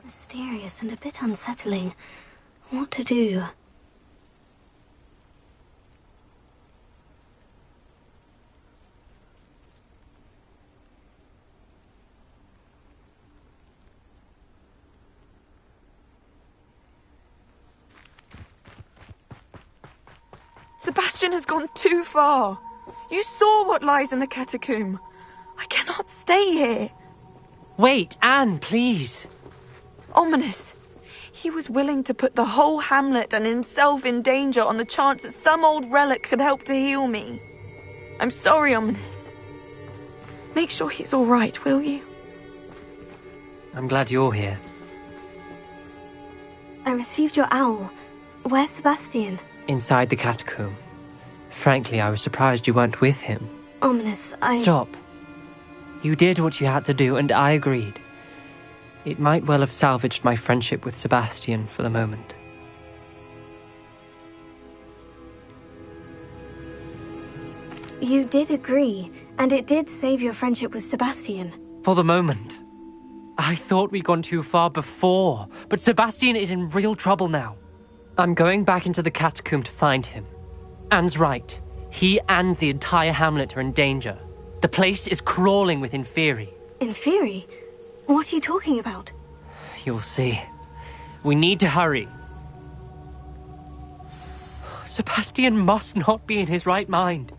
Mysterious and a bit unsettling. What to do? Sebastian has gone too far. You saw what lies in the catacomb. I cannot stay here. Wait, Anne, please. Ominous. He was willing to put the whole hamlet and himself in danger on the chance that some old relic could help to heal me. I'm sorry, Ominous. Make sure he's all right, will you? I'm glad you're here. I received your owl. Where's Sebastian? Inside the catacomb. Frankly, I was surprised you weren't with him. Ominous, Stop. You did what you had to do, and I agreed. It might well have salvaged my friendship with Sebastian for the moment. You did agree, and it did save your friendship with Sebastian. For the moment. I thought we'd gone too far before, but Sebastian is in real trouble now. I'm going back into the catacomb to find him. Anne's right. He and the entire hamlet are in danger. The place is crawling with Inferi. Inferi? What are you talking about? You'll see. We need to hurry. Sebastian must not be in his right mind.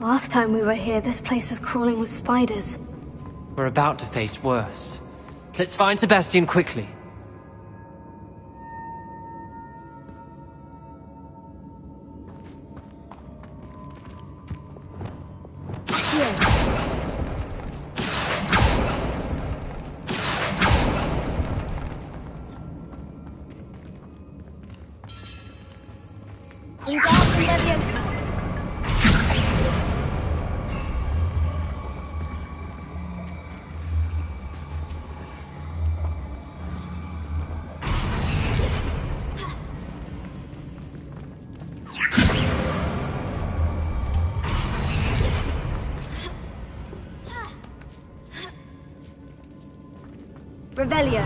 Last time we were here, this place was crawling with spiders. We're about to face worse. Let's find Sebastian quickly. Revelio.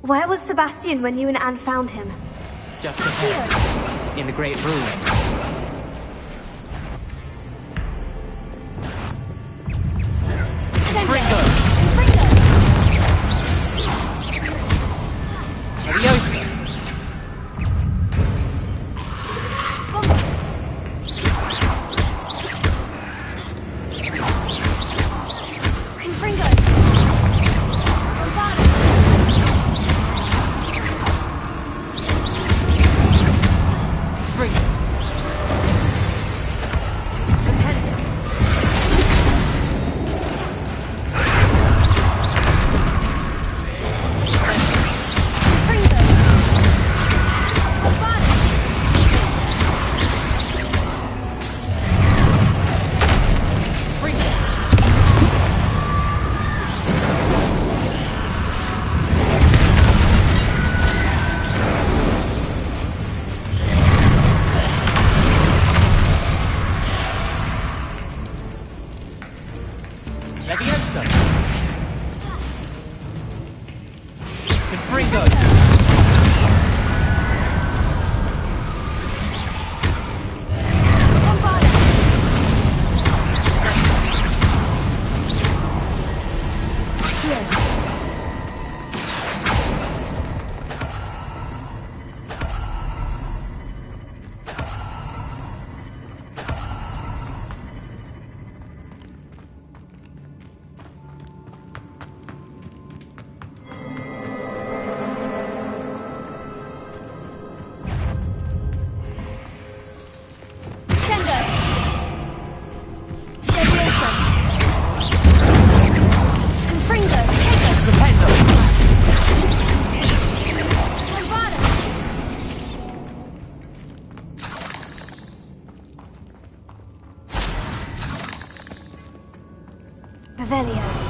Where was Sebastian when you and Anne found him? Just ahead. In the great room. Revelio.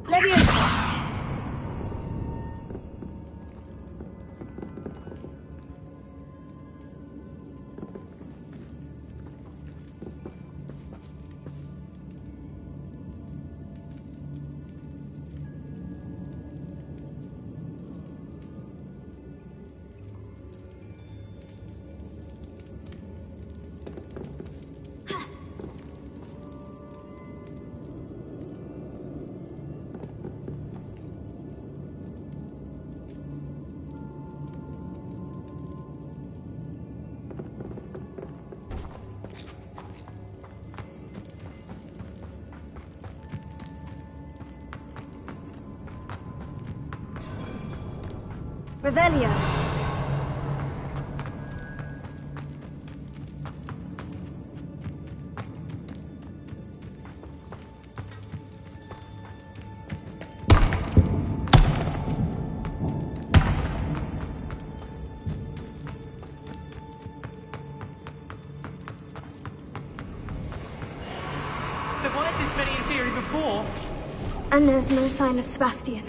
Leviosa! Revelio. There weren't this many in theory before. And there's no sign of Sebastian.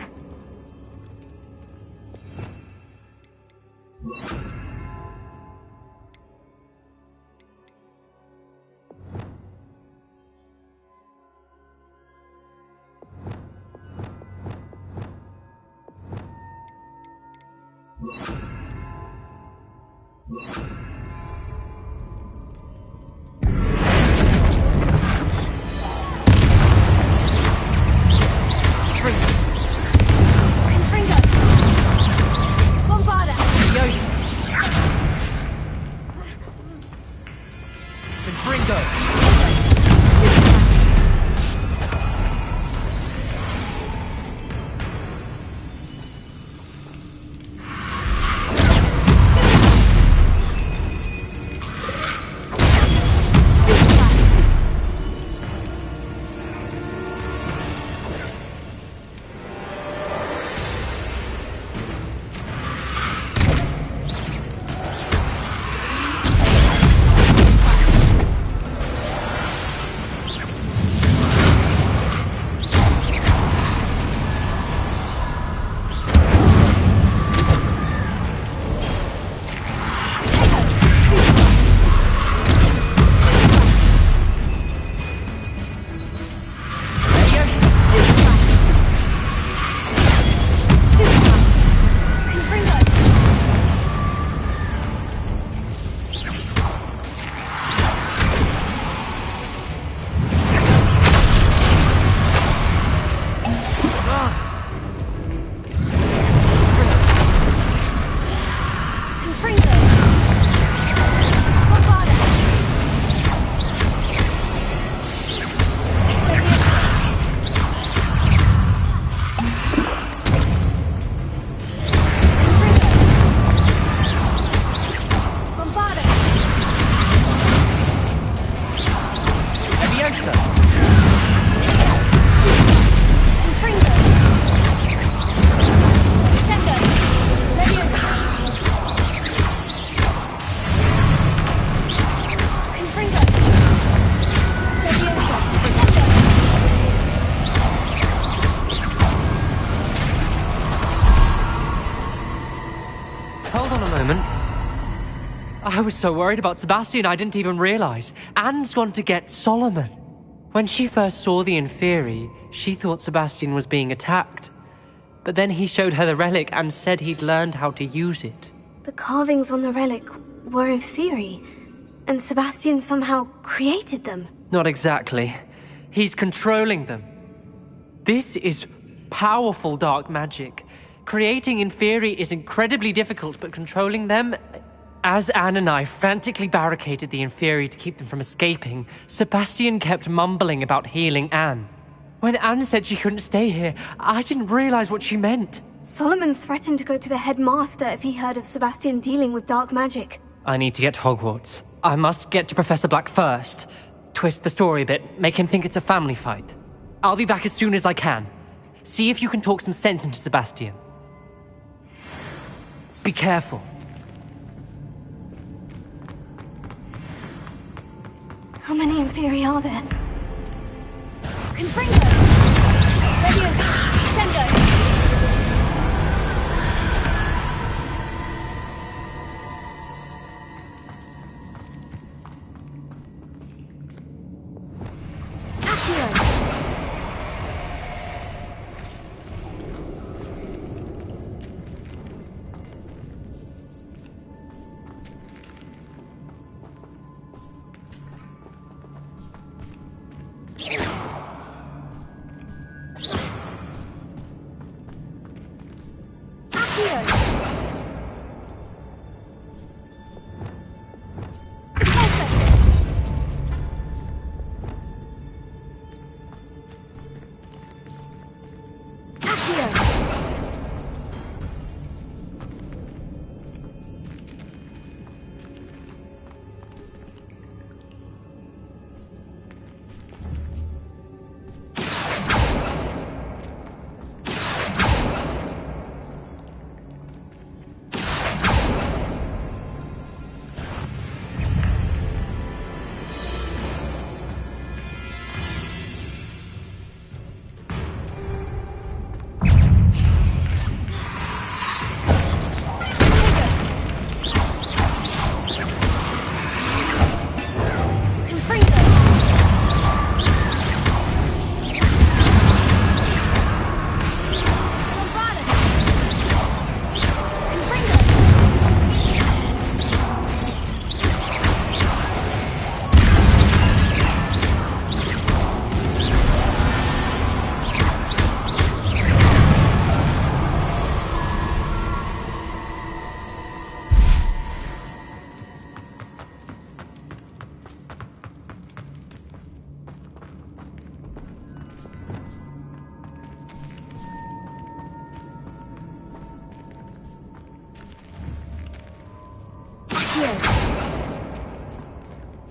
I was so worried about Sebastian I didn't even realize. Anne's gone to get Solomon. When she first saw the Inferi, she thought Sebastian was being attacked. But then he showed her the relic and said he'd learned how to use it. The carvings on the relic were Inferi, and Sebastian somehow created them. Not exactly. He's controlling them. This is powerful dark magic. Creating Inferi is incredibly difficult, but controlling them... As Anne and I frantically barricaded the Inferi to keep them from escaping, Sebastian kept mumbling about healing Anne. When Anne said she couldn't stay here, I didn't realize what she meant. Solomon threatened to go to the headmaster if he heard of Sebastian dealing with dark magic. I need to get to Hogwarts. I must get to Professor Black first. Twist the story a bit, make him think it's a family fight. I'll be back as soon as I can. See if you can talk some sense into Sebastian. Be careful. How many Inferi are there? Confringo! Leviosa! Sendo! Accio!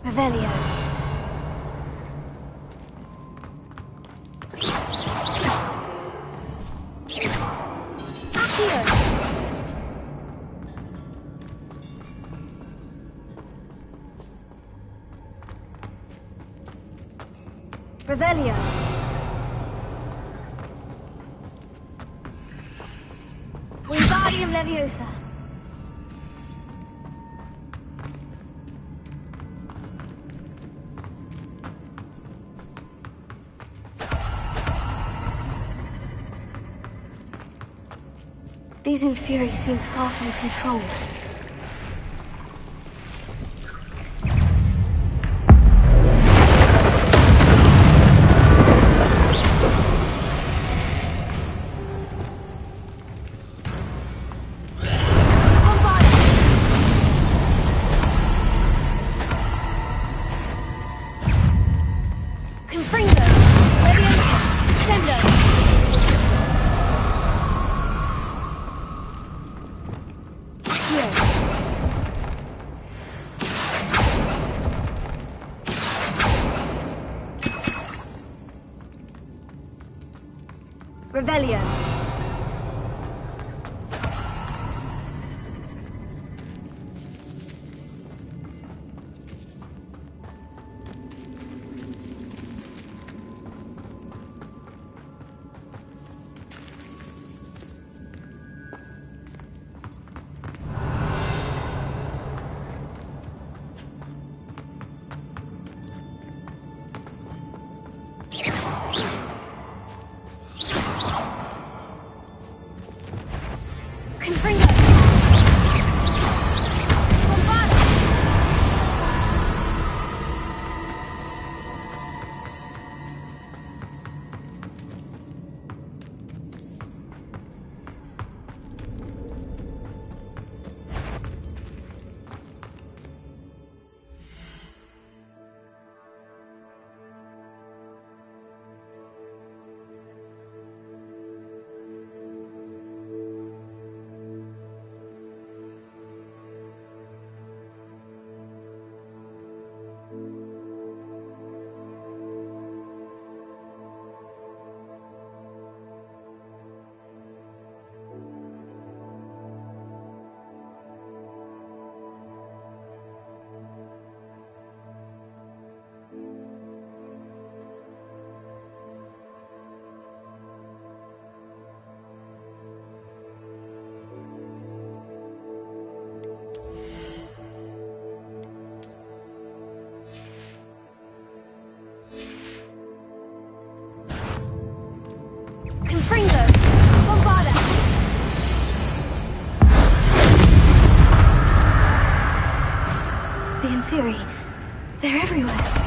Revelio. Accio. Revelio. Wingardium Leviosa. These Infuri seem far from controlled. Revelio. They're everywhere.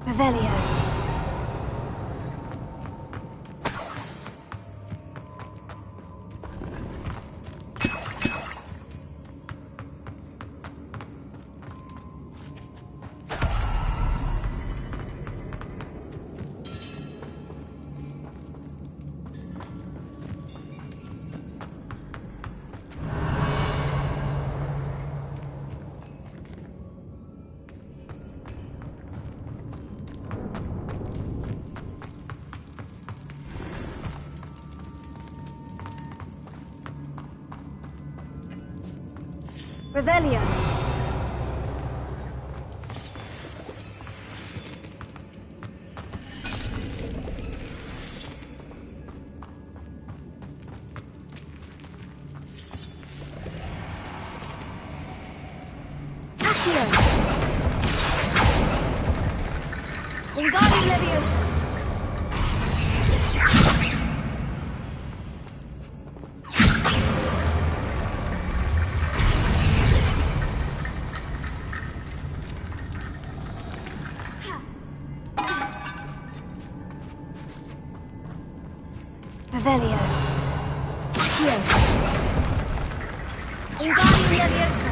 Revelio. Revelio. Accio. Wingardium Leviosa. Revelio. Accio. Wingardium Leviosa.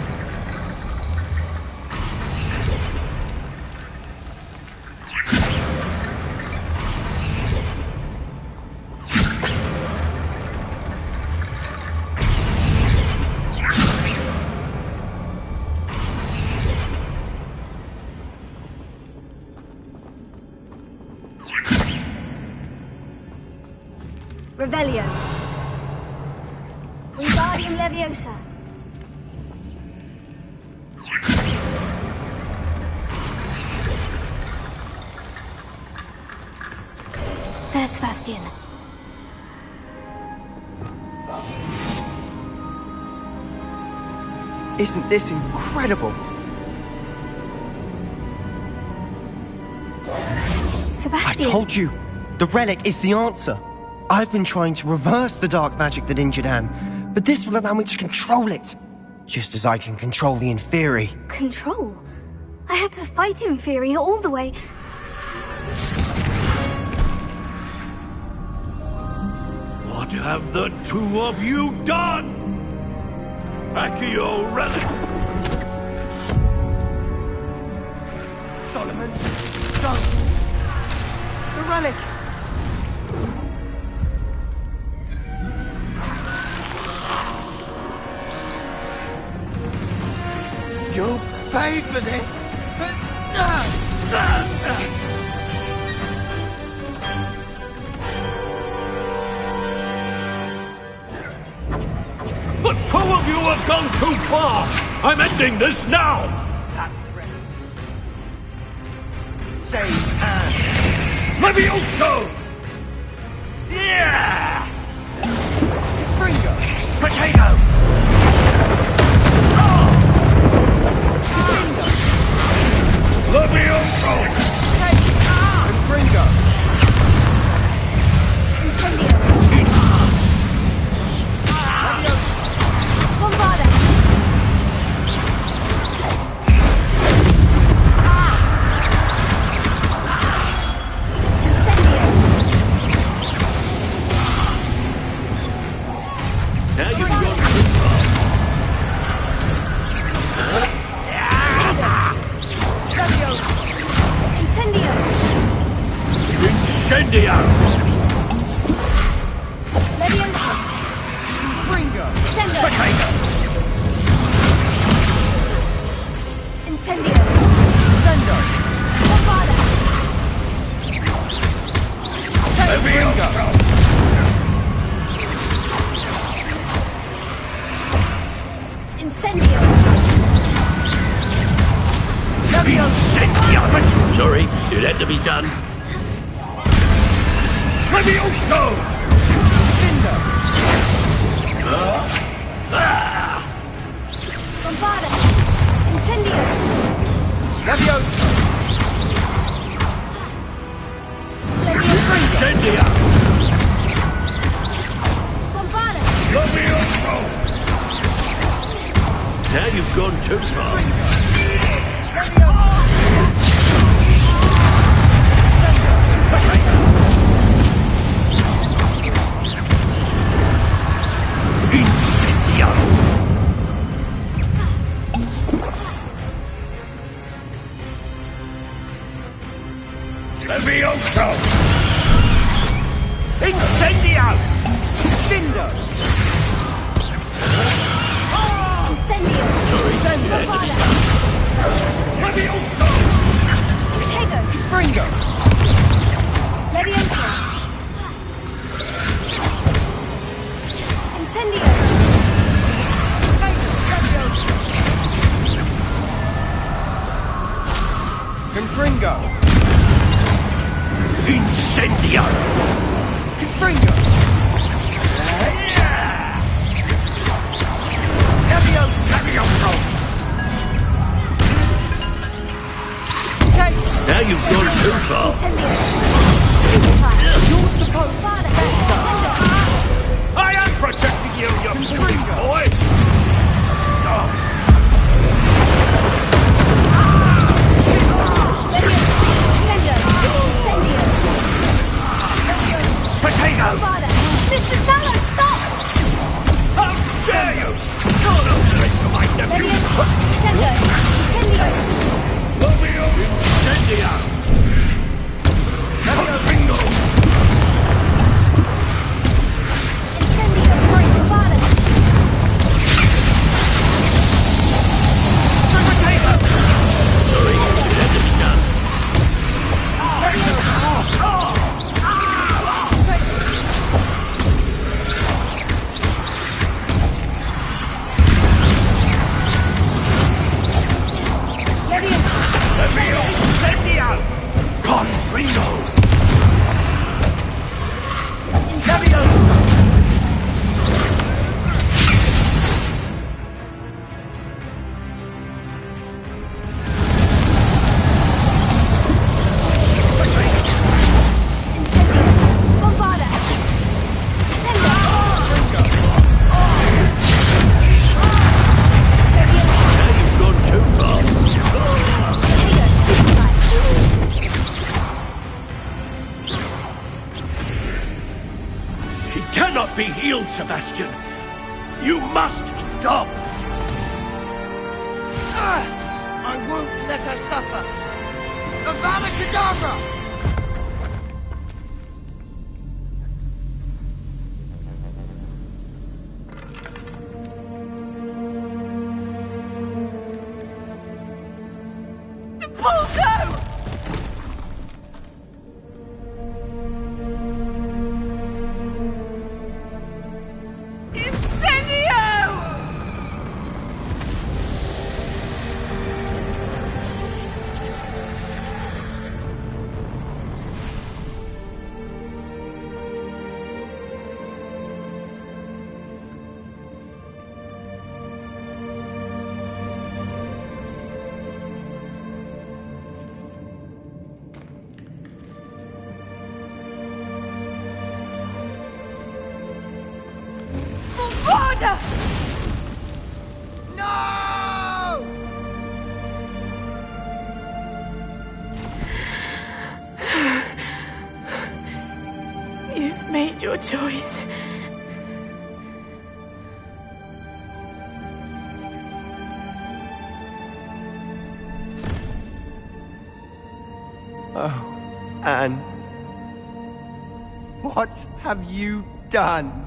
Revelio. Wingardium Leviosa. There's Sebastian. Isn't this incredible? Sebastian. I told you, the relic is the answer. I've been trying to reverse the dark magic that injured Anne, but this will allow me to control it, just as I can control the Inferi. Control? had to fight Inferi all the way. What have the two of you done? Accio Relic! Solomon, don't! The relic! You'll pay for this! The two of you have gone too far! I'm ending this now! That's great. Save Anne! Levioso! Yeah! Fringo! Potato! Levioso! And Fringo! Incendio. Bombarda. Incendio. Now you've gone too far. Incendio. Incendio! Levioso. Fringo! Sendo. Potato! Incendio. Sendo! Bombarda. Levioso! Incendio. Incendio! Sorry, it had to be done. Levioso! Findo! Bombarda. Incendio. Levioso! Levioso. Incendio! Bombarda. Levioso! Now you've gone too far. Incendio! Levioso! Incendio! Findo! Incendio. Bombarda. Levioso! Potato. Fringo! Levioso. Incendio. Confringo! Incendio! Confringo! Levioso! Take! Now you've gone too far. Incendio. Stupefy. You're supposed Bombarda. Incendio. I am protecting you, you silly boy! Oh, Incendio. Incendio. potato! Bombarda. Mr. Sallow, stop! How dare you! You're no threat to my nephew! Levioso. Incendio. Incendio. Incendio! Confringo! cannot be healed, Sebastian. You must stop. I won't let her suffer. Avada Kedavra! No! You've made your choice. Oh, Anne. What have you done?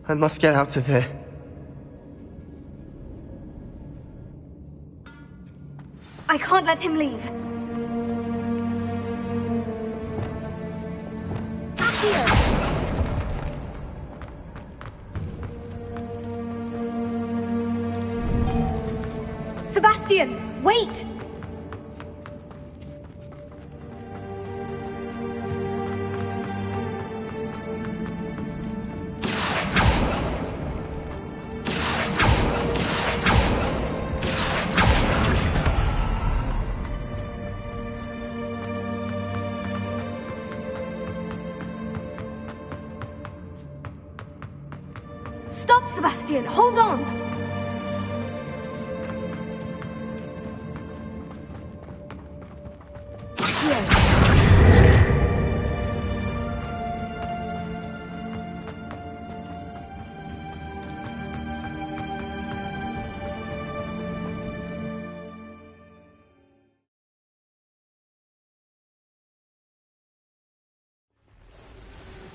I must get out of here. I can't let him leave. Accio! Sebastian, wait! Stop, Sebastian! Hold on!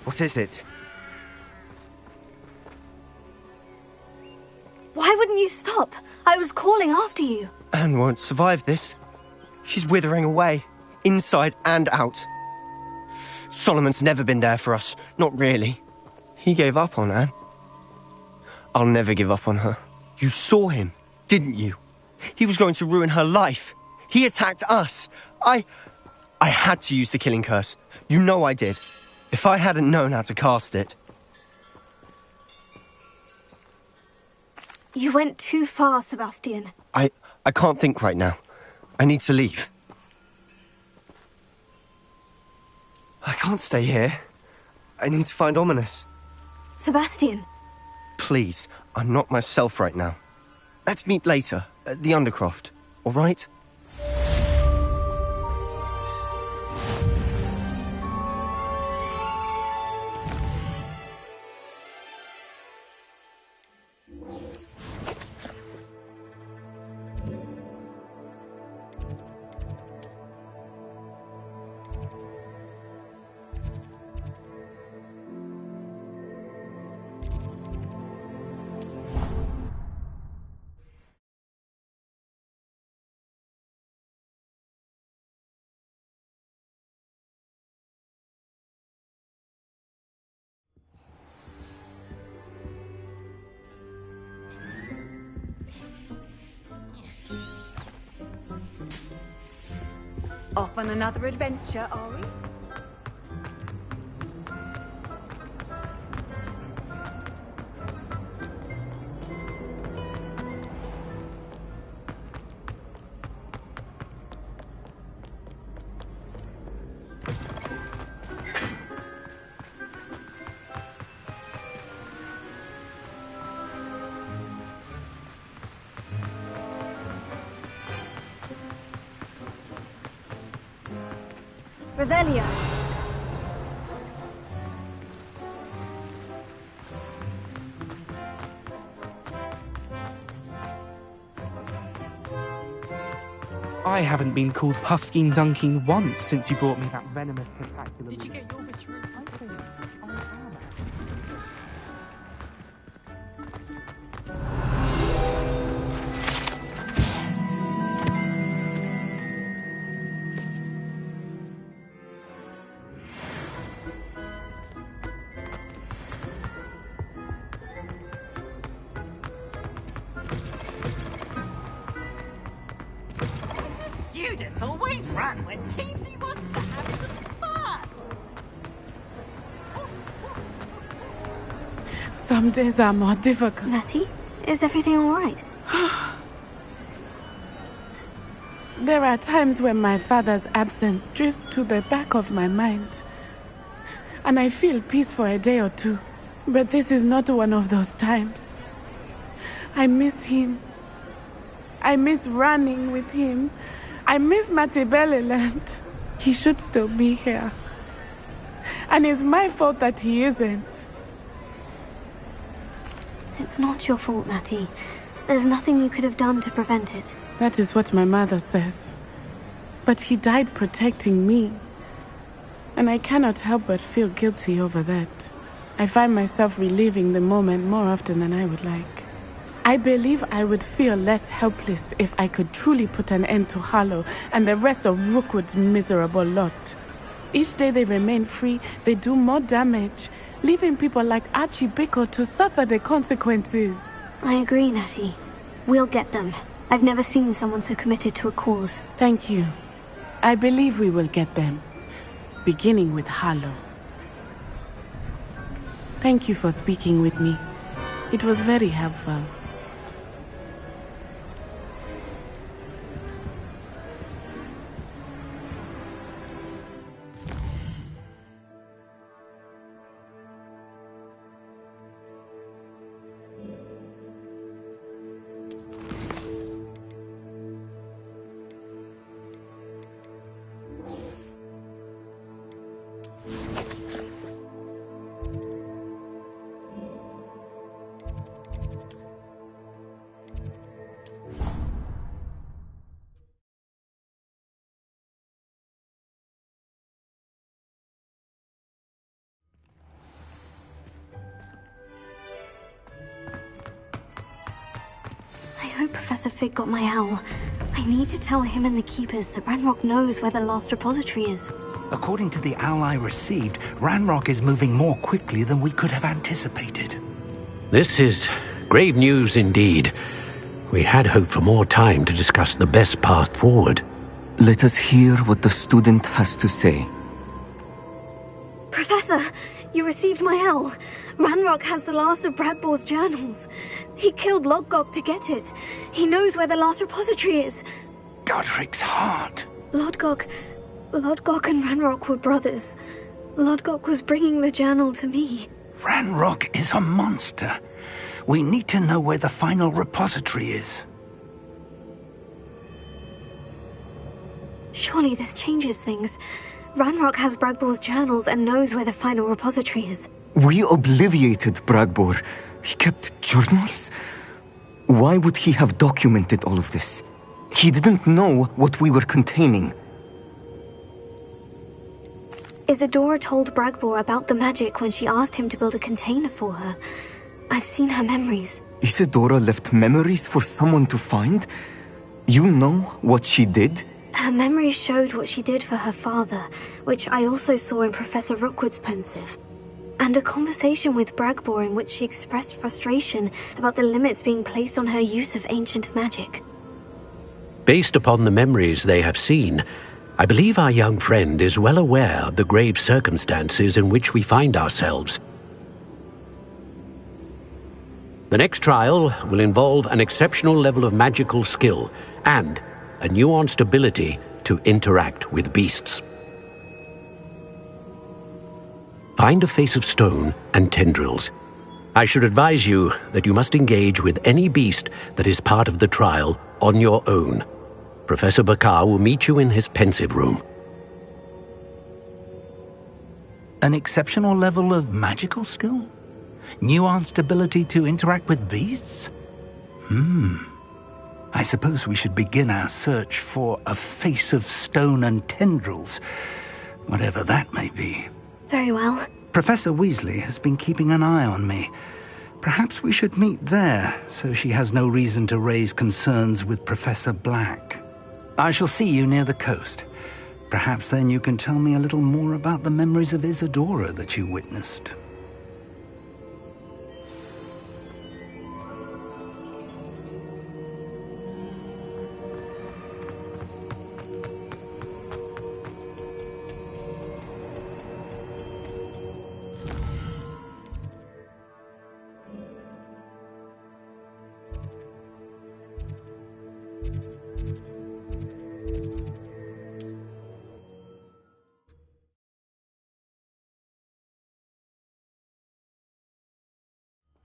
What is it? Why wouldn't you stop? I was calling after you. Anne won't survive this. She's withering away, inside and out. Solomon's never been there for us, not really. He gave up on Anne. I'll never give up on her. You saw him, didn't you? He was going to ruin her life. He attacked us. I had to use the killing curse. You know I did. If I hadn't known how to cast it... You went too far, Sebastian. I can't think right now. I need to leave. I can't stay here. I need to find Ominous. Sebastian. Please, I'm not myself right now. Let's meet later, at the Undercroft, all right? Off on another adventure, are we? Revelio. I haven't been called Puffskein Dunking once since you brought me that venomous tentacular. Did you get your visceral item? Students always run when Peasy wants to have some fun. Some days are more difficult. Natty, is everything alright? There are times when my father's absence drifts to the back of my mind, and I feel peace for a day or two. But this is not one of those times. I miss him. I miss running with him. I miss Matibeleland. He should still be here. And it's my fault that he isn't. It's not your fault, Natty. There's nothing you could have done to prevent it. That is what my mother says. But he died protecting me. And I cannot help but feel guilty over that. I find myself reliving the moment more often than I would like. I believe I would feel less helpless if I could truly put an end to Harlow and the rest of Rookwood's miserable lot. Each day they remain free, they do more damage, leaving people like Archie Bickle to suffer the consequences. I agree, Natty. We'll get them. I've never seen someone so committed to a cause. Thank you. I believe we will get them, beginning with Harlow. Thank you for speaking with me. It was very helpful. I hope Professor Fig got my owl. I need to tell him and the Keepers that Ranrock knows where the last repository is. According to the owl I received, Ranrock is moving more quickly than we could have anticipated. This is grave news indeed. We had hoped for more time to discuss the best path forward. Let us hear what the student has to say. Professor, you received my owl. Ranrock has the last of Bradbore's journals. He killed Lodgok to get it. He knows where the last repository is. Godric's heart. Lodgok and Ranrock were brothers. Lodgok was bringing the journal to me. Ranrock is a monster. We need to know where the final repository is. Surely this changes things. Ranrock has Bradbore's journals and knows where the final repository is. We obliviated Bradbore. He kept journals? Why would he have documented all of this? He didn't know what we were containing. Isadora told Bradbore about the magic when she asked him to build a container for her. I've seen her memories. Isadora left memories for someone to find? You know what she did? Her memories showed what she did for her father, which I also saw in Professor Rookwood's pensive. And a conversation with Bradbore in which she expressed frustration about the limits being placed on her use of ancient magic. Based upon the memories they have seen, I believe our young friend is well aware of the grave circumstances in which we find ourselves. The next trial will involve an exceptional level of magical skill and a nuanced ability to interact with beasts. Find a face of stone and tendrils. I should advise you that you must engage with any beast that is part of the trial on your own. Professor Bakar will meet you in his pensive room. An exceptional level of magical skill? Nuanced ability to interact with beasts? I suppose we should begin our search for a face of stone and tendrils, whatever that may be. Very well. Professor Weasley has been keeping an eye on me. Perhaps we should meet there, so she has no reason to raise concerns with Professor Black. I shall see you near the coast. Perhaps then you can tell me a little more about the memories of Isadora that you witnessed.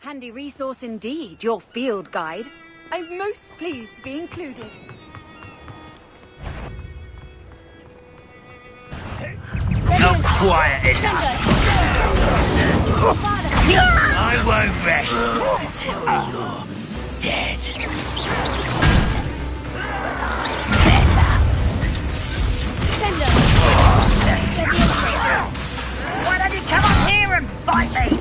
Handy resource indeed, your field guide. I'm most pleased to be included. Not quiet enough. I won't rest until you're dead. Why don't you come up here and fight me?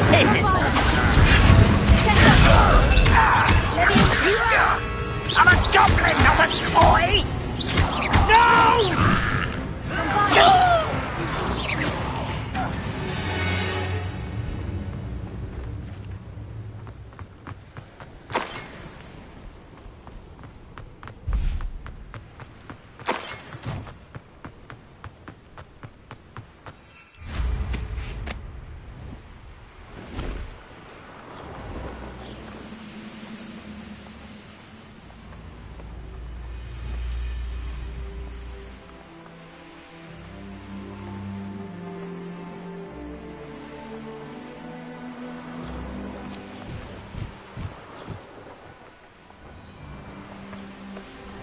Hit it! I'm a goblin, not a toy! No!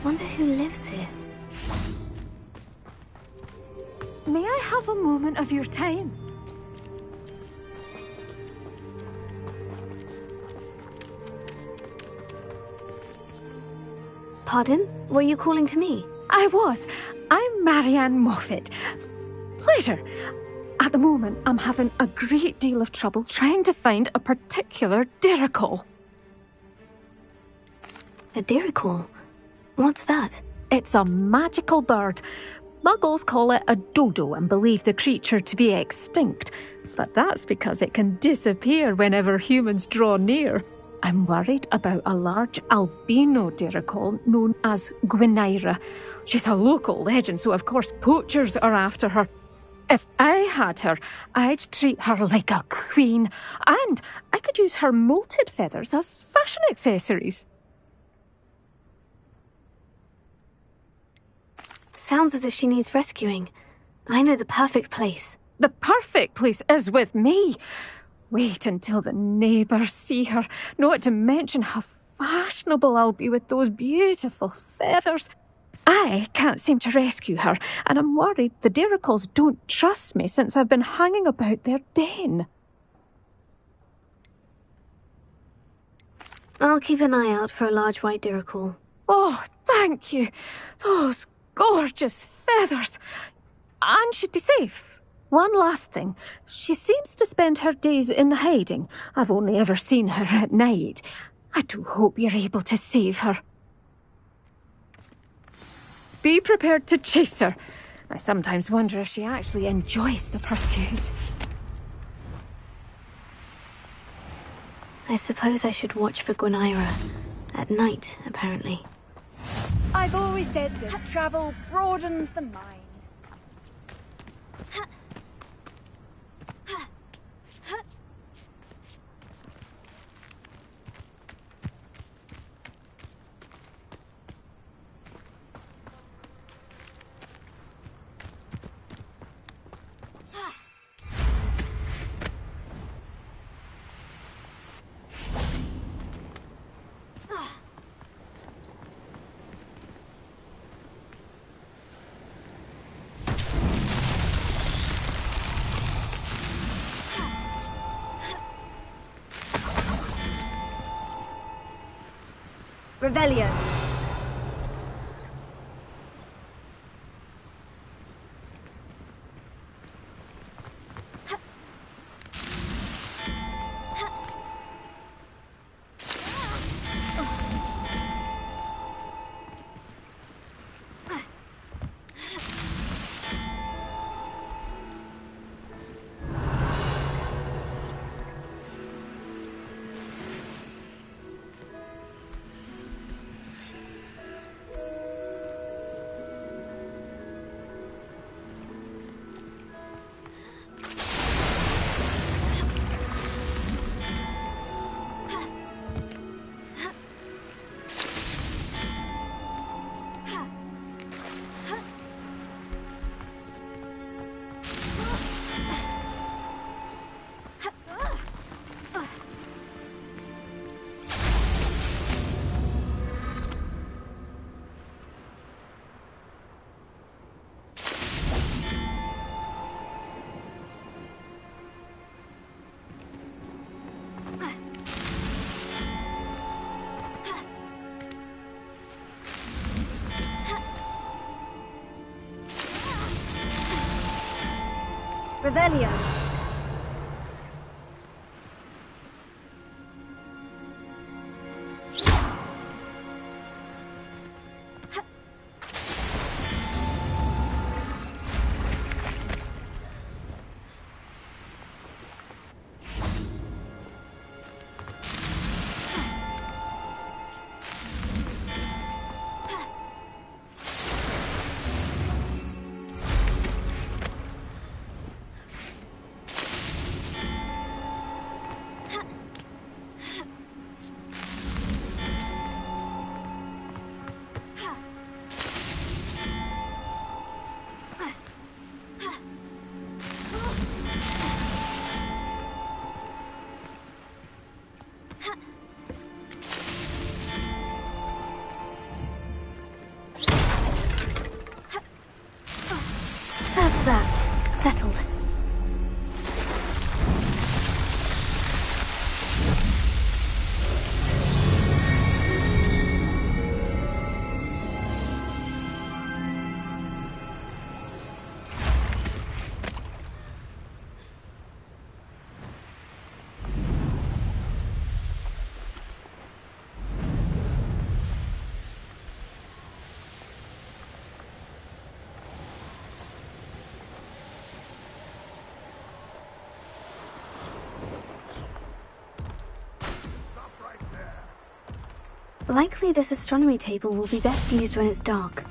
Wonder who lives here. May I have a moment of your time? Pardon? Were you calling to me? I was. I'm Marianne Moffat. Pleasure. At the moment, I'm having a great deal of trouble trying to find a particular dirical. A dirical? What's that? It's a magical bird. Muggles call it a dodo and believe the creature to be extinct. But that's because it can disappear whenever humans draw near. I'm worried about a large albino dirical known as Gwynaira. She's a local legend, so of course poachers are after her. If I had her, I'd treat her like a queen, and I could use her molted feathers as fashion accessories. Sounds as if she needs rescuing. I know the perfect place. The perfect place is with me. Wait until the neighbours see her, not to mention how fashionable I'll be with those beautiful feathers. I can't seem to rescue her, and I'm worried the diricals don't trust me since I've been hanging about their den. I'll keep an eye out for a large white dirical. Oh, thank you. Those gorgeous feathers. And she'd be safe. One last thing. She seems to spend her days in hiding. I've only ever seen her at night. I do hope you're able to save her. Be prepared to chase her. I sometimes wonder if she actually enjoys the pursuit. I suppose I should watch for Gwynaira. At night, apparently. I've always said that travel broadens the mind. Revelio. Revelio. That's that. Settled. Likely this astronomy table will be best used when it's dark.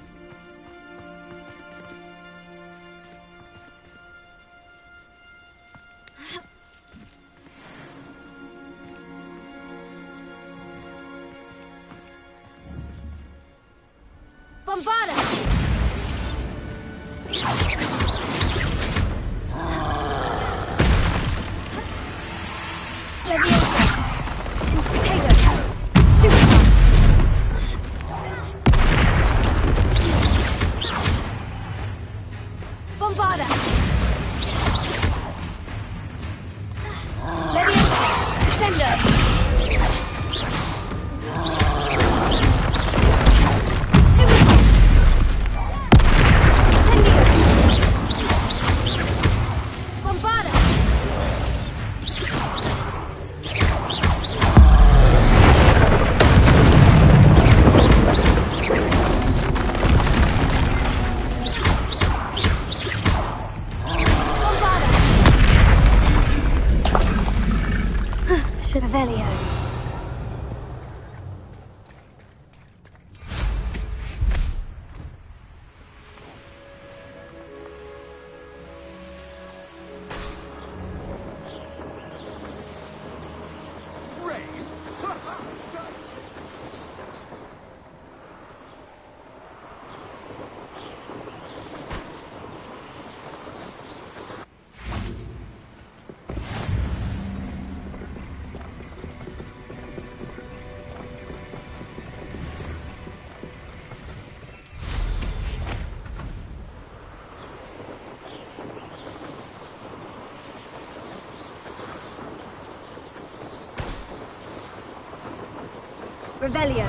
Revelio.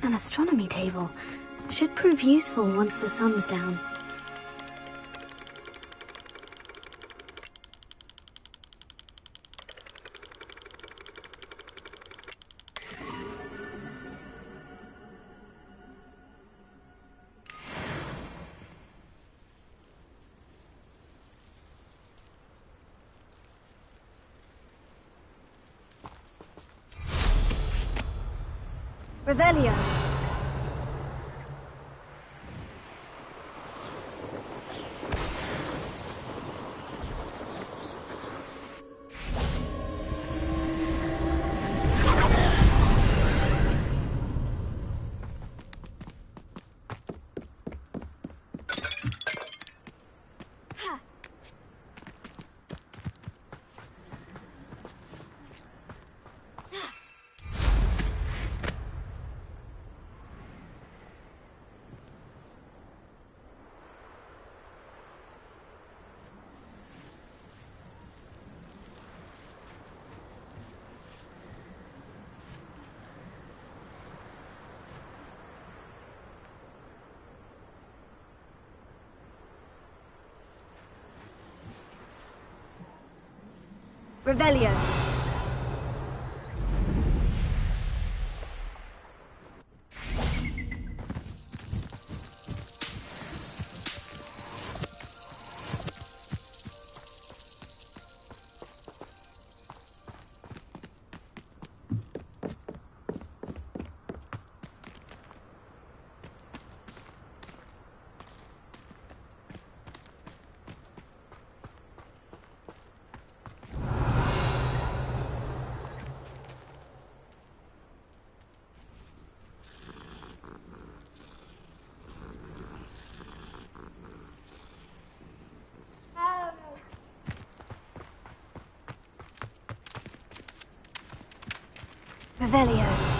An astronomy table. Should prove useful once the sun's down. Revelio. Revelio. Revelio.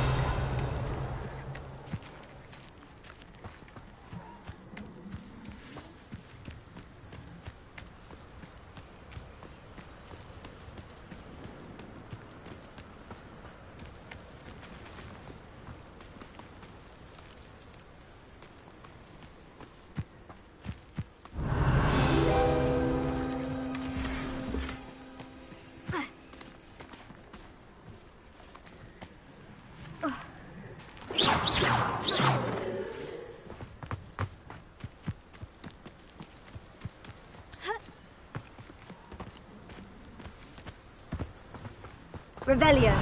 Revelio.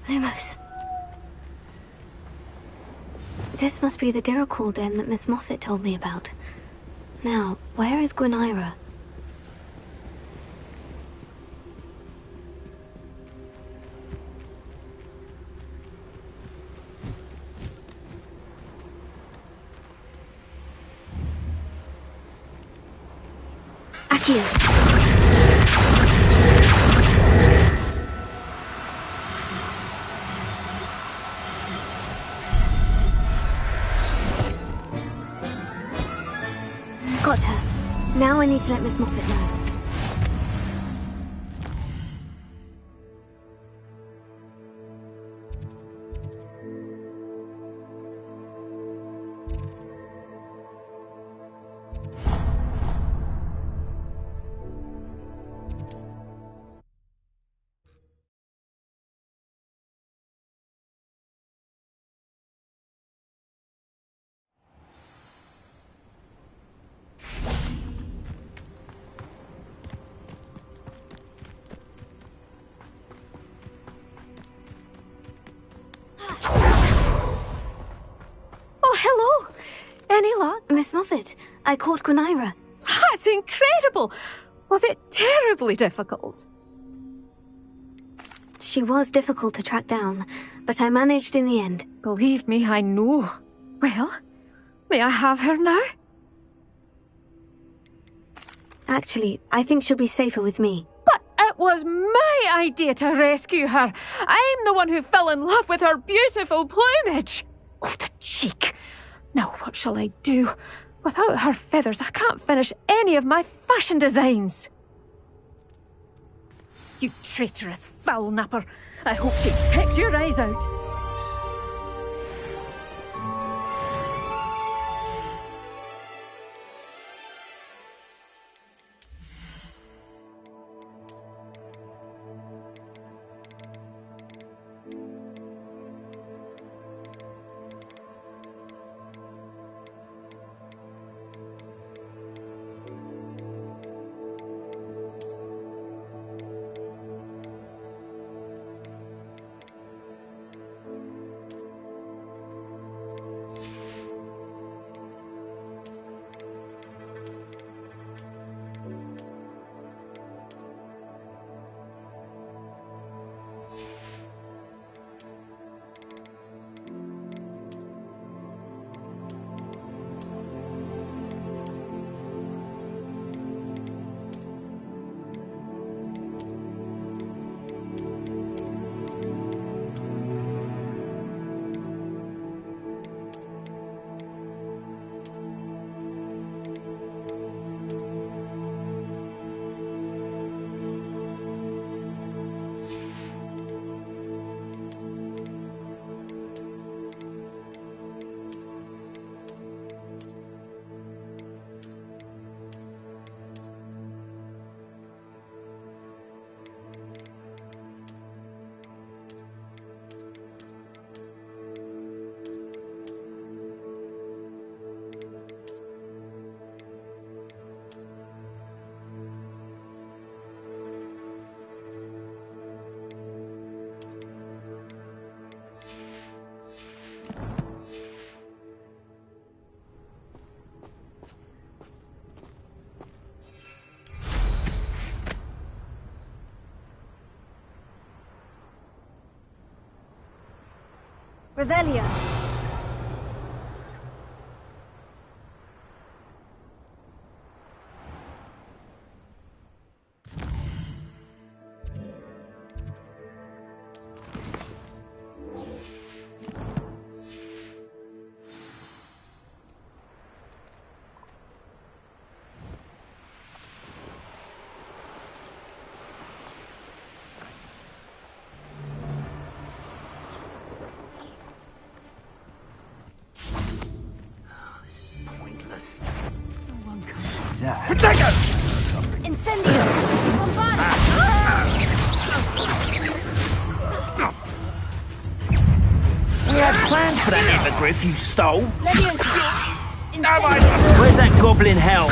Lumos. This must be the Diracool den that Miss Moffat told me about. Now, where is Gwynaira? Accio. Got her. Now I need to let Miss Moffat know. it. I caught Gunaira. That's incredible! Was it terribly difficult? She was difficult to track down, but I managed in the end. Believe me, I know. Well, may I have her now? Actually, I think she'll be safer with me. But it was my idea to rescue her. I'm the one who fell in love with her beautiful plumage. Oh, the cheek. Now what shall I do? Without her feathers, I can't finish any of my fashion designs. You traitorous foul napper. I hope she pecks your eyes out. Revelio. Protect us! Incendio! Bombard! We had plans for that hippogriff you stole. Leviosa! Where's that goblin hell?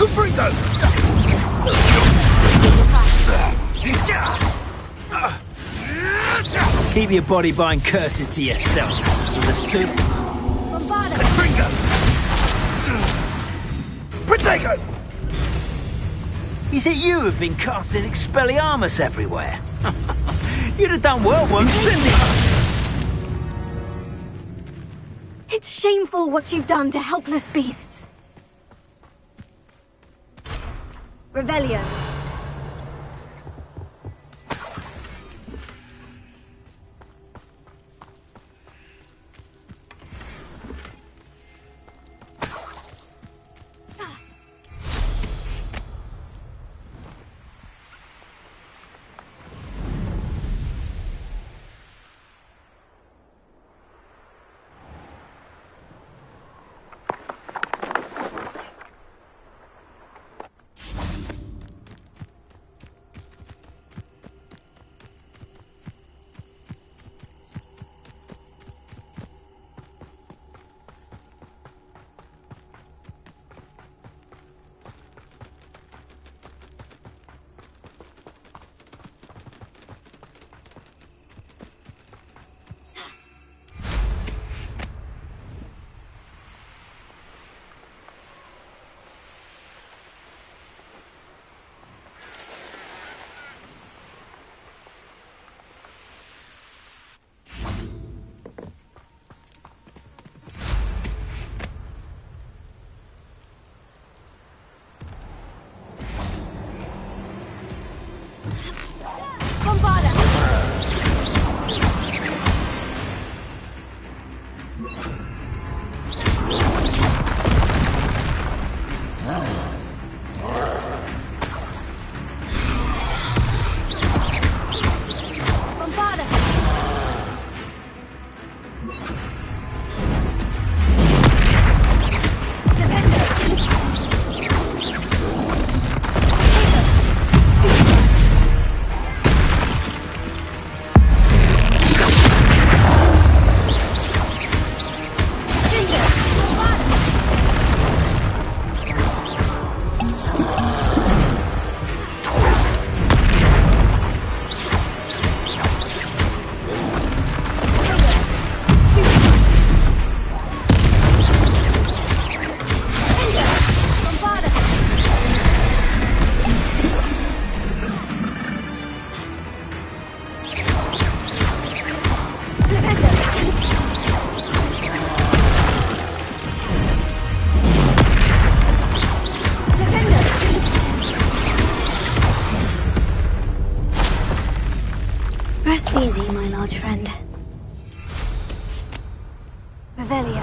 Keep your body bind curses to yourself. Understood? Bombarda! Protego! Is it you who've been casting Expelliarmus everywhere? You'd have done well once. It's shameful what you've done to helpless beasts. Revelio. Easy, my large friend. Revelio.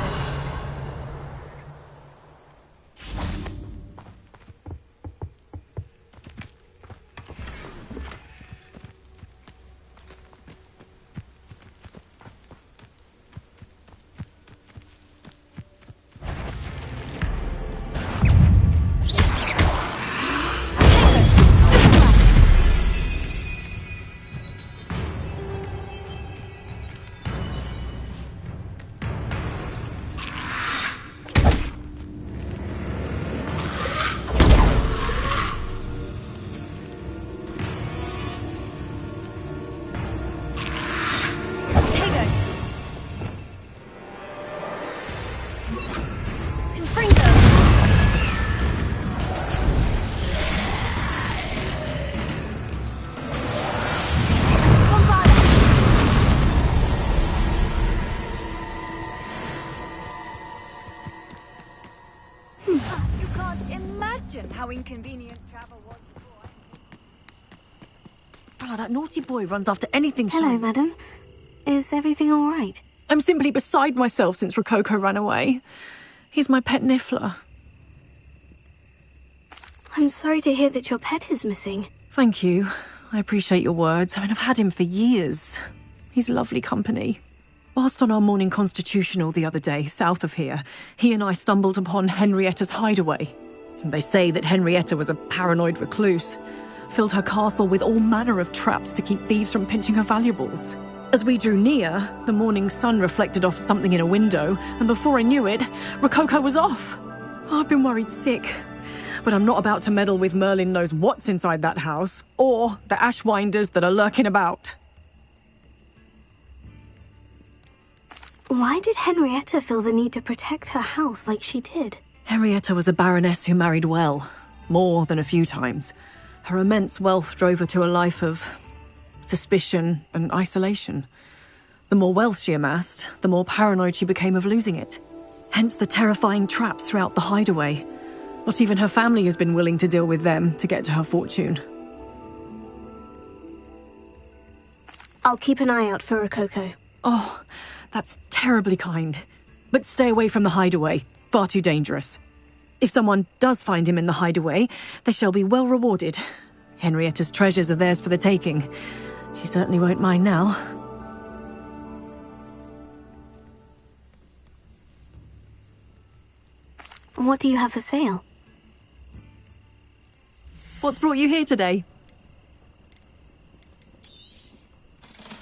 How inconvenient travel was before. Ah, that naughty boy runs after anything Hello, shiny. madam. Is everything all right? I'm simply beside myself since Rococo ran away. He's my pet Niffler. I'm sorry to hear that your pet is missing. Thank you. I appreciate your words. I mean, I've had him for years. He's lovely company. Whilst on our morning constitutional the other day, south of here, he and I stumbled upon Henrietta's hideaway. They say that Henrietta was a paranoid recluse, filled her castle with all manner of traps to keep thieves from pinching her valuables. As we drew near, the morning sun reflected off something in a window, and before I knew it, Rococo was off. I've been worried sick, but I'm not about to meddle with Merlin knows what's inside that house, or the ashwinders that are lurking about. Why did Henrietta feel the need to protect her house like she did? Henrietta was a baroness who married well, more than a few times. Her immense wealth drove her to a life of suspicion and isolation. The more wealth she amassed, the more paranoid she became of losing it. Hence the terrifying traps throughout the hideaway. Not even her family has been willing to deal with them to get to her fortune. I'll keep an eye out for Rococo. Oh, that's terribly kind. But stay away from the hideaway. Far too dangerous. If someone does find him in the hideaway, they shall be well rewarded. Henrietta's treasures are theirs for the taking. She certainly won't mind now. What do you have for sale? What's brought you here today?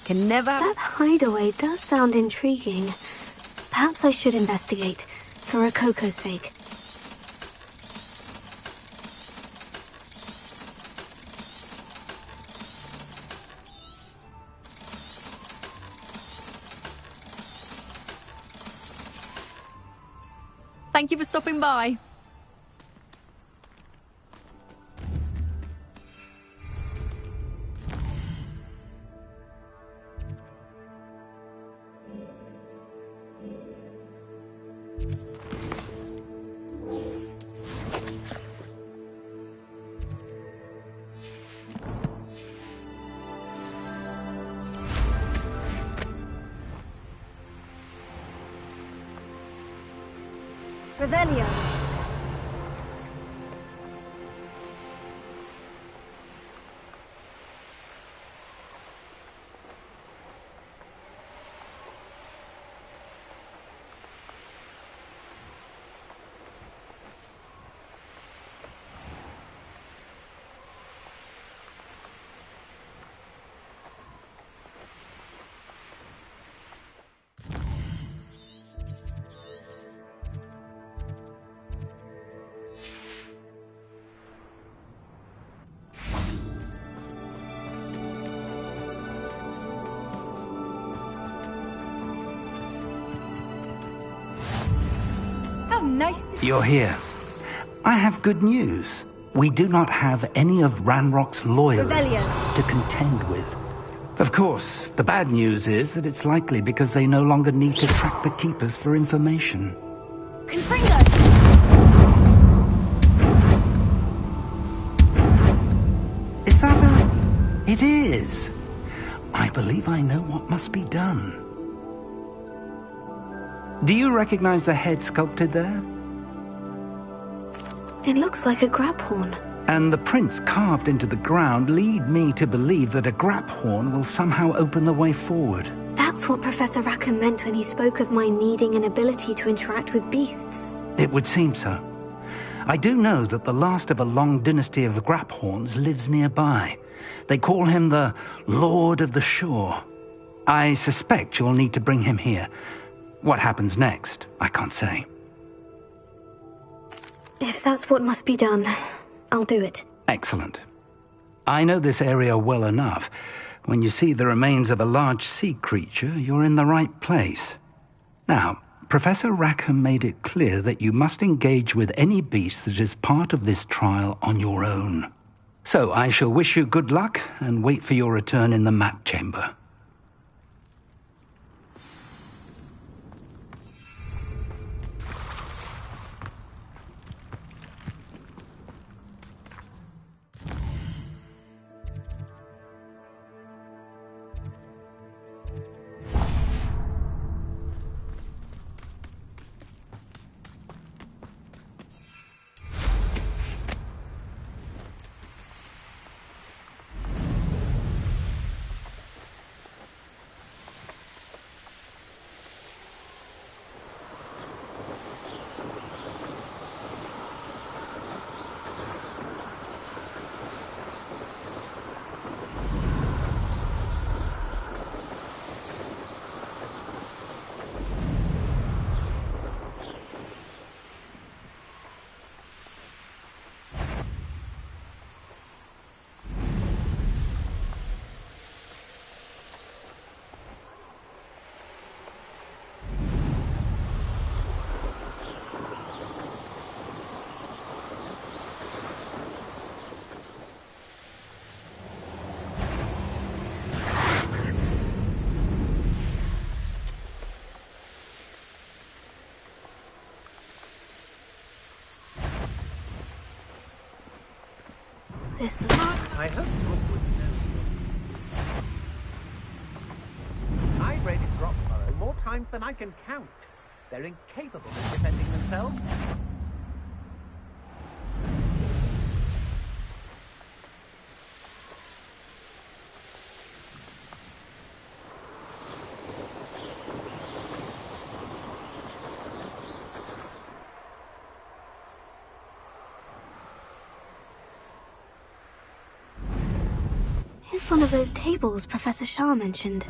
Can never... That hideaway does sound intriguing. Perhaps I should investigate, for Rococo's sake. Thank you for stopping by. Revelio. Nice. You're here. I have good news. We do not have any of Ranrock's loyalists to contend with. Of course, the bad news is that it's likely because they no longer need to track the Keepers for information. Confringo! Is that a... It is. I believe I know what must be done. Do you recognize the head sculpted there? It looks like a grab horn. And the prints carved into the ground lead me to believe that a grab horn will somehow open the way forward. That's what Professor Rackham meant when he spoke of my needing an ability to interact with beasts. It would seem so. I do know that the last of a long dynasty of Graphorns lives nearby. They call him the Lord of the Shore. I suspect you'll need to bring him here. What happens next, I can't say. If that's what must be done, I'll do it. Excellent. I know this area well enough. When you see the remains of a large sea creature, you're in the right place. Now, Professor Rackham made it clear that you must engage with any beast that is part of this trial on your own. So I shall wish you good luck and wait for your return in the map chamber. This I hope Rookwood knows. I've raided Roxborough more times than I can count. They're incapable of defending themselves. Here's one of those tables Professor Shah mentioned.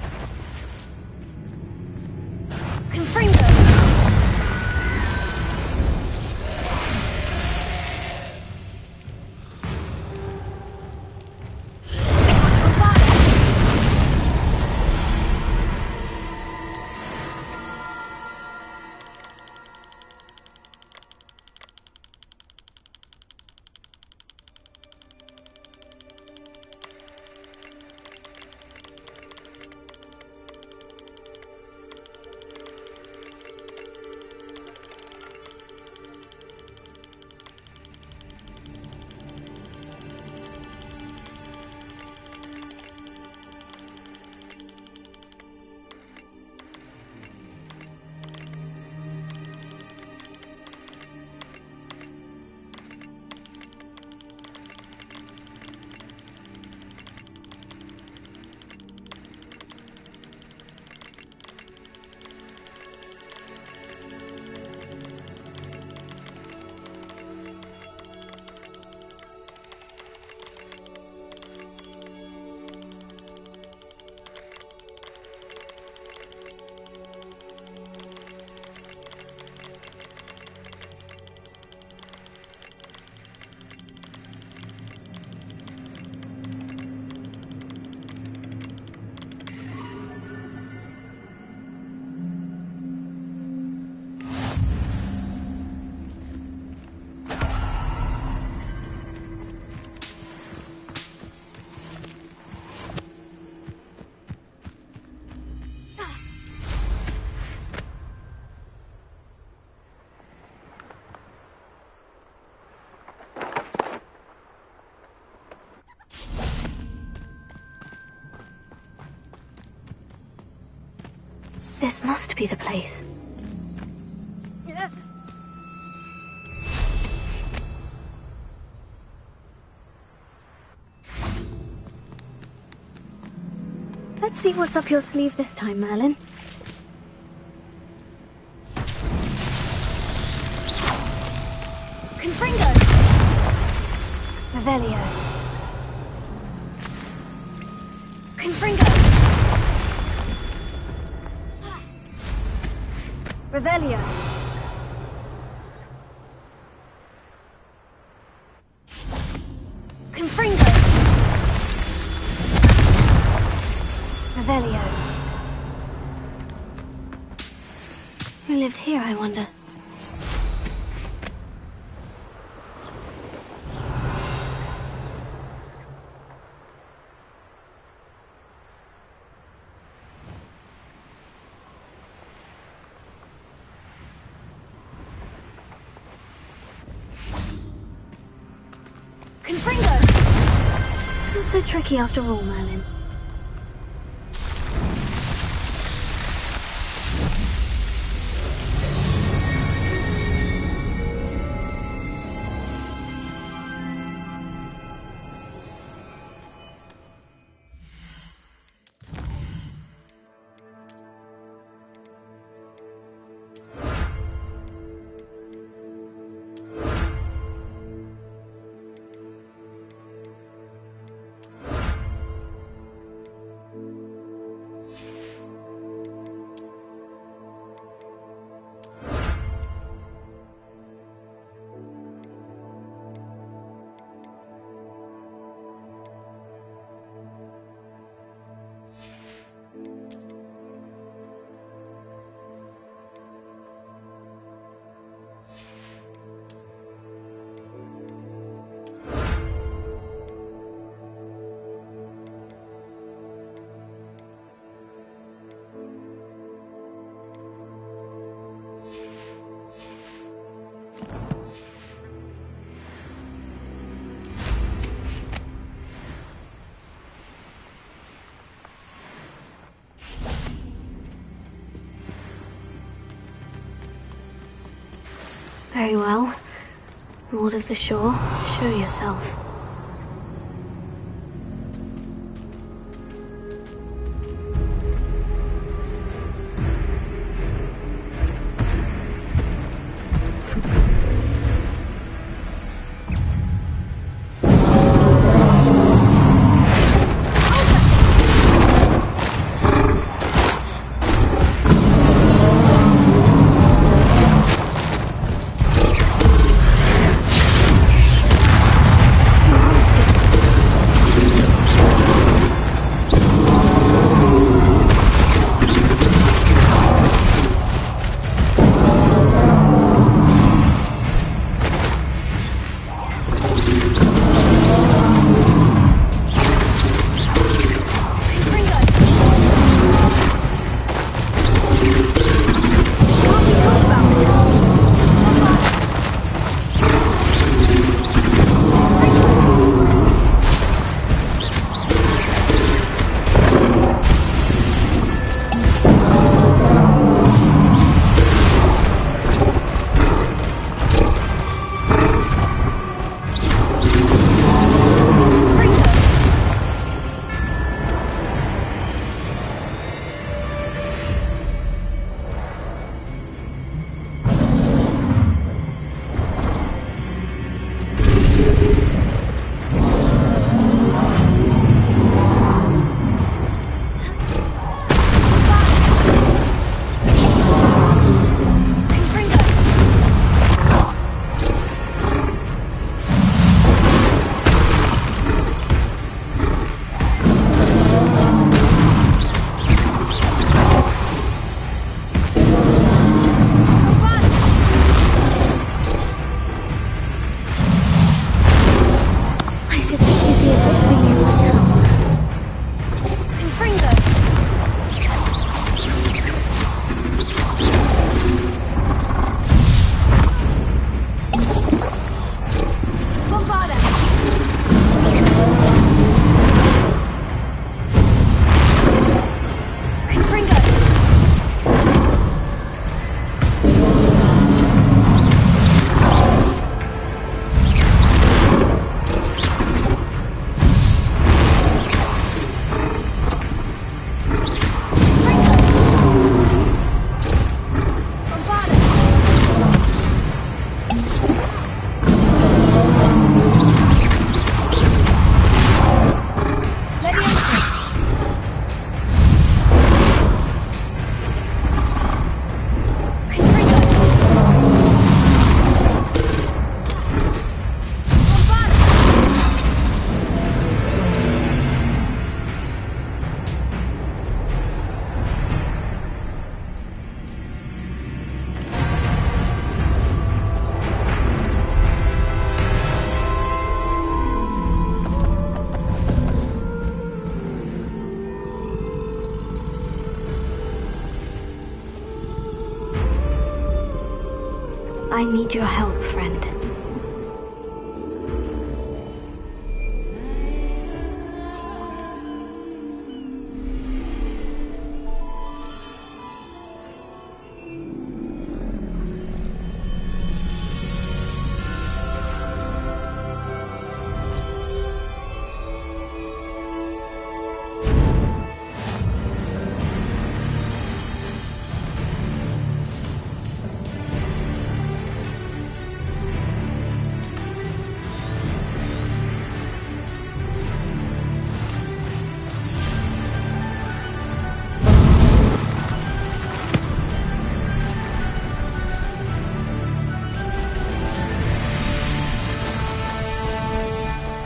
Confringo! This must be the place. Let's see what's up your sleeve this time, Merlin. Confringo! Revelio. Confringo! Revelio. Confringo! Revelio. Who lived here, I wonder? Confringo! Not so tricky after all, Merlin. Very well. Lord of the Shore, show yourself. I need your help, friend.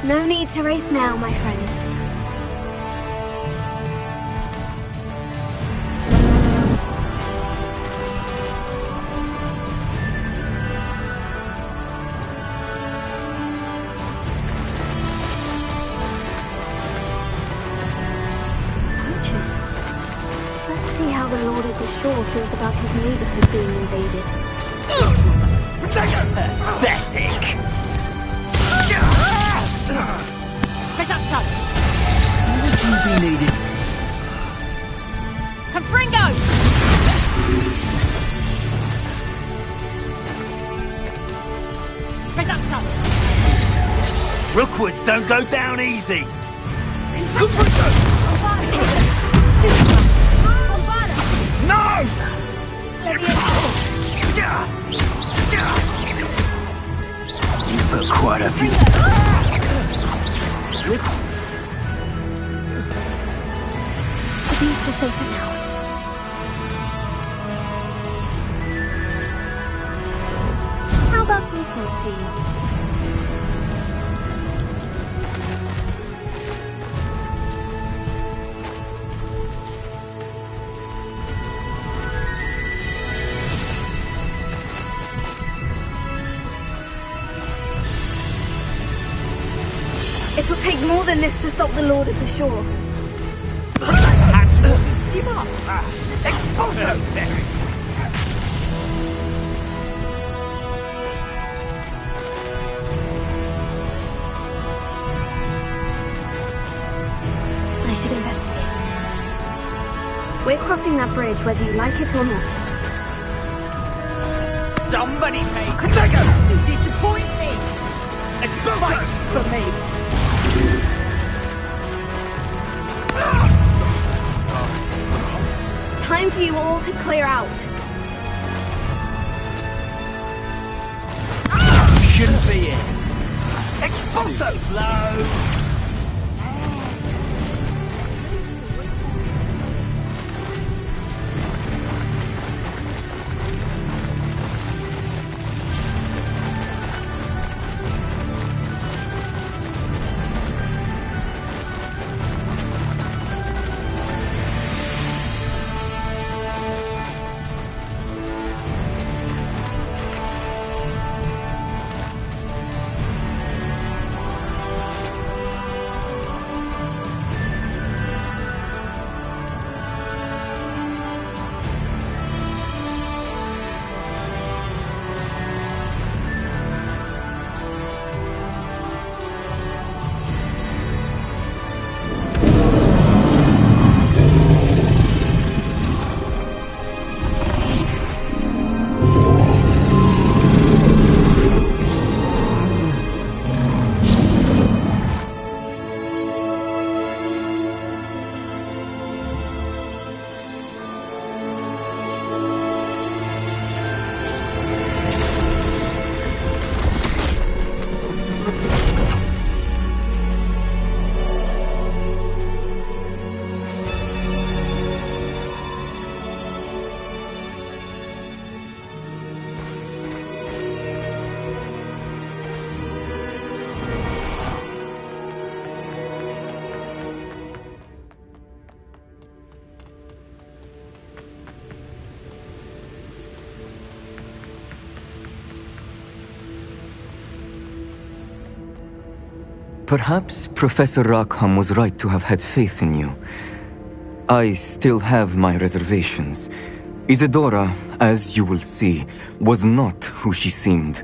No need to race now, my friend. Poachers. Let's see how the Lord of the Shore feels about his neighborhood being invaded. Pathetic! Would you be needed? Confringo! Rookwoods don't go down easy! No! You've put quite a few... The beast is safer now. How about some sightseeing? It'll take more than this to stop the Lord of the Shore. Give up! Expulso there! I should investigate. We're crossing that bridge whether you like it or not. Somebody pay! Protego! You disappoint me! Fight for me! Time for you all to clear out. Shouldn't be here. Expulso! Slow! Perhaps Professor Rackham was right to have had faith in you. I still have my reservations, Isadora, as you will see, was not who she seemed.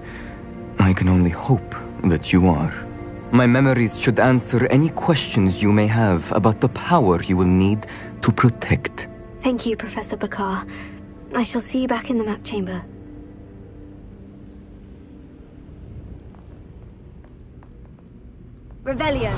I can only hope that you are. My memories should answer any questions you may have about the power you will need to protect. Thank you, Professor Bakar. I shall see you back in the map chamber. Revelio.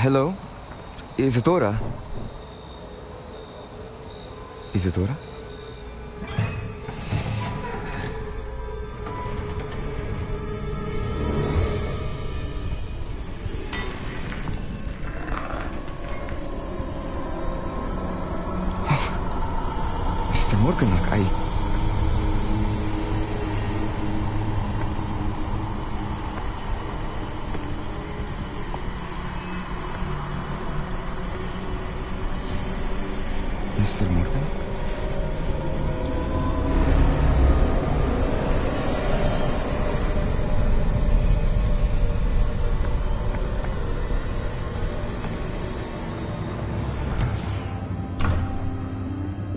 Hello? Isadora? Isadora? Mr. Morganlock, Mr. Morgan?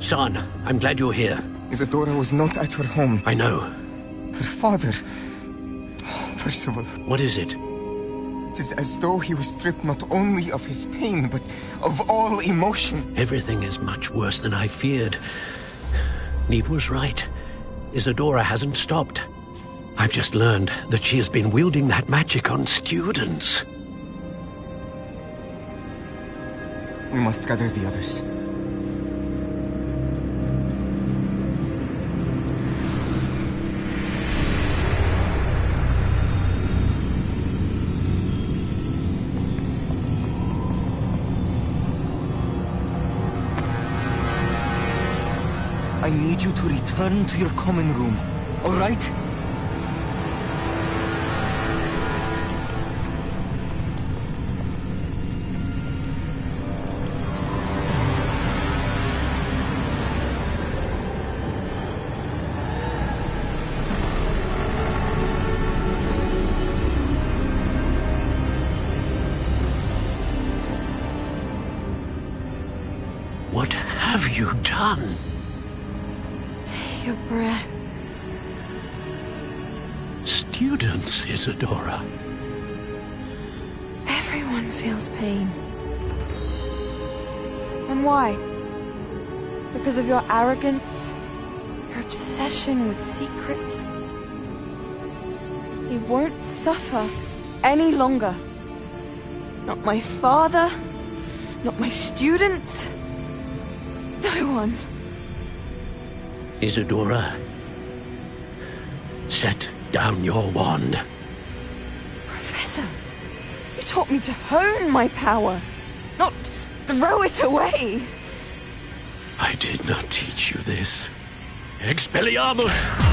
Son, I'm glad you're here. Isadora was not at her home. I know. Her father... Percival. What is it? It is as though he was stripped not only of his pain, but of all emotion. Everything is much worse than I feared. Neve was right. Isadora hasn't stopped. I've just learned that she has been wielding that magic on students. We must gather the others. I need you to return to your common room, all right? What have you done? Take a breath. Students, Isadora. Everyone feels pain. And why? Because of your arrogance? Your obsession with secrets? He won't suffer any longer. Not my father, not my students, no one. Isadora, set down your wand. Professor, you taught me to hone my power, not throw it away. I did not teach you this. Expelliarmus!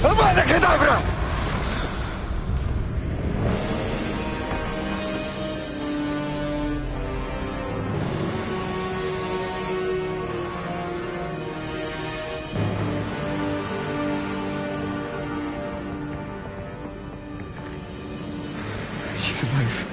Avada Kedavra! She's alive.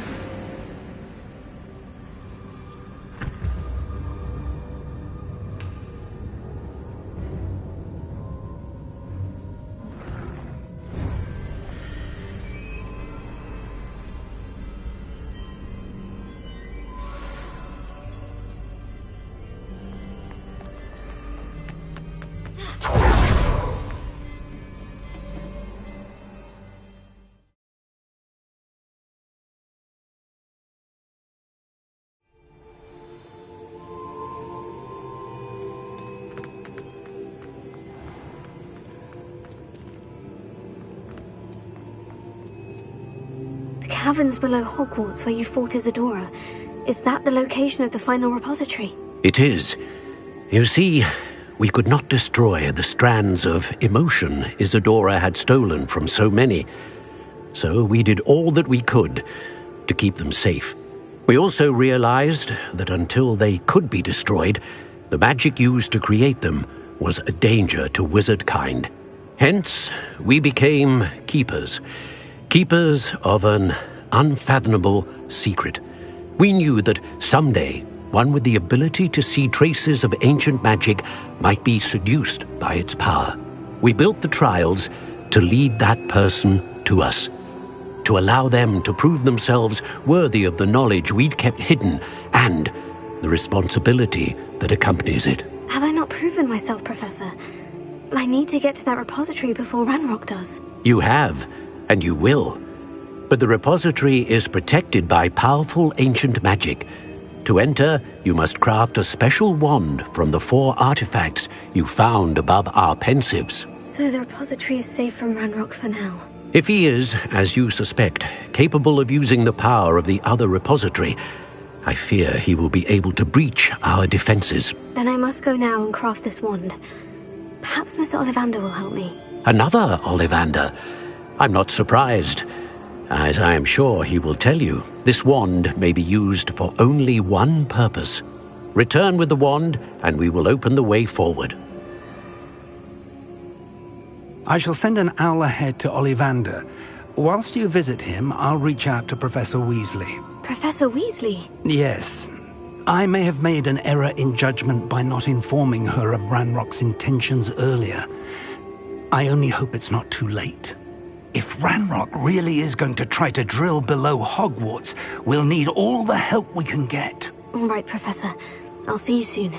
caverns below Hogwarts where you fought Isadora. Is that the location of the final repository? It is. You see, we could not destroy the strands of emotion Isadora had stolen from so many. So we did all that we could to keep them safe. We also realized that until they could be destroyed, the magic used to create them was a danger to wizard kind. Hence, we became keepers. Keepers of an unfathomable secret. We knew that someday, one with the ability to see traces of ancient magic might be seduced by its power. We built the trials to lead that person to us, to allow them to prove themselves worthy of the knowledge we'd kept hidden and the responsibility that accompanies it. Have I not proven myself, Professor? I need to get to that repository before Ranrock does. You have, and you will. But the repository is protected by powerful ancient magic. To enter, you must craft a special wand from the 4 artifacts you found above our pensives. So the repository is safe from Ranrock for now. If he is, as you suspect, capable of using the power of the other repository, I fear he will be able to breach our defenses. Then I must go now and craft this wand. Perhaps Mr. Ollivander will help me. Another Ollivander? I'm not surprised. As I am sure he will tell you, this wand may be used for only one purpose. Return with the wand, and we will open the way forward. I shall send an owl ahead to Ollivander. Whilst you visit him, I'll reach out to Professor Weasley. Professor Weasley? Yes. I may have made an error in judgment by not informing her of Ranrock's intentions earlier. I only hope it's not too late. If Ranrock really is going to try to drill below Hogwarts, we'll need all the help we can get. All right, Professor. I'll see you soon.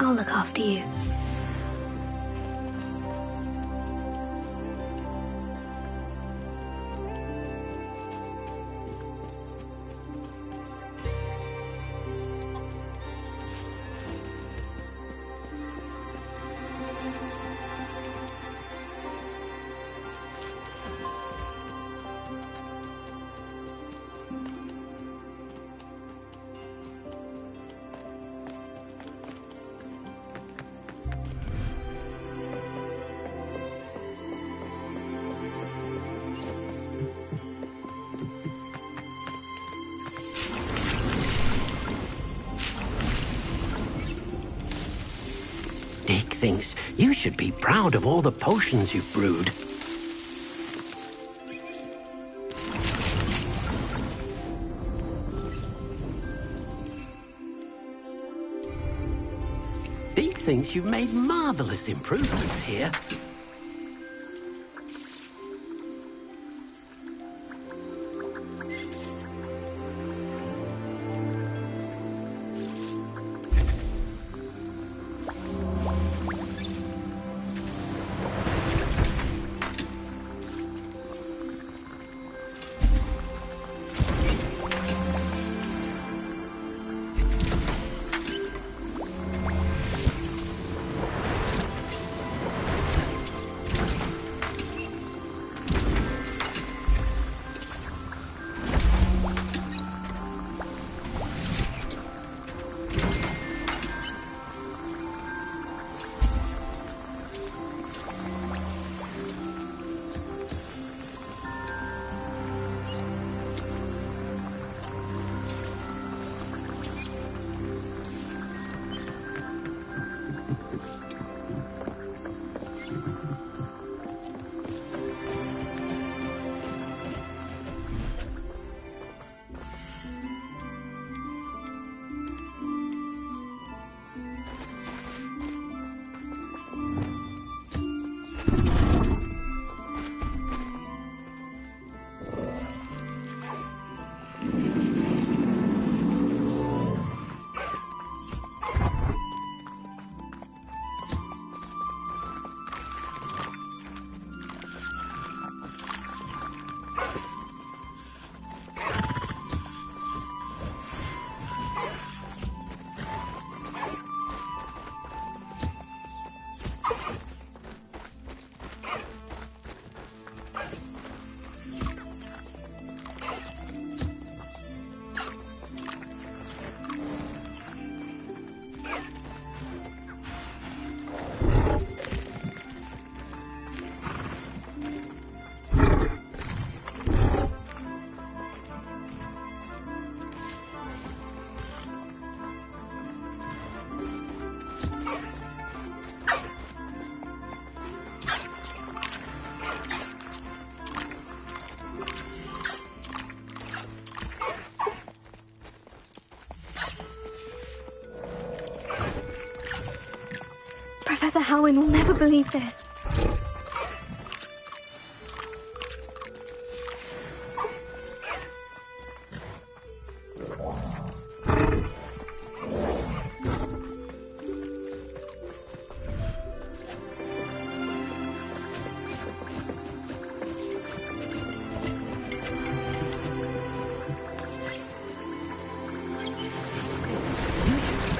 I'll look after you. Dick thinks you should be proud of all the potions you've brewed. Dick thinks you've made marvelous improvements here. Professor Howin will never believe this.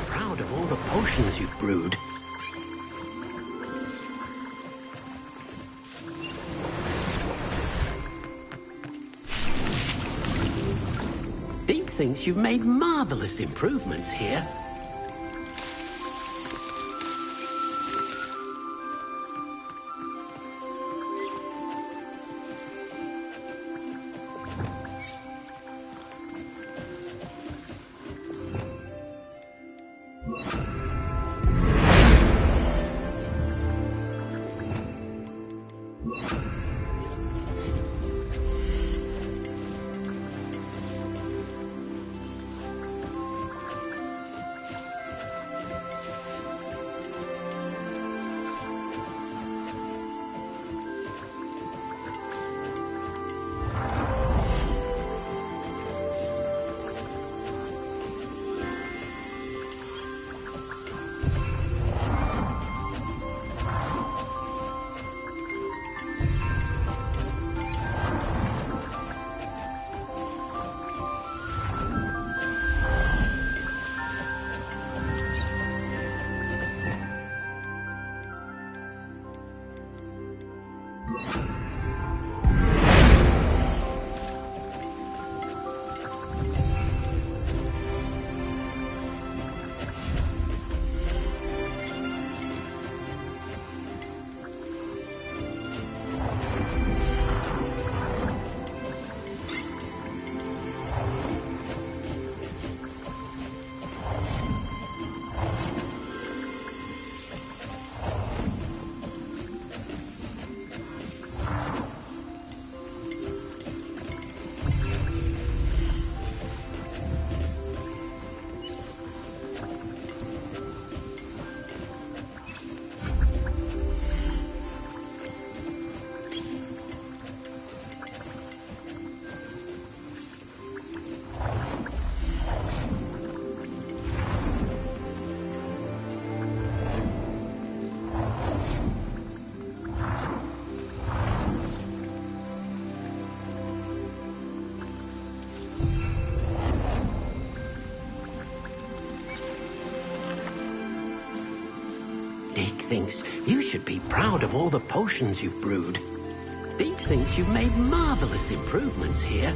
Proud of all the potions you've brewed. Dick thinks you've made marvelous improvements here. thinks you should be proud of all the potions you've brewed. Steve thinks you've made marvelous improvements here.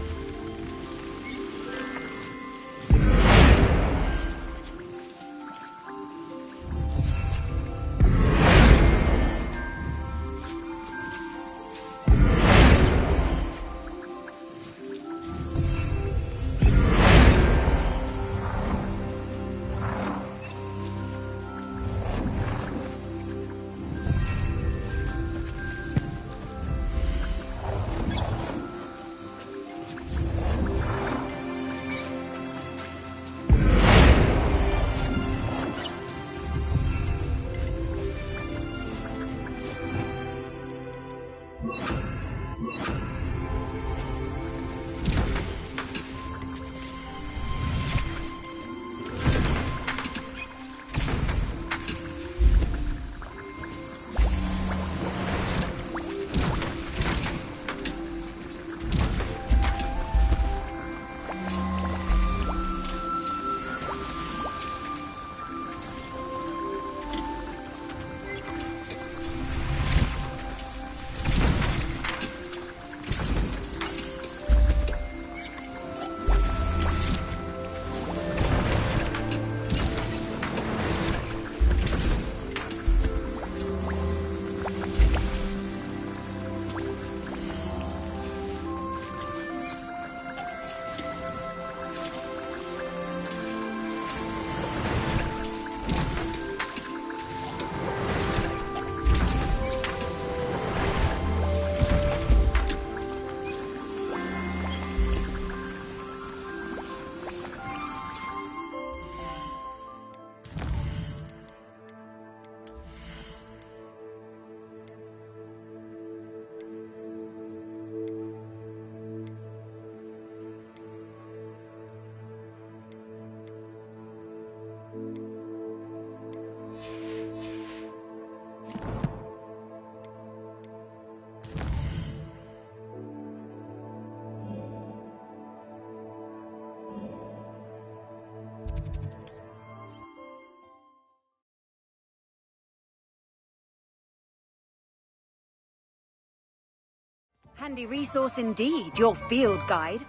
Handy resource indeed, your field guide.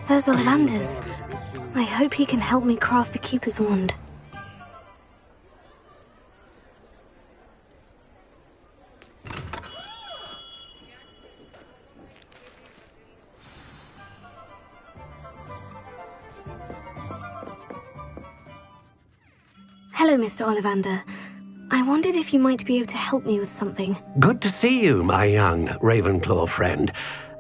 There's Ollivander's. I hope he can help me craft the Keeper's Wand. Hello, Mr. Ollivander. I wondered if you might be able to help me with something. Good to see you, my young Ravenclaw friend.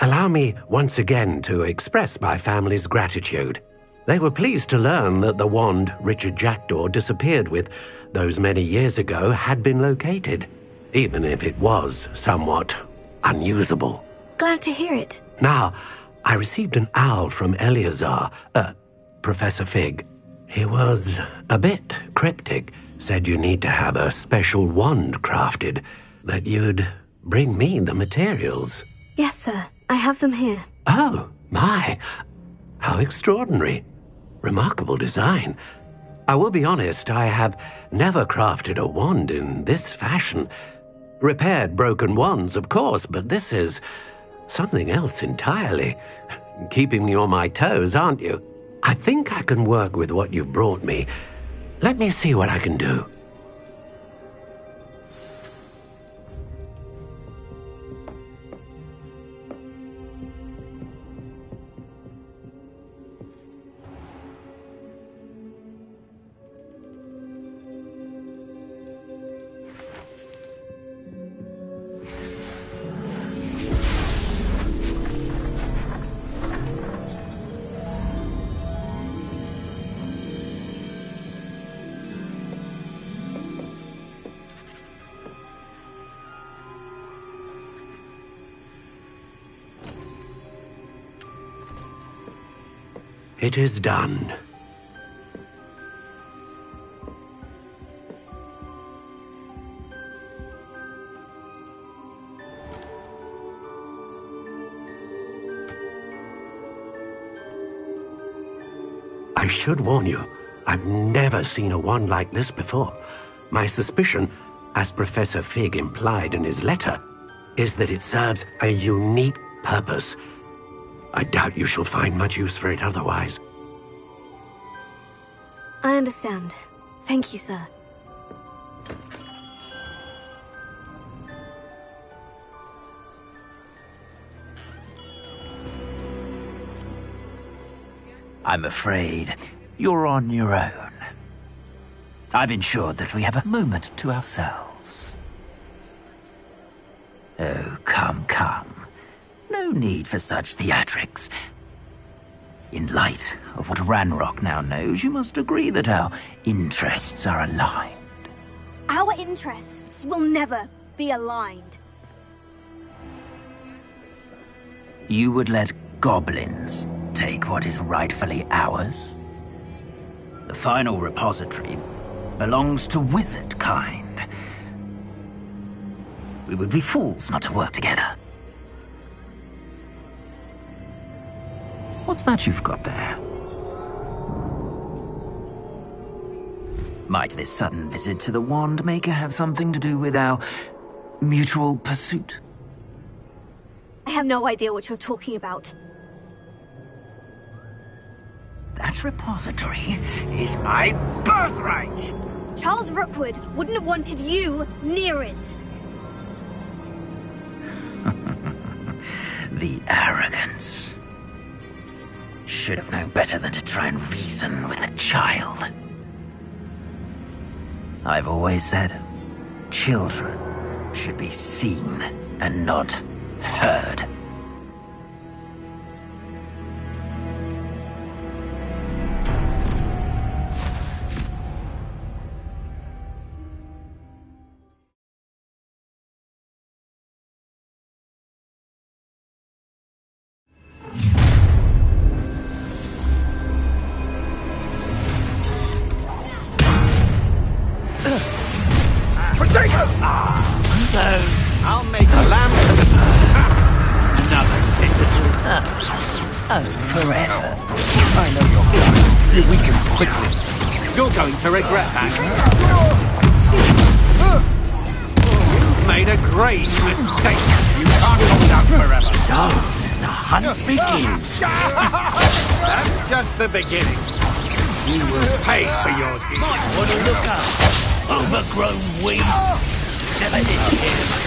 Allow me once again to express my family's gratitude. They were pleased to learn that the wand Richard Jackdaw disappeared with those many years ago had been located, even if it was somewhat unusable. Glad to hear it. Now, I received an owl from Eleazar, Professor Fig. He was a bit cryptic. Said you need to have a special wand crafted, that you'd bring me the materials. Yes, sir. I have them here. Oh, my. How extraordinary. Remarkable design. I will be honest, I have never crafted a wand in this fashion. Repaired broken wands, of course, but this is something else entirely. Keeping me on my toes, aren't you? I think I can work with what you've brought me. Let me see what I can do. It is done. I should warn you, I've never seen a wand like this before. My suspicion, as Professor Fig implied in his letter, is that it serves a unique purpose. I doubt you shall find much use for it otherwise. I understand. Thank you, sir. I'm afraid you're on your own. I've ensured that we have a moment to ourselves. Oh, come, come. No need for such theatrics. In light of what Ranrock now knows, you must agree that our interests are aligned. Our interests will never be aligned. You would let goblins take what is rightfully ours? The final repository belongs to wizard kind. We would be fools not to work together. What's that you've got there? Might this sudden visit to the Wand Maker have something to do with our mutual pursuit? I have no idea what you're talking about. That repository is my birthright! Charles Rookwood wouldn't have wanted you near it. The arrogance. Should have known better than to try and reason with a child. I've always said, children should be seen and not heard. I'll make a lamb for the... Another pitiful... Oh, forever. I know you're going. You weaken quickly. You're going to regret that. You've made a grave mistake. You can't hold out forever. So, the hunt begins. That's just the beginning. You will pay for your deeds. Might want to look up. Overgrown weed. Never did care.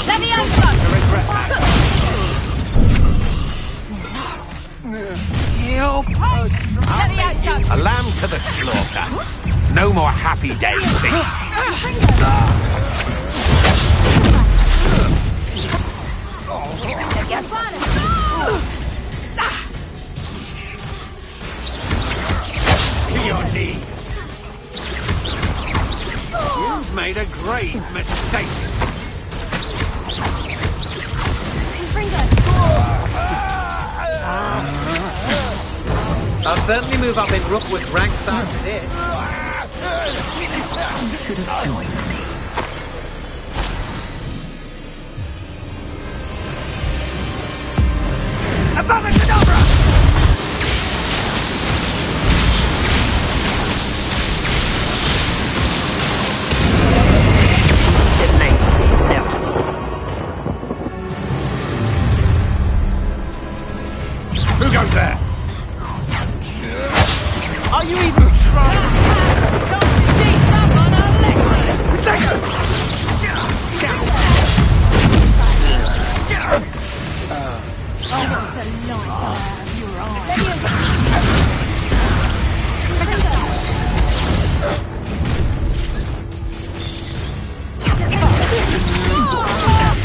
Let me over! A lamb to the slaughter. No more happy days. To your knees. You've made a grave mistake. I'll certainly move up in Rookwood's ranks after this. You should have joined me. Abracadabra! Who goes there? Are you even trying?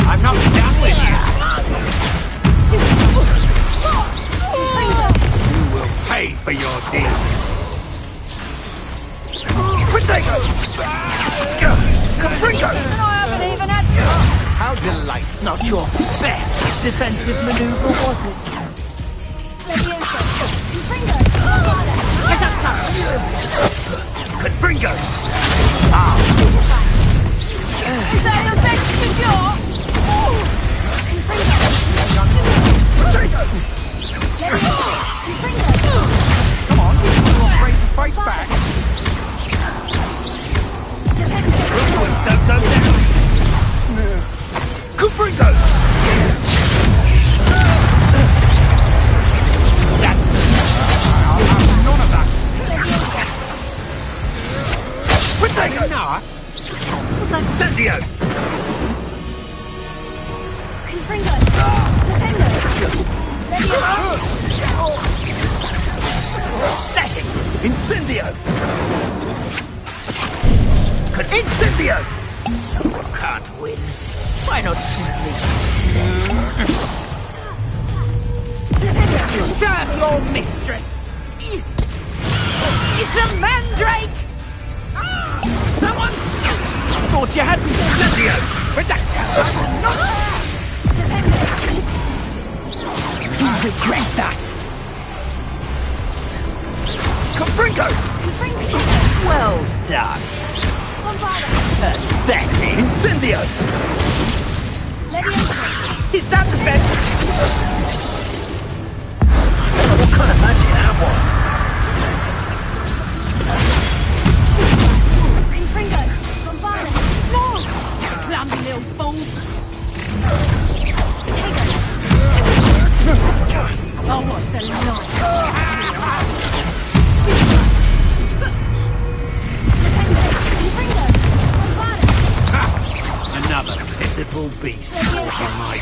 I'm not done with you. You will pay for your deeds. How delightful. Not your best defensive maneuver, was it? Confringo! Is that your best secure? Come on! Serve your mistress! It's a mandrake! Someone! Thought you had me, Cynthia! Redactor! You regret that! Confringo! Well done! Pathetic! Incendio! Is that the best? What kind of magic that was? Confringo! Bombada! No! Clumsy little fool! Oh, what's the line? Another pitiful beast caught in my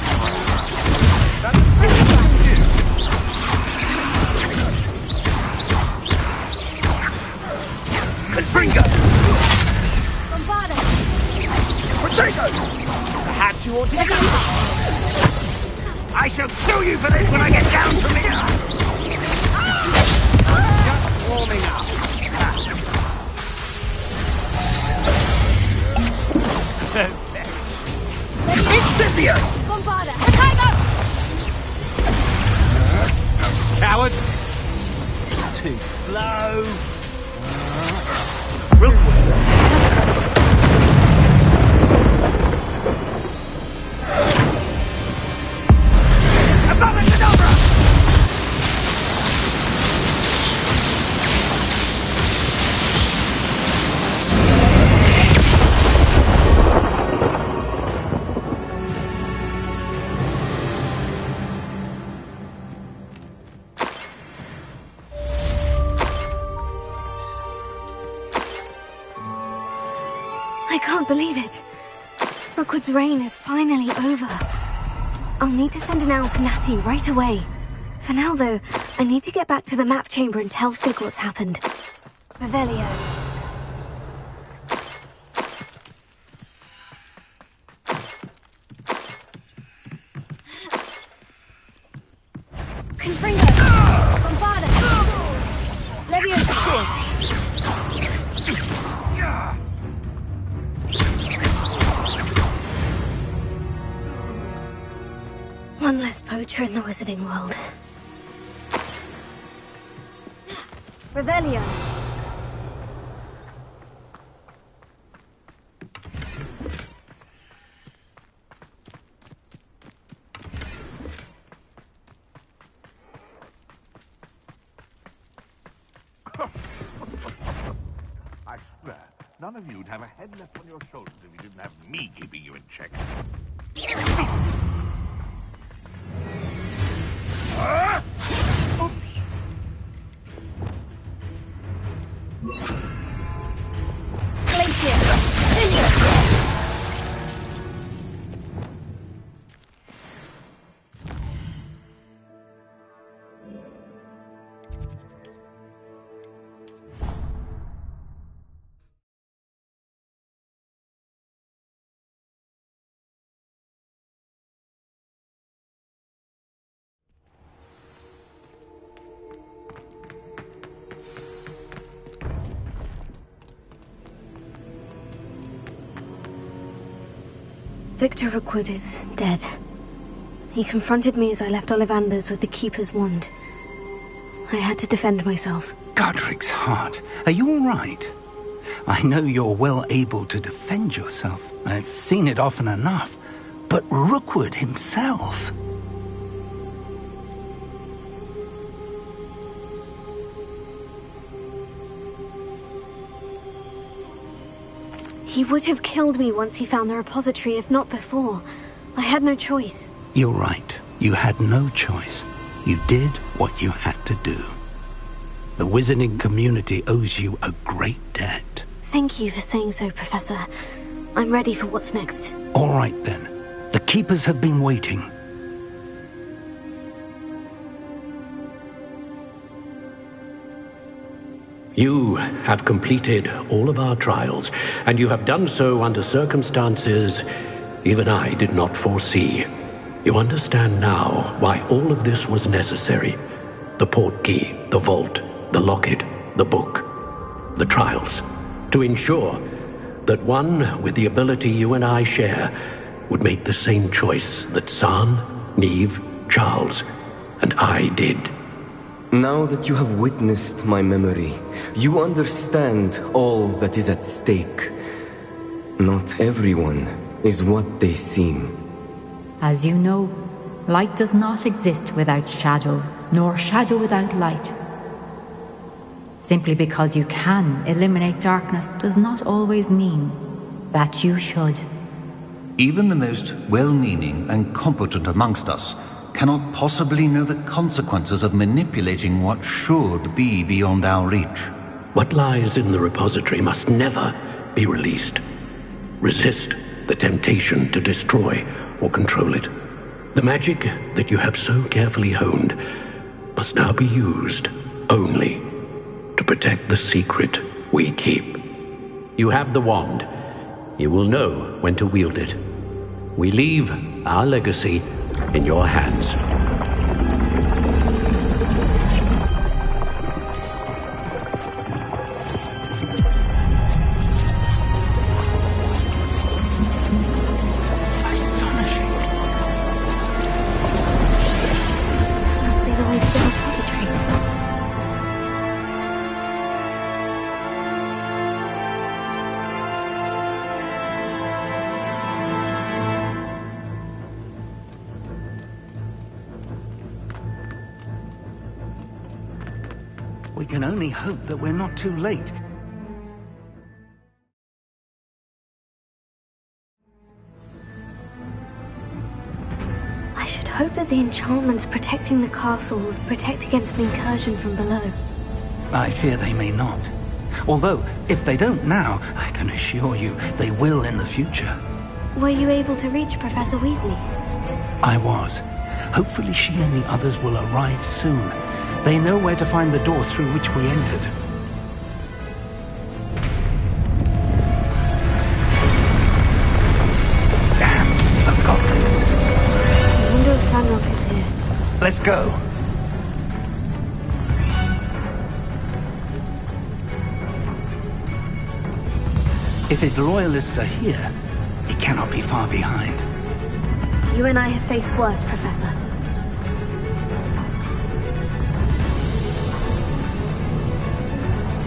Confringo! Bombada! Potato! Perhaps you ought to get I shall kill you for this when I get down from here! Just warming up. Incendio! Bombada! Potato! Coward! Too slow! Real quick! I can't believe it. Rookwood's reign is finally over. I'll need to send an owl to Natty right away. For now, though, I need to get back to the map chamber and tell Fig what's happened. Revelio. Confringo! Bombada! Leviosa! One less poacher in the wizarding world. Revelio. I swear, none of you'd have a head left on your shoulders if you didn't have me keeping you in check. Oops! Victor Rookwood is dead. He confronted me as I left Ollivander's with the Keeper's wand. I had to defend myself. Godric's heart. Are you all right? I know you're well able to defend yourself. I've seen it often enough. But Rookwood himself... He would have killed me once he found the repository, if not before. I had no choice. You're right. You had no choice. You did what you had to do. The wizarding community owes you a great debt. Thank you for saying so, Professor. I'm ready for what's next. All right, then. The Keepers have been waiting. You have completed all of our trials, and you have done so under circumstances even I did not foresee. You understand now why all of this was necessary. The portkey, the vault, the locket, the book, the trials, to ensure that one with the ability you and I share would make the same choice that San, Neve, Charles, and I did. Now that you have witnessed my memory, you understand all that is at stake. Not everyone is what they seem. As you know, light does not exist without shadow, nor shadow without light. Simply because you can eliminate darkness does not always mean that you should. Even the most well-meaning and competent amongst us cannot possibly know the consequences of manipulating what should be beyond our reach. What lies in the repository must never be released. Resist the temptation to destroy or control it. The magic that you have so carefully honed must now be used only to protect the secret we keep. You have the wand. You will know when to wield it. We leave our legacy in your hands. Must be the way to the repository. We can only hope that we're not too late. I should hope that the enchantments protecting the castle will protect against an incursion from below. I fear they may not. Although, if they don't now, I can assure you they will in the future. Were you able to reach Professor Weasley? I was. Hopefully she and the others will arrive soon. They know where to find the door through which we entered. Damn, the goblins. I wonder if Ranrock is here. Let's go. If his loyalists are here, he cannot be far behind. You and I have faced worse, Professor.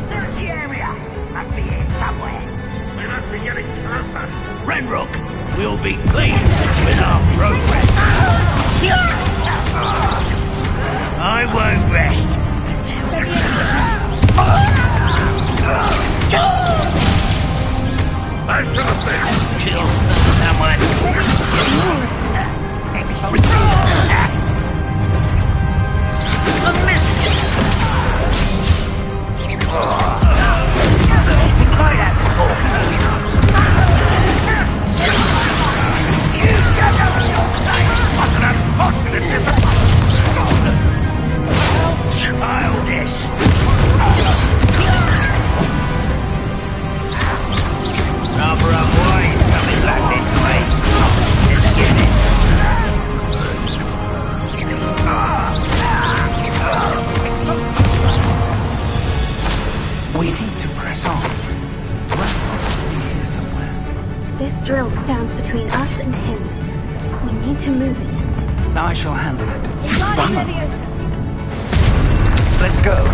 Search the area! Must be here somewhere. We must be getting closer. Ranrock will be pleased with our progress. I won't rest I should have been. until someone. Childish. Rather unwise coming back this way. Let's get it. We need to press on. Here somewhere. This drill stands between us and him. We need to move it. I shall handle it. Got it, Leviosa. Let's go.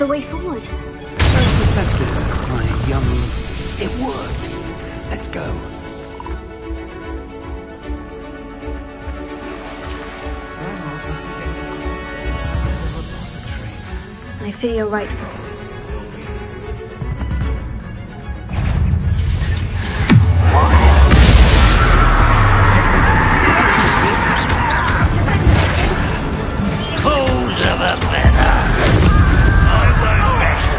the way forward. Perceptive, my young... It worked. Let's go. I fear you're right. Fools of a feather! I won't rest.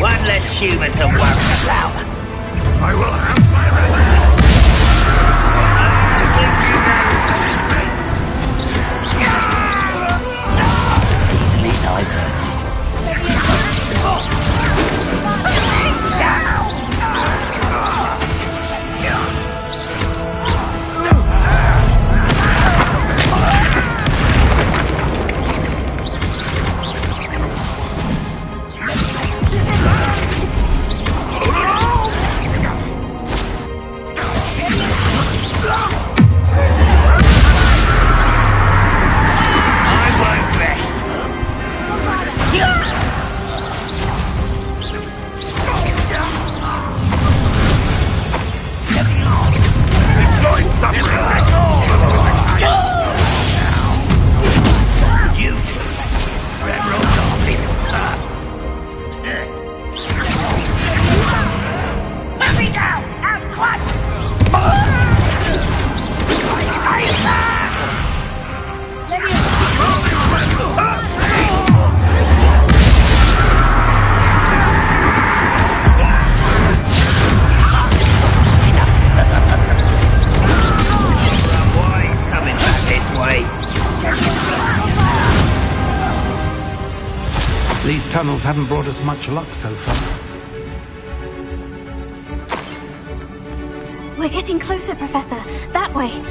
One less human to worry about. I will have my revenge! Easily diverted. These tunnels haven't brought us much luck so far. We're getting closer, Professor. That way.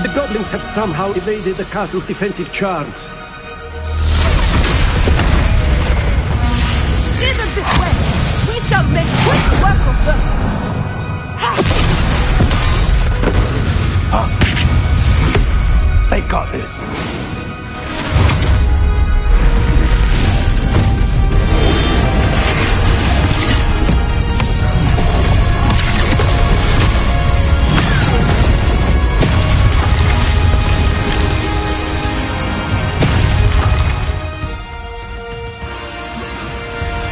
The goblins have somehow evaded the castle's defensive charms. Steer them this way! We shall make quick work of them! They got this.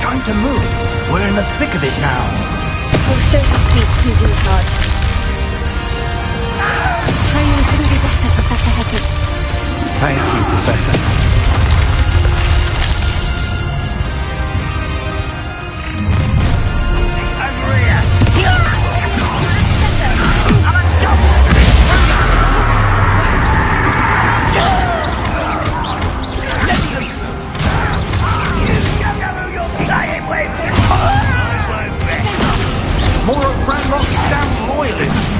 Time to move. We're in the thick of it now. We'll show these beasts who's in charge. Timing couldn't be better, Professor Hecat. Thank you, Professor. More of Ranrock's damn loyalists!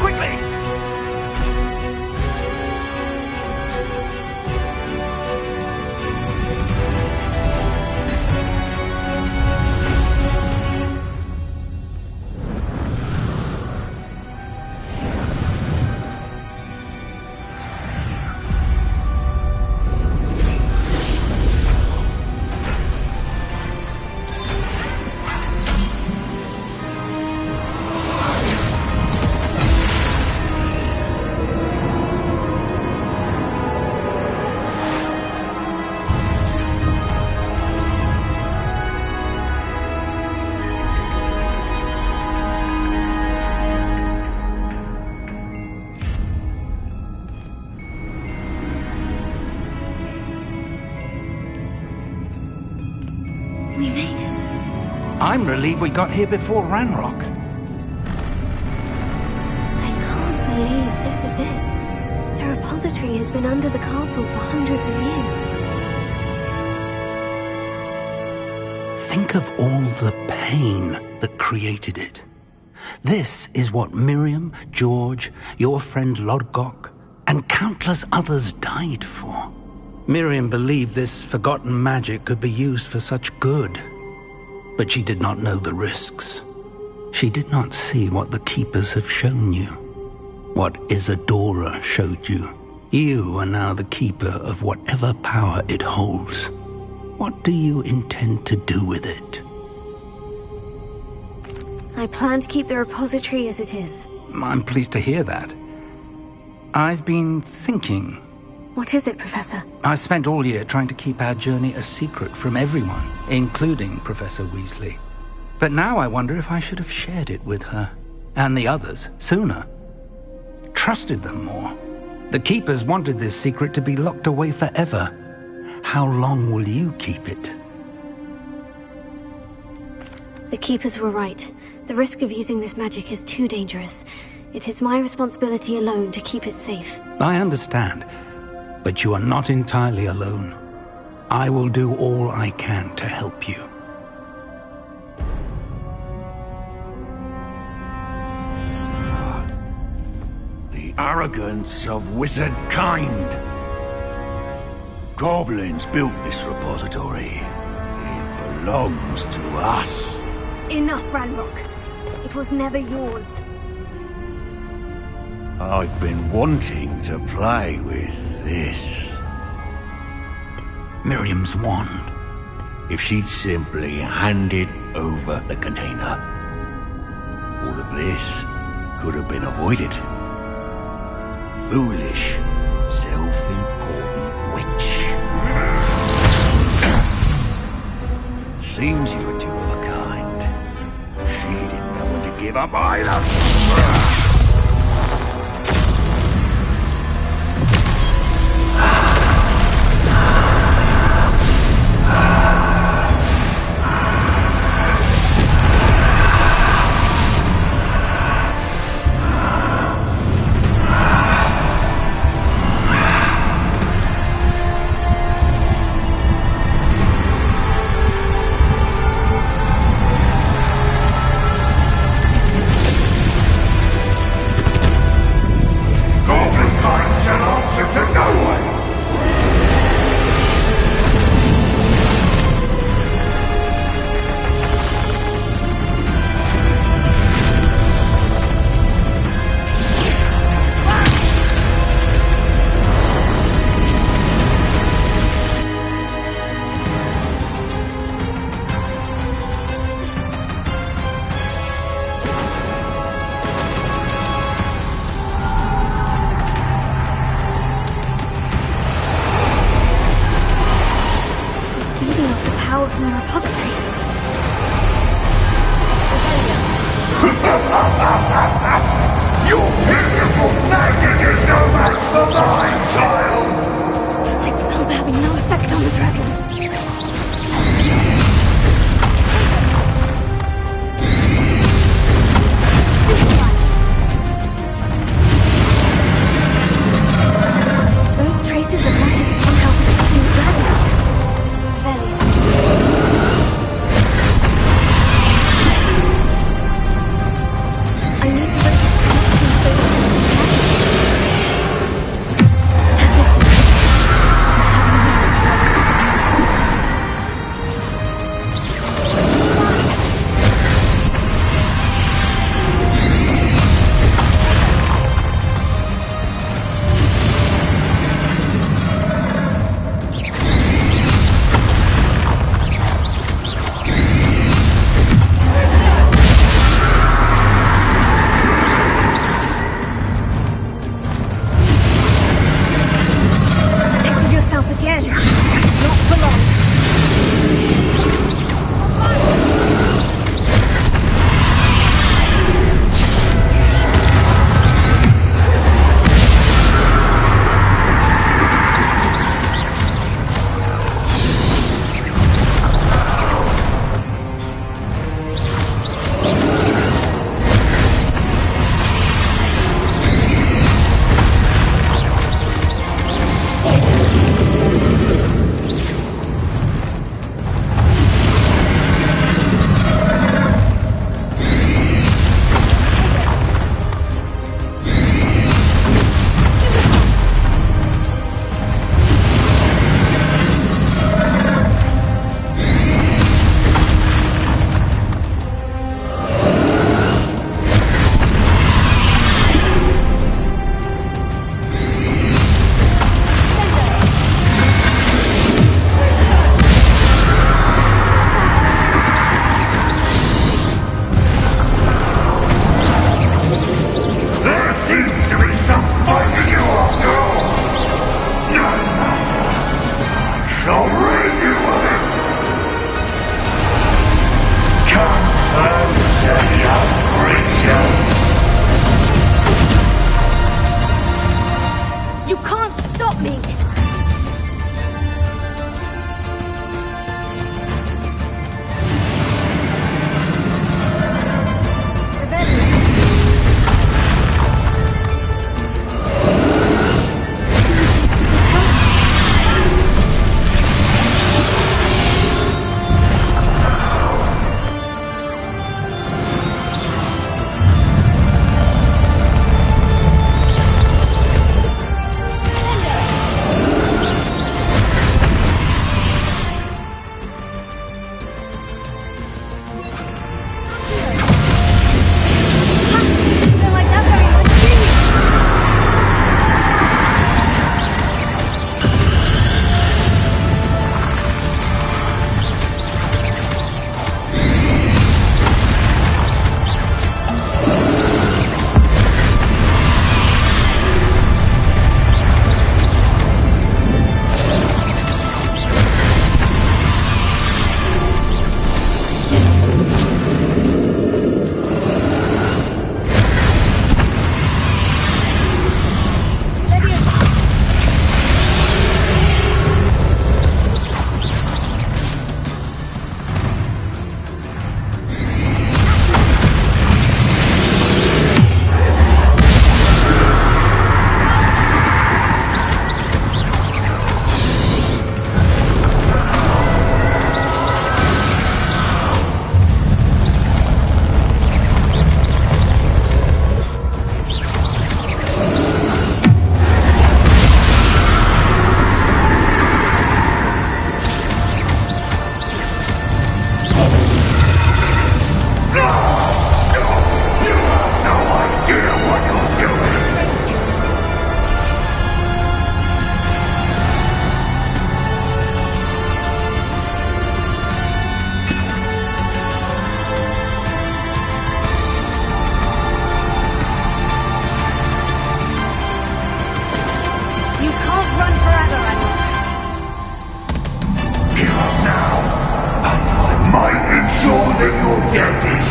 Quickly! We made it. I'm relieved we got here before Ranrock. I can't believe this is it. The repository has been under the castle for hundreds of years. Think of all the pain that created it. This is what Miriam, George, your friend Lodgok, and countless others died for. Miriam believed this forgotten magic could be used for such good, but she did not know the risks. She did not see what the Keepers have shown you, what Isadora showed you. You are now the Keeper of whatever power it holds. What do you intend to do with it? I plan to keep the repository as it is. I'm pleased to hear that. I've been thinking. What is it, Professor? I spent all year trying to keep our journey a secret from everyone, including Professor Weasley. But now I wonder if I should have shared it with her, and the others, sooner. Trusted them more. The Keepers wanted this secret to be locked away forever. How long will you keep it? The Keepers were right. The risk of using this magic is too dangerous. It is my responsibility alone to keep it safe. I understand. But you are not entirely alone. I will do all I can to help you. The arrogance of wizard kind. Goblins built this repository. It belongs to us. Enough, Ranrock. It was never yours. I've been wanting to play with this. Miriam's wand. If she'd simply handed over the container, all of this could have been avoided. Foolish, self-important witch. Seems you're two of a kind. She didn't know when to give up either. I need to break this connection.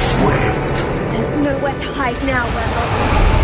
Swift. There's nowhere to hide now, Rebel.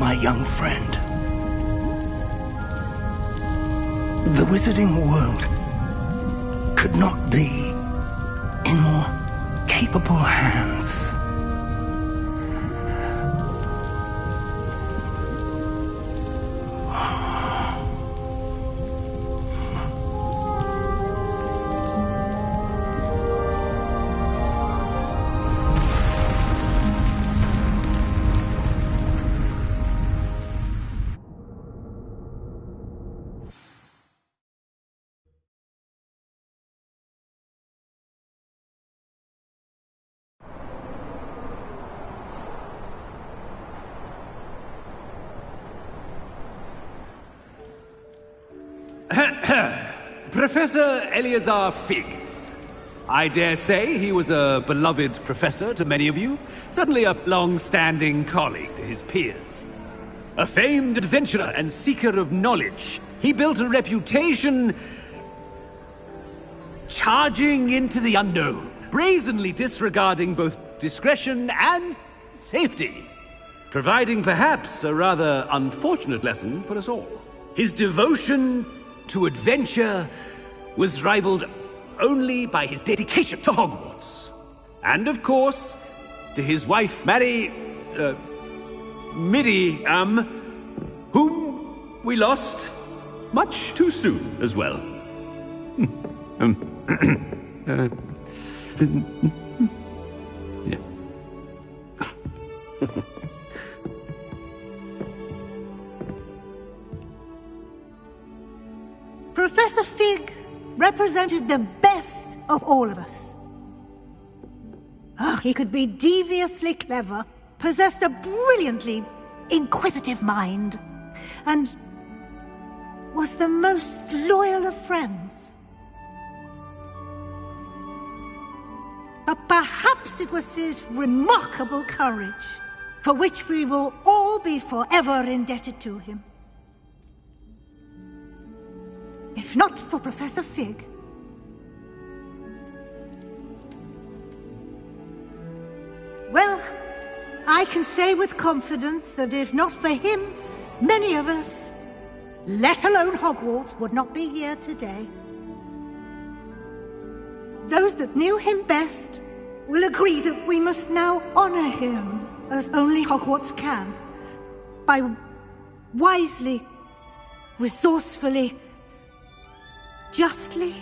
my young friend. The wizarding world could not be in more capable hands. Professor Eleazar Fig. I dare say he was a beloved professor to many of you, certainly a long-standing colleague to his peers. A famed adventurer and seeker of knowledge, he built a reputation charging into the unknown, brazenly disregarding both discretion and safety, providing perhaps a rather unfortunate lesson for us all. His devotion to adventure was rivaled only by his dedication to Hogwarts. And of course, to his wife, Midi, whom we lost much too soon as well. Yeah. Professor Fig represented the best of all of us. He could be deviously clever, possessed a brilliantly inquisitive mind, and was the most loyal of friends. But perhaps it was his remarkable courage, for which we will all be forever indebted to him. If not for Professor Fig, well, I can say with confidence that if not for him, many of us, let alone Hogwarts, would not be here today. Those that knew him best will agree that we must now honor him as only Hogwarts can, by wisely, resourcefully, justly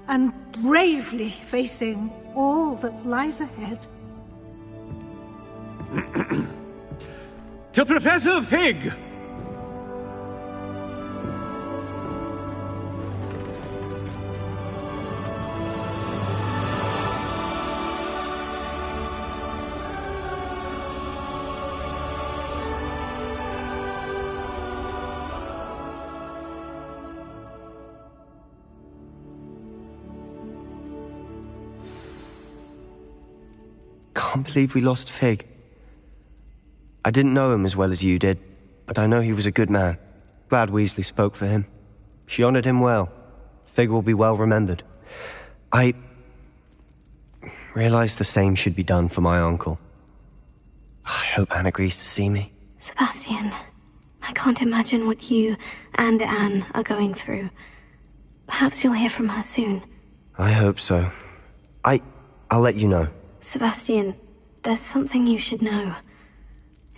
and bravely facing all that lies ahead. To Professor Fig! Can't believe we lost Fig. I didn't know him as well as you did, but I know he was a good man. Glad Weasley spoke for him. She honored him well. Fig will be well remembered. I realized the same should be done for my uncle. I hope Anne agrees to see me. Sebastian, I can't imagine what you and Anne are going through. Perhaps you'll hear from her soon. I hope so. I'll let you know. Sebastian, there's something you should know.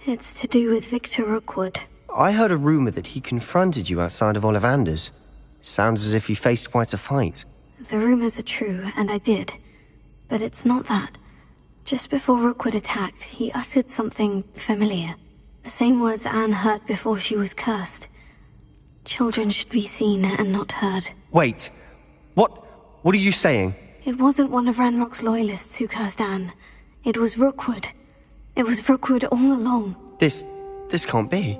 It's to do with Victor Rookwood. I heard a rumor that he confronted you outside of Ollivander's. Sounds as if you faced quite a fight. The rumors are true, and I did. But it's not that. Just before Rookwood attacked, he uttered something familiar. The same words Anne heard before she was cursed. Children should be seen and not heard. Wait. What are you saying? It wasn't one of Ranrock's loyalists who cursed Anne. It was Rookwood. It was Rookwood all along. This can't be.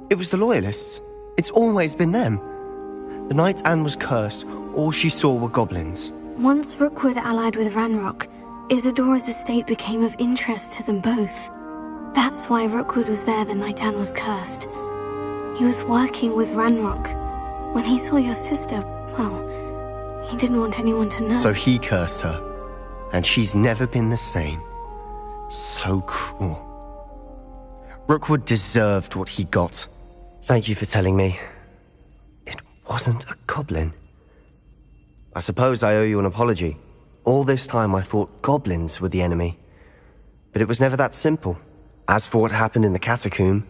It was the Loyalists. It's always been them. The night Anne was cursed, all she saw were goblins. Once Rookwood allied with Ranrock, Isadora's estate became of interest to them both. That's why Rookwood was there the night Anne was cursed. He was working with Ranrock. When he saw your sister, well, he didn't want anyone to know. So he cursed her. And she's never been the same. So cruel. Rookwood deserved what he got. Thank you for telling me. It wasn't a goblin. I suppose I owe you an apology. All this time I thought goblins were the enemy. But it was never that simple. As for what happened in the catacomb,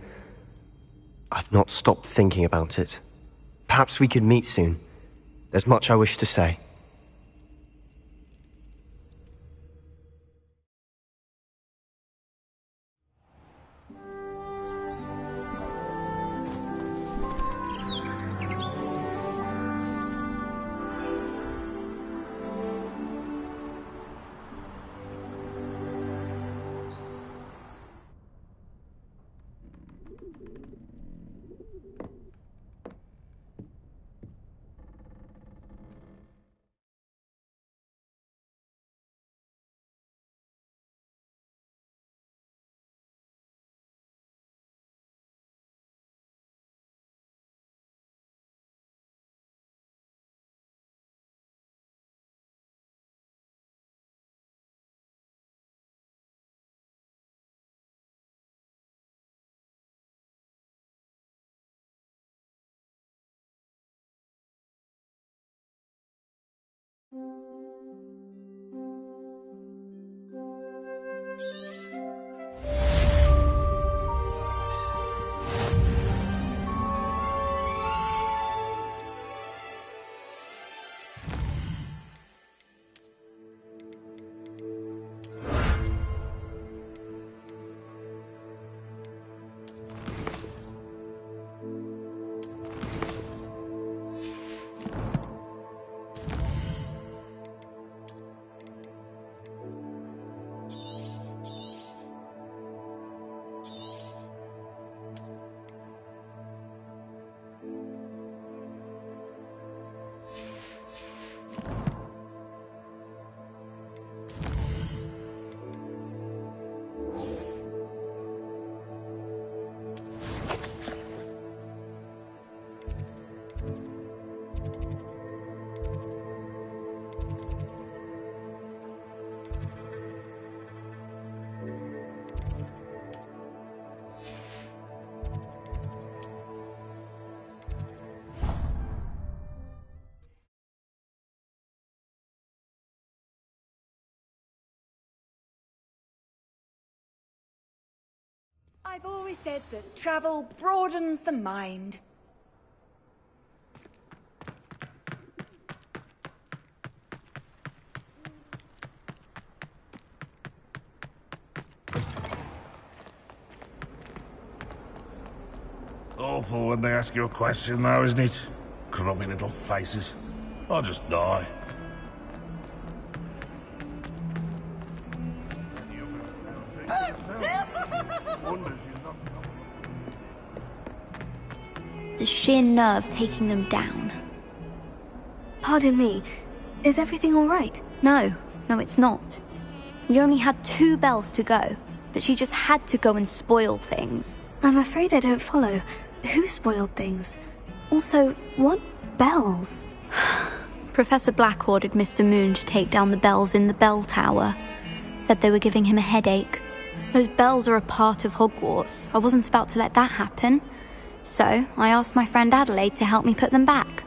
I've not stopped thinking about it. Perhaps we could meet soon. There's much I wish to say. I've always said that travel broadens the mind. Awful when they ask you a question though, isn't it? Grubby little faces. I'll just die. The sheer nerve taking them down. Pardon me, is everything all right? No, it's not. We only had 2 bells to go, but she just had to go and spoil things. I'm afraid I don't follow. Who spoiled things? Also, what bells? Professor Black ordered Mr. Moon to take down the bells in the bell tower. Said they were giving him a headache. Those bells are a part of Hogwarts. I wasn't about to let that happen. So, I asked my friend Adelaide to help me put them back.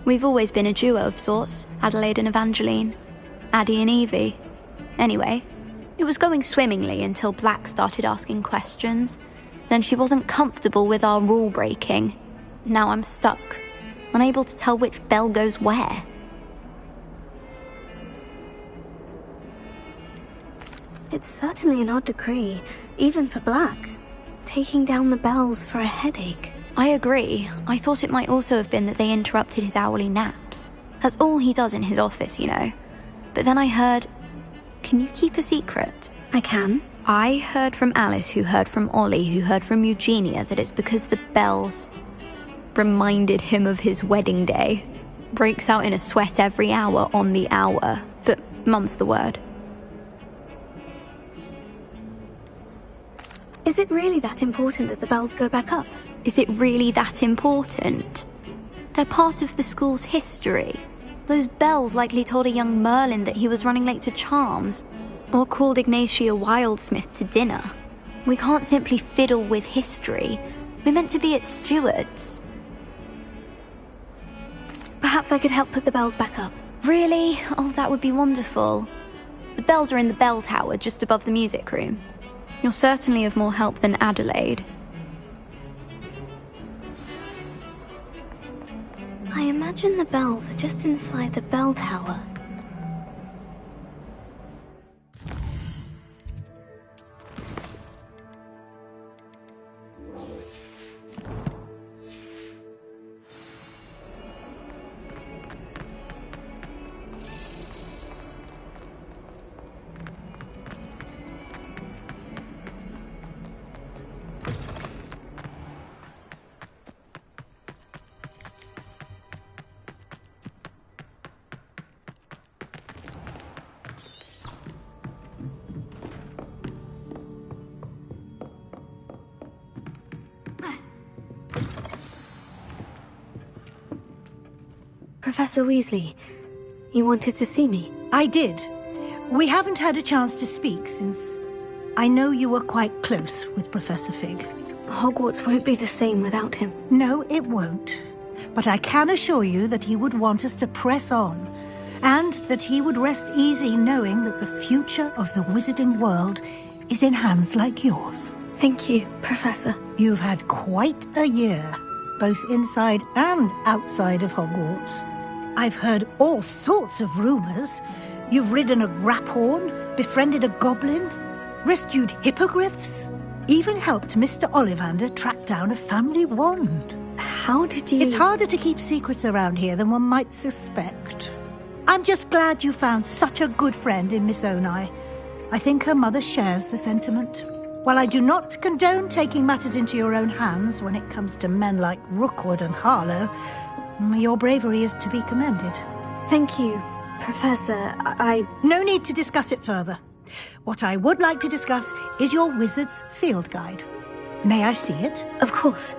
We've always been a duo of sorts, Adelaide and Evangeline. Addie and Evie. Anyway, it was going swimmingly until Black started asking questions. Then she wasn't comfortable with our rule breaking. Now I'm stuck, unable to tell which bell goes where. It's certainly an odd decree, even for Black. Taking down the bells for a headache. I agree. I thought it might also have been that they interrupted his hourly naps. That's all he does in his office, you know. But then I heard... Can you keep a secret? I can. I heard from Alice, who heard from Ollie, who heard from Eugenia, that it's because the bells reminded him of his wedding day. Breaks out in a sweat every hour on the hour, but mum's the word. Is it really that important that the bells go back up? Is it really that important? They're part of the school's history. Those bells likely told a young Merlin that he was running late to Charms, or called Ignatia Wildsmith to dinner. We can't simply fiddle with history. We're meant to be its stewards. Perhaps I could help put the bells back up. Really? Oh, that would be wonderful. The bells are in the bell tower just above the music room. You're certainly of more help than Adelaide. I imagine the bells are just inside the bell tower. Professor Weasley, you wanted to see me? I did. We haven't had a chance to speak since I know you were quite close with Professor Fig. Hogwarts won't be the same without him. No, it won't. But I can assure you that he would want us to press on, and that he would rest easy knowing that the future of the wizarding world is in hands like yours. Thank you, Professor. You've had quite a year, both inside and outside of Hogwarts. I've heard all sorts of rumors. You've ridden a graphorn, befriended a goblin, rescued hippogriffs, even helped Mr. Ollivander track down a family wand. How did you... It's harder to keep secrets around here than one might suspect. I'm just glad you found such a good friend in Miss Onai. I think her mother shares the sentiment. While I do not condone taking matters into your own hands when it comes to men like Rookwood and Harlow, your bravery is to be commended. Thank you, Professor. No need to discuss it further. What I would like to discuss is your wizard's field guide. May I see it? Of course.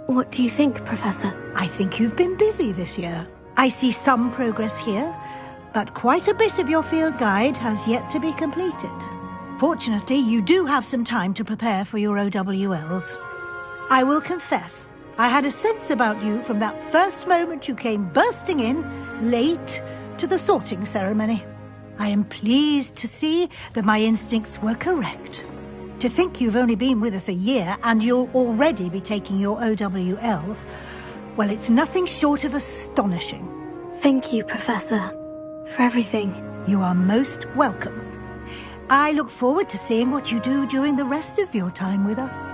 What do you think, Professor? I think you've been busy this year. I see some progress here, but quite a bit of your field guide has yet to be completed. Fortunately, you do have some time to prepare for your OWLs. I will confess, I had a sense about you from that first moment you came bursting in, late, to the sorting ceremony. I am pleased to see that my instincts were correct. To think you've only been with us a year and you'll already be taking your OWLs, well, it's nothing short of astonishing. Thank you, Professor, for everything. You are most welcome. I look forward to seeing what you do during the rest of your time with us.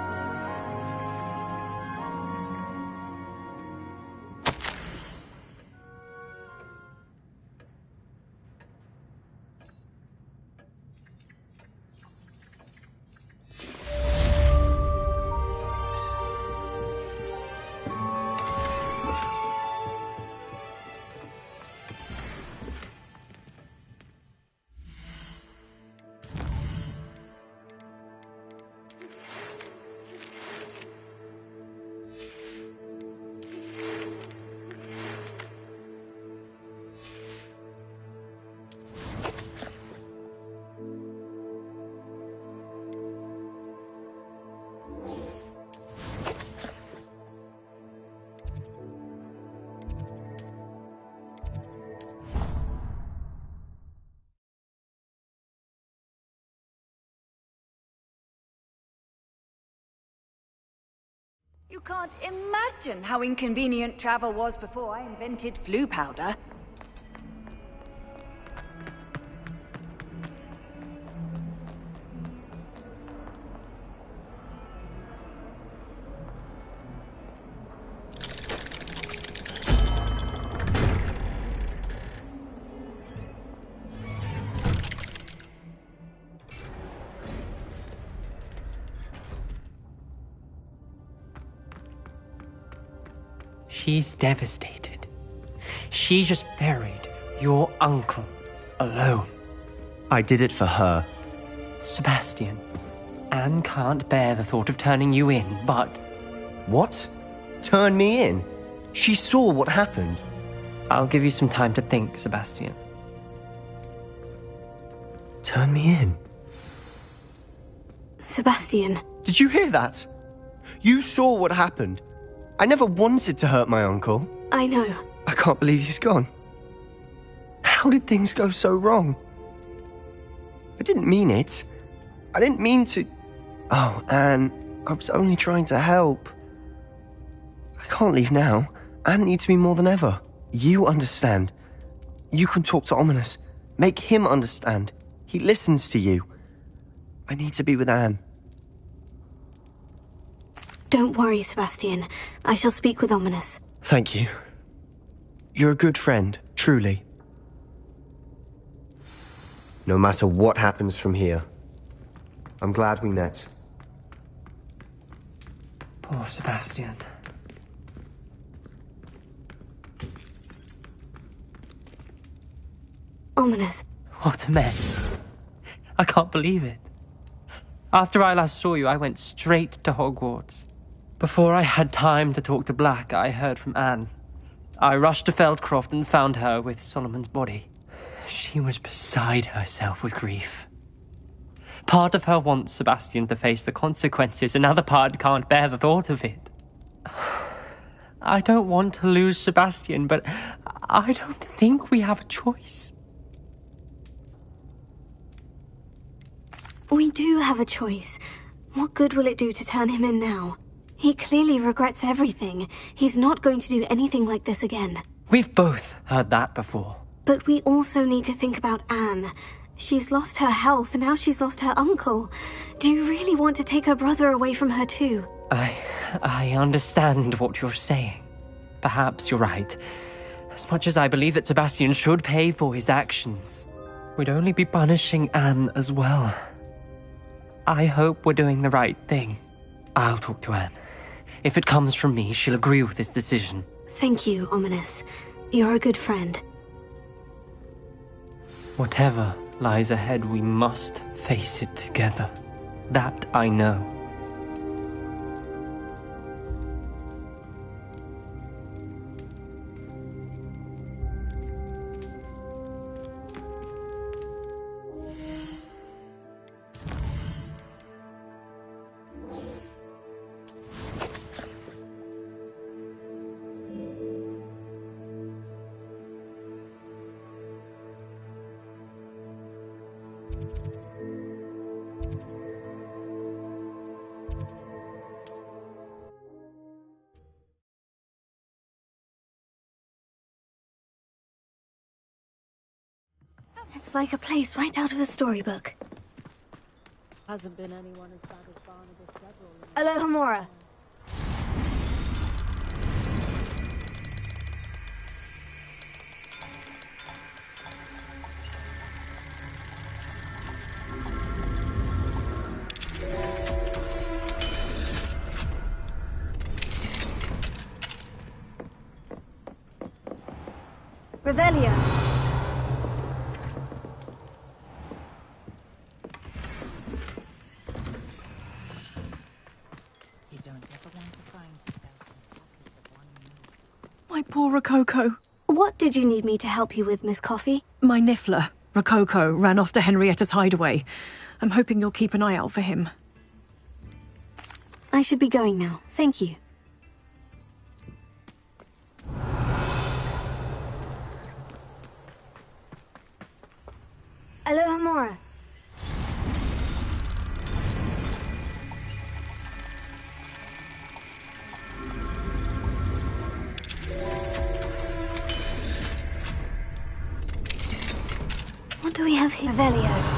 You can't imagine how inconvenient travel was before I invented flu powder. She's devastated. She just buried your uncle alone. I did it for her, Sebastian, Anne can't bear the thought of turning you in, but... What? Turn me in? She saw what happened. I'll give you some time to think, Sebastian. Turn me in? Sebastian. Did you hear that? You saw what happened. I never wanted to hurt my uncle. I know. I can't believe he's gone. How did things go so wrong? I didn't mean it. I didn't mean to... Oh, Anne, I was only trying to help. I can't leave now. Anne needs me more than ever. You understand. You can talk to Ominous. Make him understand. He listens to you. I need to be with Anne. Don't worry, Sebastian. I shall speak with Ominous. Thank you. You're a good friend, truly. No matter what happens from here, I'm glad we met. Poor Sebastian. Ominous. What a mess. I can't believe it. After I last saw you, I went straight to Hogwarts. Before I had time to talk to Black, I heard from Anne. I rushed to Feldcroft and found her with Solomon's body. She was beside herself with grief. Part of her wants Sebastian to face the consequences, another part can't bear the thought of it. I don't want to lose Sebastian, but I don't think we have a choice. We do have a choice. What good will it do to turn him in now? He clearly regrets everything. He's not going to do anything like this again. We've both heard that before. But we also need to think about Anne. She's lost her health, now she's lost her uncle. Do you really want to take her brother away from her too? I understand what you're saying. Perhaps you're right. As much as I believe that Sebastian should pay for his actions, we'd only be punishing Anne as well. I hope we're doing the right thing. I'll talk to Anne. If it comes from me, she'll agree with this decision. Thank you, Ominous. You're a good friend. Whatever lies ahead, we must face it together. That I know. It's like a place right out of a storybook. Hasn't been anyone as bad as Barnabas Deborah. Hello, Hamora. Revelio. My poor Rococo. What did you need me to help you with, Miss Coffee? My Niffler, Rococo, ran off to Henrietta's hideaway. I'm hoping you'll keep an eye out for him. I should be going now. Thank you. Hello, Hamora. What do we have here? Revelio.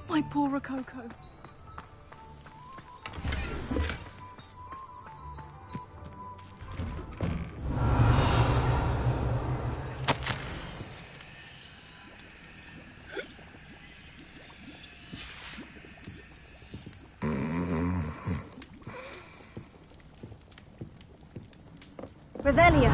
My poor Rococo. Revelio.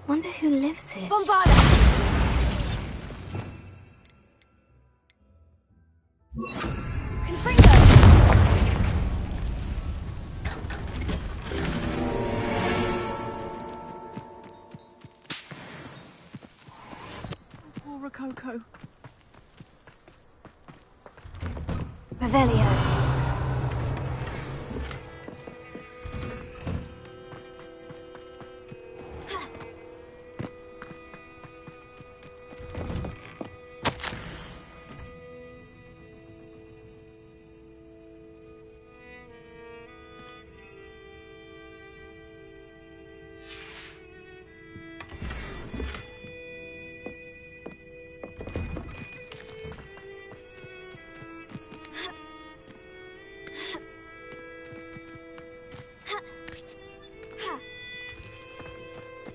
Wonder who lives here. Bombarda! Poor Rococo. Revelio.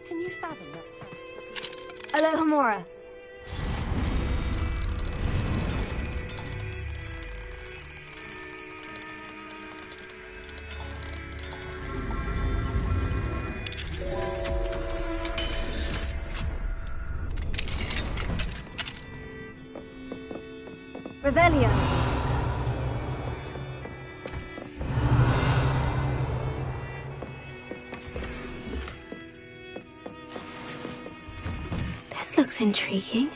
Can you fathom that? Alohomora. Revelio. This looks intriguing.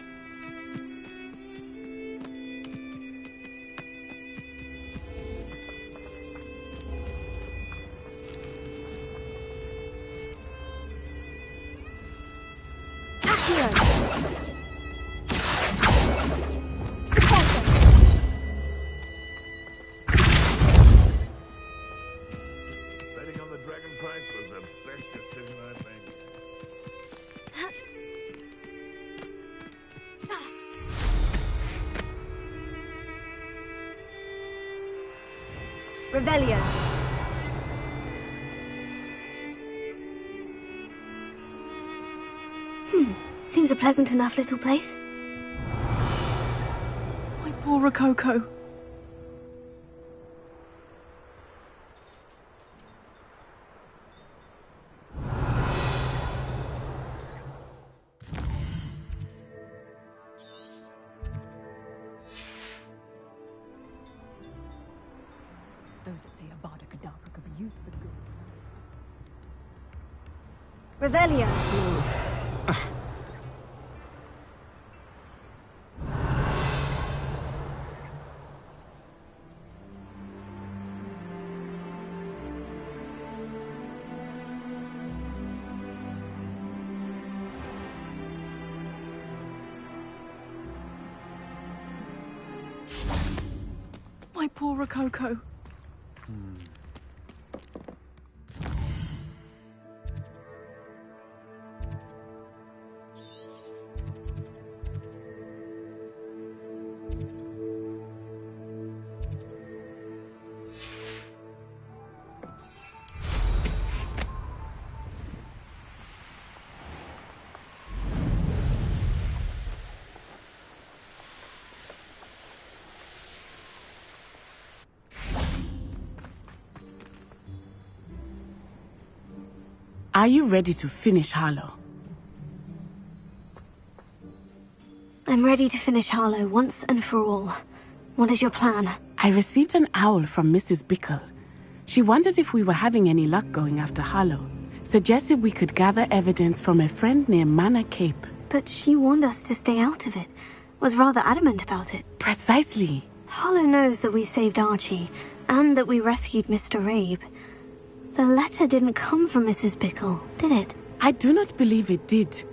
Betting on the Dragon Prince was the best decision I've made. Revelio. Seems a pleasant enough little place. My poor Rococo. Those that say Avada Kedavra could be used for good. Revelio. My poor Rococo. Are you ready to finish Harlow? I'm ready to finish Harlow once and for all. What is your plan? I received an owl from Mrs. Bickle. She wondered if we were having any luck going after Harlow. Suggested we could gather evidence from a friend near Manor Cape. But she warned us to stay out of it. Was rather adamant about it. Precisely. Harlow knows that we saved Archie, and that we rescued Mr. Rabe. The letter didn't come from Mrs. Bickle, did it? I do not believe it did.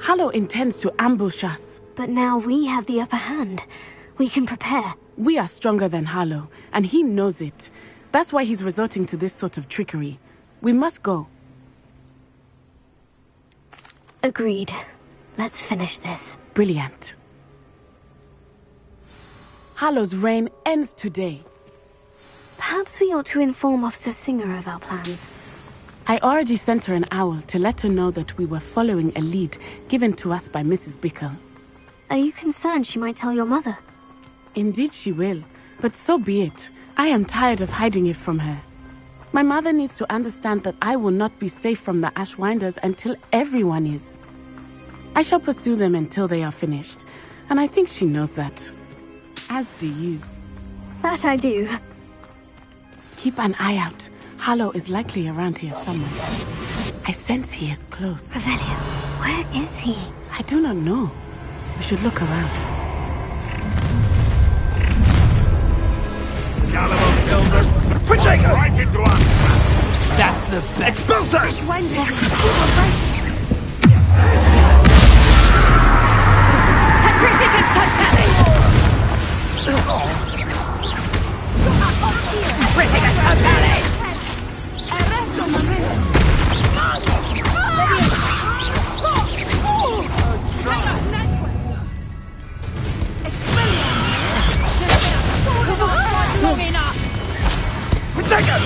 Harlow intends to ambush us. But now we have the upper hand. We can prepare. We are stronger than Harlow, and he knows it. That's why he's resorting to this sort of trickery. We must go. Agreed. Let's finish this. Brilliant. Hallow's reign ends today. Perhaps we ought to inform Officer Singer of our plans. I already sent her an owl to let her know that we were following a lead given to us by Mrs. Bickle. Are you concerned she might tell your mother? Indeed she will, but so be it. I am tired of hiding it from her. My mother needs to understand that I will not be safe from the Ashwinders until everyone is. I shall pursue them until they are finished, and I think she knows that. As do you. That I do. Keep an eye out. Harlow is likely around here somewhere. I sense he is close. Revelio, where is he? I do not know. We should look around. Caliber children. Protego! Right into us! That's the best. Expulso! Petrificus Totale! Petrificus Totale! Arresto momento! Long enough! Protego!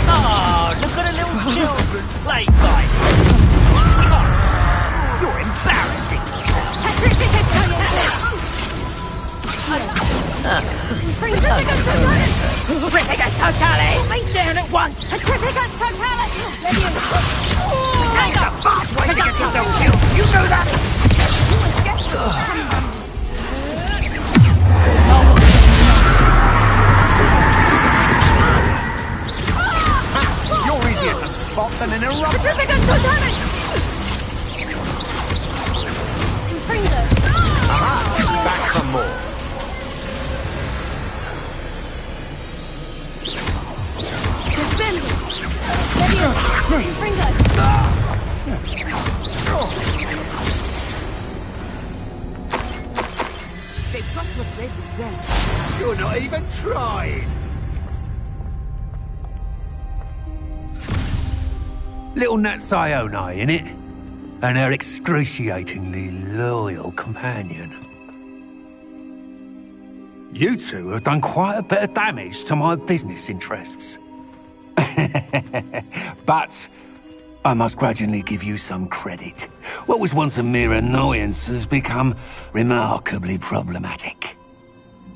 Oh, look at the little children play fight! You're embarrassing yourself! Petrificus Totale! Face down at once! Petrificus Totale! That's a fast way to get yourself killed! You know that! You're easier to spot than an eruption. Petrificus Totale! Back for more. They've got what they deserve. You're not even trying. Little Nat Sione, innit? And her excruciatingly loyal companion. You two have done quite a bit of damage to my business interests. But I must grudgingly give you some credit. What was once a mere annoyance has become remarkably problematic.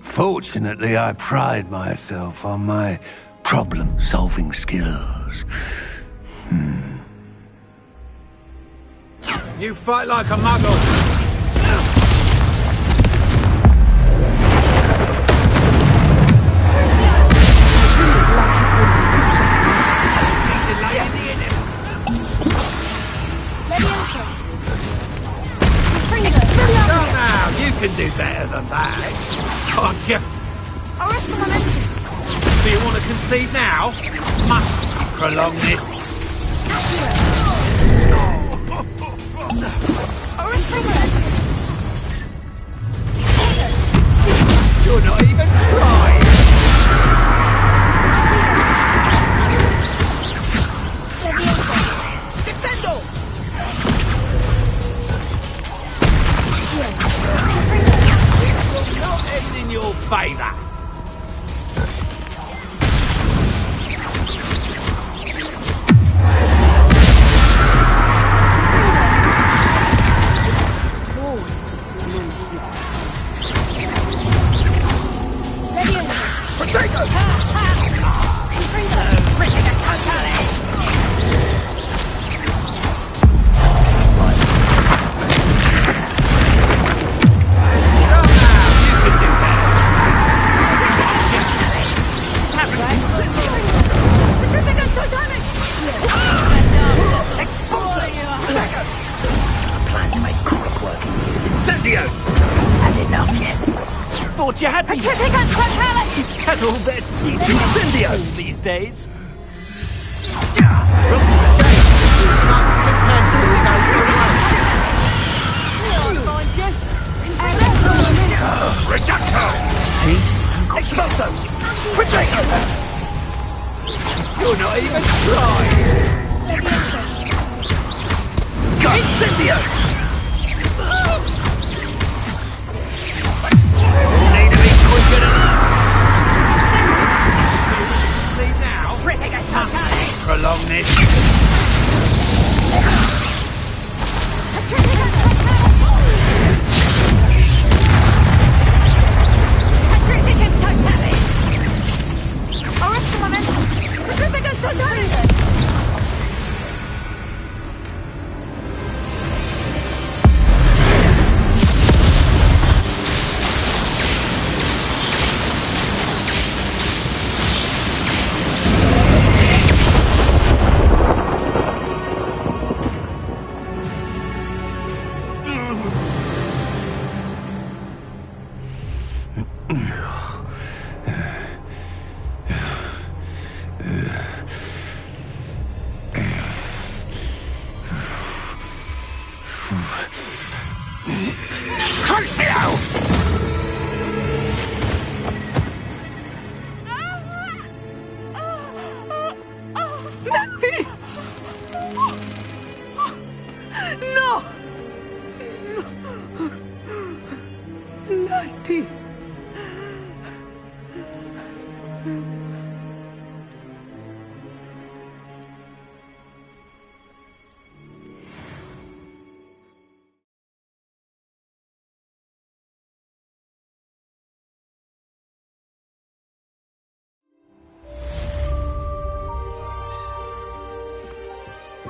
Fortunately, I pride myself on my problem-solving skills. You fight like a muggle. You can do better than that, can't you? Do you want to concede now? Must prolong this. You're not even trying. Descendo! Not end in your favor. Thought you had me. Petrificus Totale! He's had all their teeth. Incendio these days. Reducto! Peace. Expulso! Protego! You're not even trying! Incendio! Prolong this.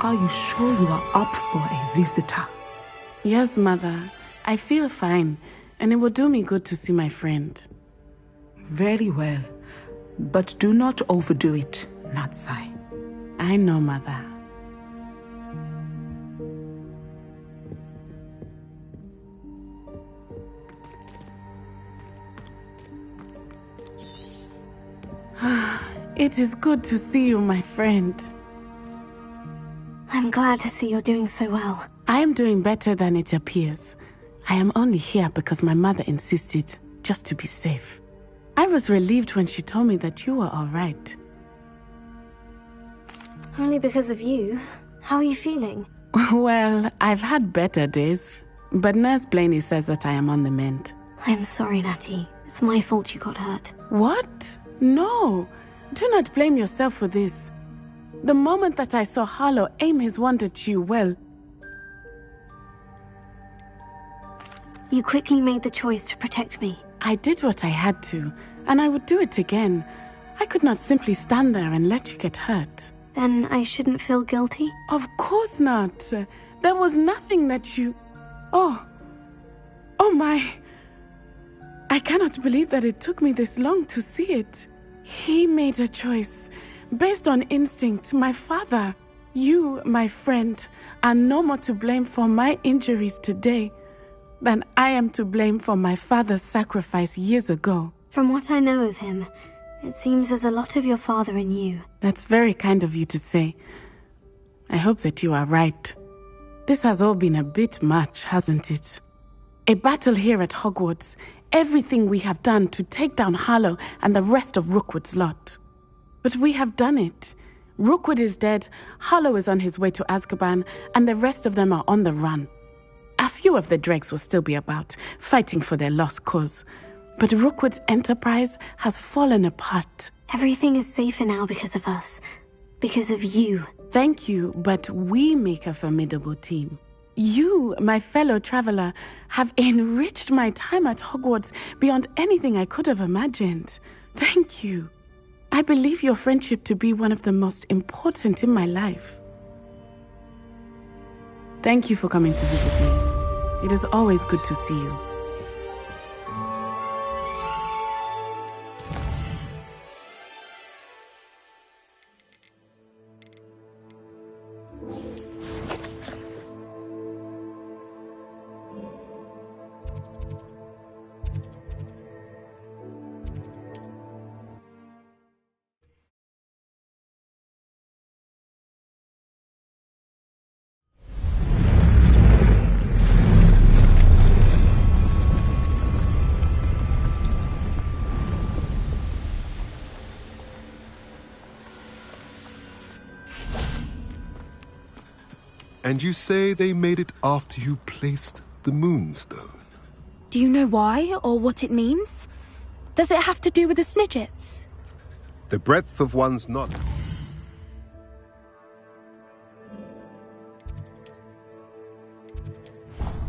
Are you sure you are up for a visitor? Yes, Mother. I feel fine, and it will do me good to see my friend. Very well. But do not overdo it, Natsai. I know, Mother. It is good to see you, my friend. I'm glad to see you're doing so well. I am doing better than it appears. I am only here because my mother insisted, just to be safe. I was relieved when she told me that you were all right. Only because of you. How are you feeling? Well, I've had better days, but Nurse Blaney says that I am on the mend. I'm sorry, Natty. It's my fault you got hurt. What? No. Do not blame yourself for this. The moment that I saw Harlow aim his wand at you, well... You quickly made the choice to protect me. I did what I had to, and I would do it again. I could not simply stand there and let you get hurt. Then I shouldn't feel guilty? Of course not. There was nothing that you... Oh my... I cannot believe that it took me this long to see it. He made a choice. Based on instinct, my father, you, my friend, are no more to blame for my injuries today than I am to blame for my father's sacrifice years ago. From what I know of him, it seems there's a lot of your father in you. That's very kind of you to say. I hope that you are right. This has all been a bit much, hasn't it? A battle here at Hogwarts, everything we have done to take down Harlow and the rest of Rookwood's lot. But we have done it. Rookwood is dead, Harlow is on his way to Azkaban, and the rest of them are on the run. A few of the dregs will still be about, fighting for their lost cause. But Rookwood's enterprise has fallen apart. Everything is safer now because of us. Because of you. Thank you, but we make a formidable team. You, my fellow traveler, have enriched my time at Hogwarts beyond anything I could have imagined. Thank you. I believe your friendship to be one of the most important in my life. Thank you for coming to visit me. It is always good to see you. And you say they made it after you placed the Moonstone? Do you know why, or what it means? Does it have to do with the Snidgets? The breadth of one's knowledge.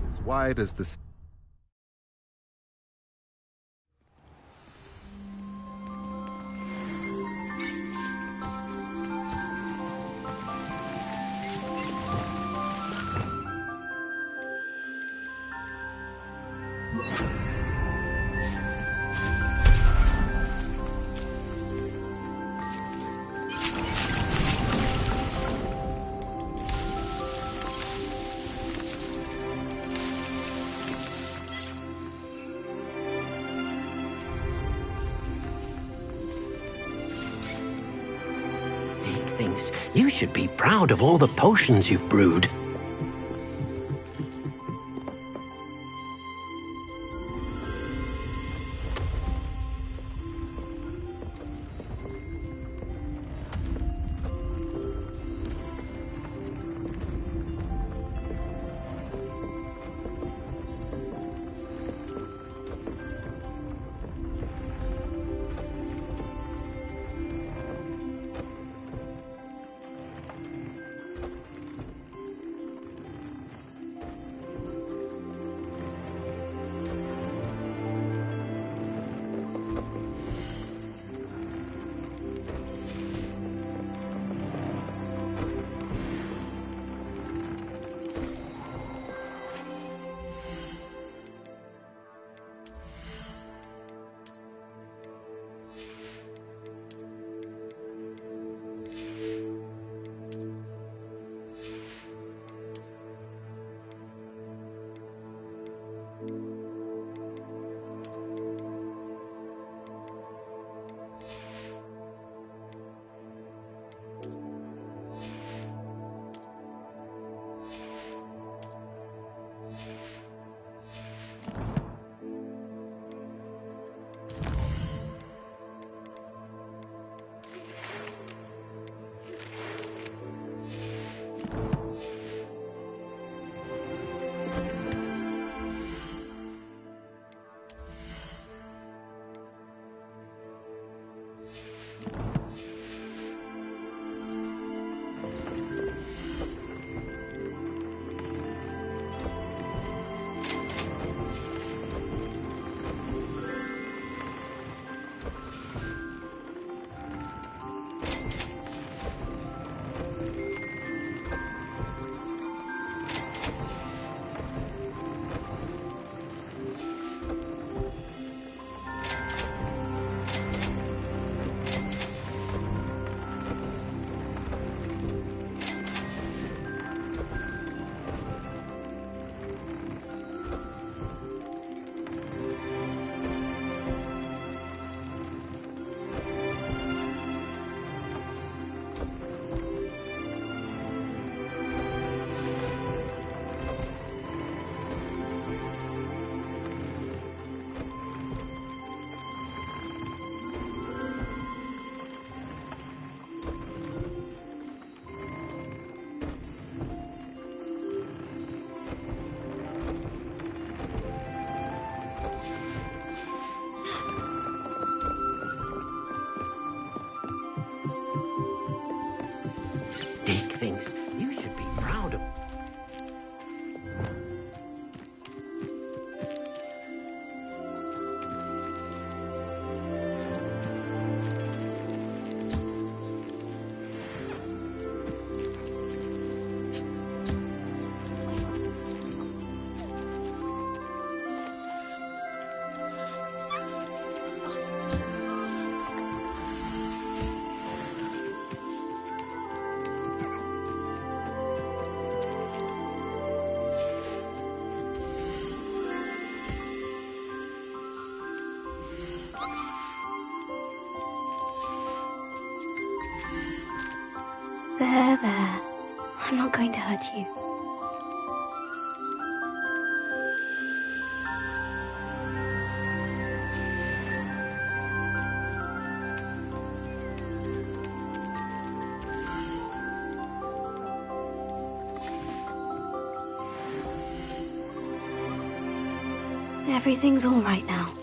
As wide as the sea. Thinks you should be proud of all the potions you've brewed. Thinks you should be proud of. There. I'm not going to hurt you. Everything's all right now.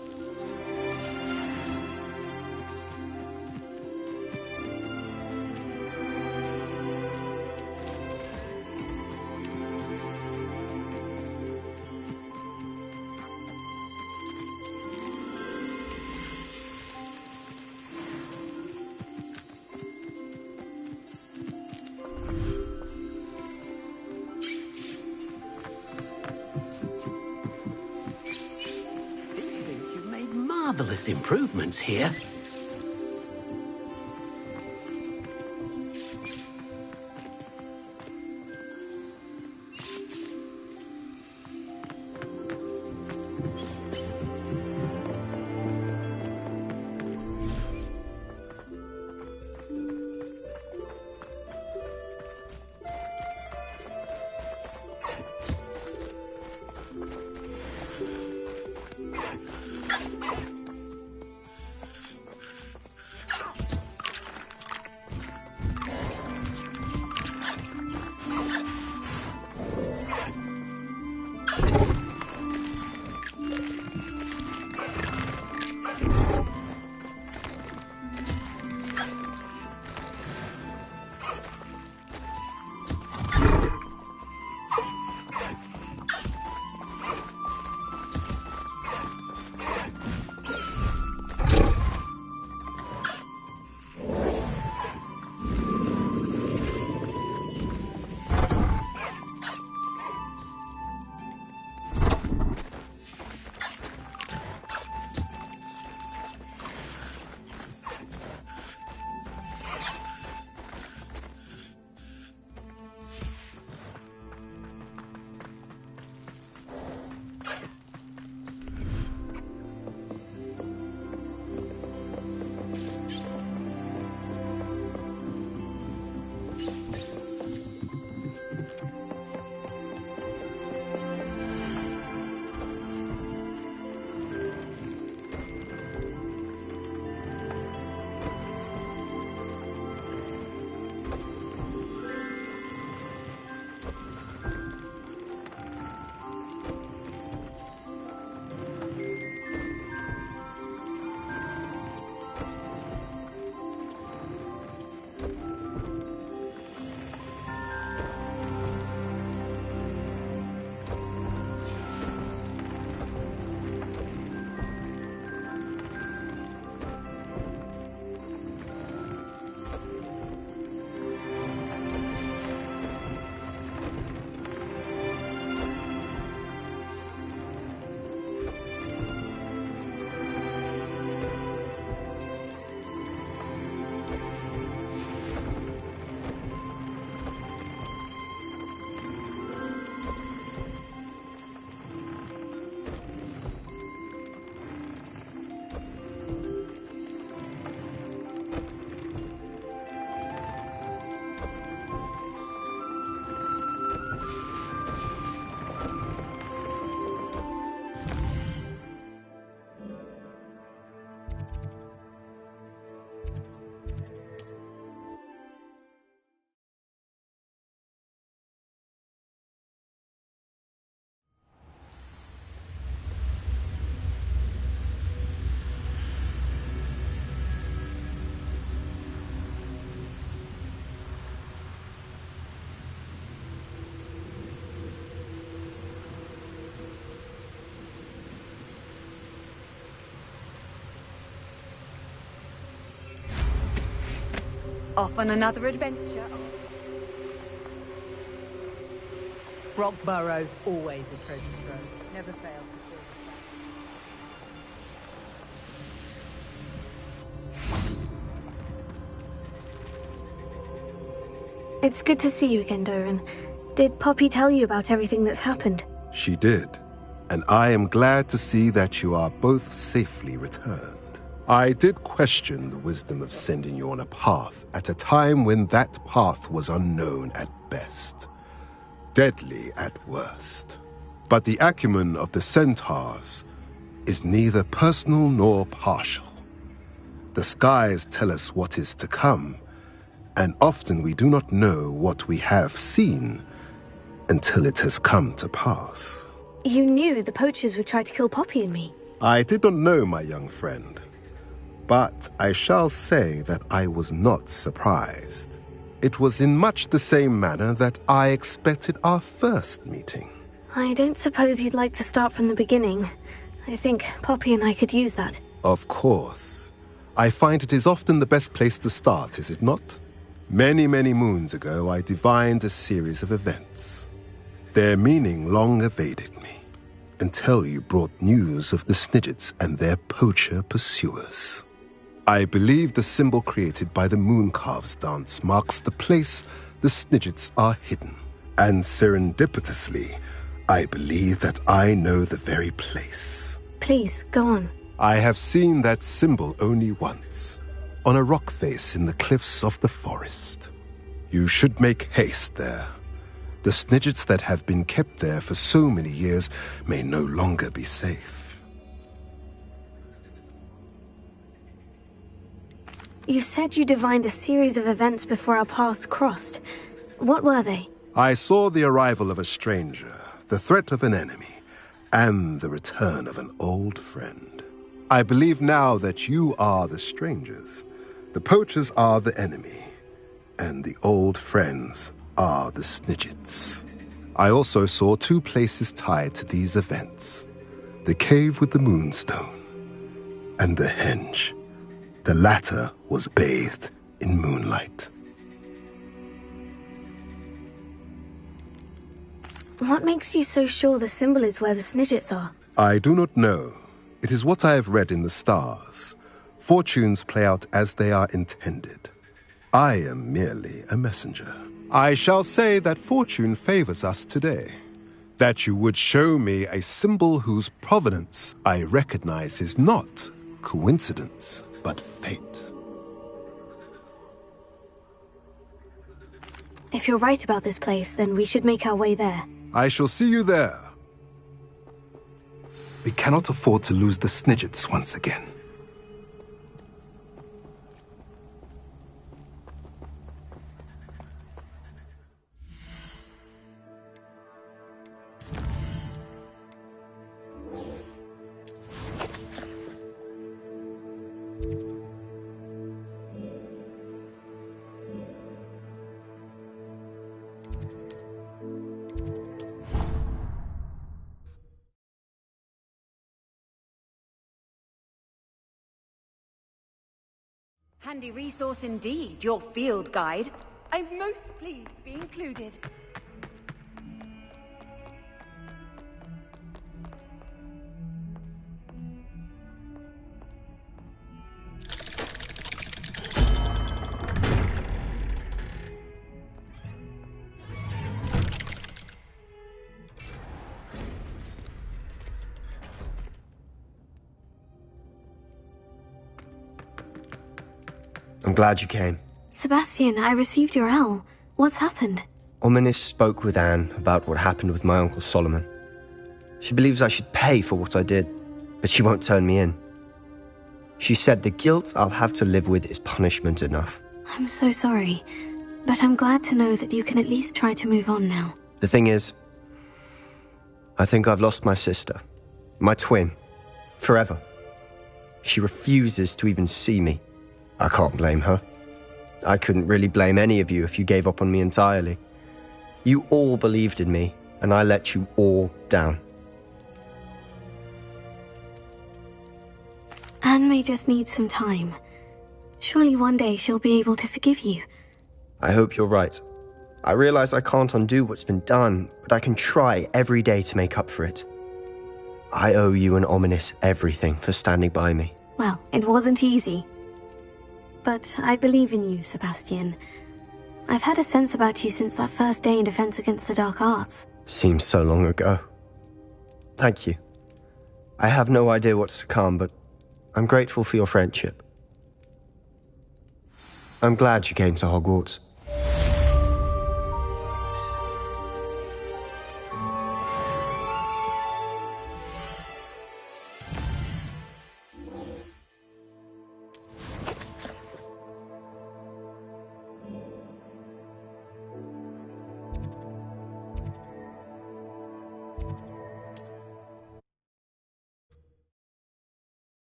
Marvelous improvements here. Off on another adventure. Brockburrow's always a treasure trove. Never fails to fill It's good to see you again, Doran. Did Poppy tell you about everything that's happened? She did, and I am glad to see that you are both safely returned. I did question the wisdom of sending you on a path at a time when that path was unknown at best, deadly at worst. But the acumen of the centaurs is neither personal nor partial. The skies tell us what is to come, and often we do not know what we have seen until it has come to pass. You knew the poachers would try to kill Poppy and me. I did not know, my young friend. But I shall say that I was not surprised. It was in much the same manner that I expected our first meeting. I don't suppose you'd like to start from the beginning. I think Poppy and I could use that. Of course. I find it is often the best place to start, is it not? Many, many moons ago, I divined a series of events. Their meaning long evaded me, until you brought news of the Snidgets and their poacher pursuers. I believe the symbol created by the Mooncalves dance marks the place the Snidgets are hidden. And serendipitously, I believe that I know the very place. Please, go on. I have seen that symbol only once, on a rock face in the cliffs of the forest. You should make haste there. The Snidgets that have been kept there for so many years may no longer be safe. You said you divined a series of events before our paths crossed. What were they? I saw the arrival of a stranger, the threat of an enemy, and the return of an old friend. I believe now that you are the strangers. The poachers are the enemy, and the old friends are the Snidgets. I also saw two places tied to these events: the cave with the moonstone and the henge. The latter was bathed in moonlight. What makes you so sure the symbol is where the Snidgets are? I do not know. It is what I have read in the stars. Fortunes play out as they are intended. I am merely a messenger. I shall say that fortune favors us today. That you would show me a symbol whose provenance I recognize is not coincidence, but fate. If you're right about this place, then we should make our way there. I shall see you there. We cannot afford to lose the Snidgets once again. Handy resource indeed, your field guide. I'm most pleased to be included. I'm glad you came. Sebastian, I received your L. What's happened? Ominis spoke with Anne about what happened with my Uncle Solomon. She believes I should pay for what I did, but she won't turn me in. She said the guilt I'll have to live with is punishment enough. I'm so sorry, but I'm glad to know that you can at least try to move on now. The thing is, I think I've lost my sister, my twin, forever. She refuses to even see me. I can't blame her. I couldn't really blame any of you if you gave up on me entirely. You all believed in me, and I let you all down. Anne may just need some time. Surely one day she'll be able to forgive you. I hope you're right. I realize I can't undo what's been done, but I can try every day to make up for it. I owe you and Ominis everything for standing by me. Well, it wasn't easy. But I believe in you, Sebastian. I've had a sense about you since that first day in Defense Against the Dark Arts. Seems so long ago. Thank you. I have no idea what's to come, but I'm grateful for your friendship. I'm glad you came to Hogwarts.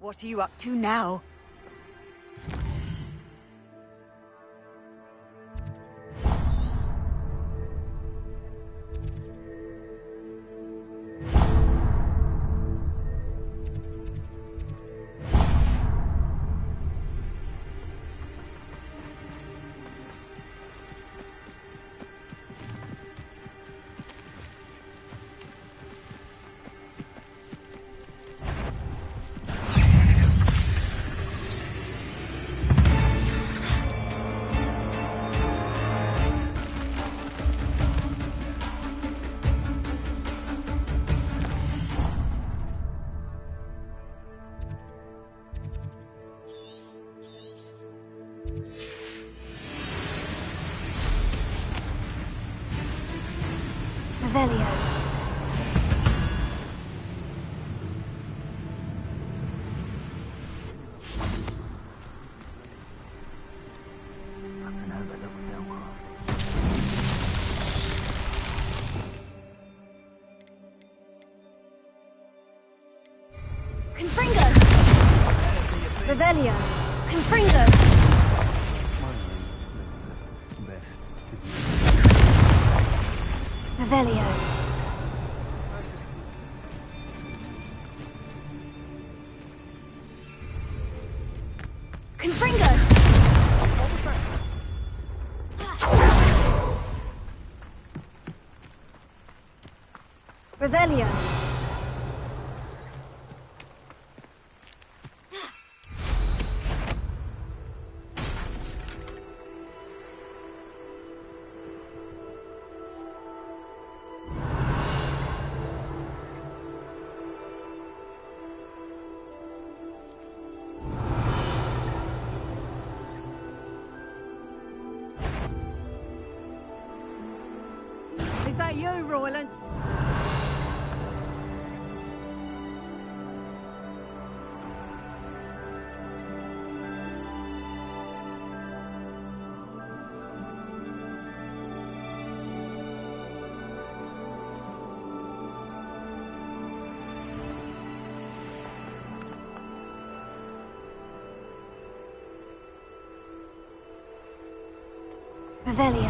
What are you up to now? Revelio. Confringo! Revelio! Confringo! Revelio. Confringo! Revelio. Is that you, Royland? Revelio.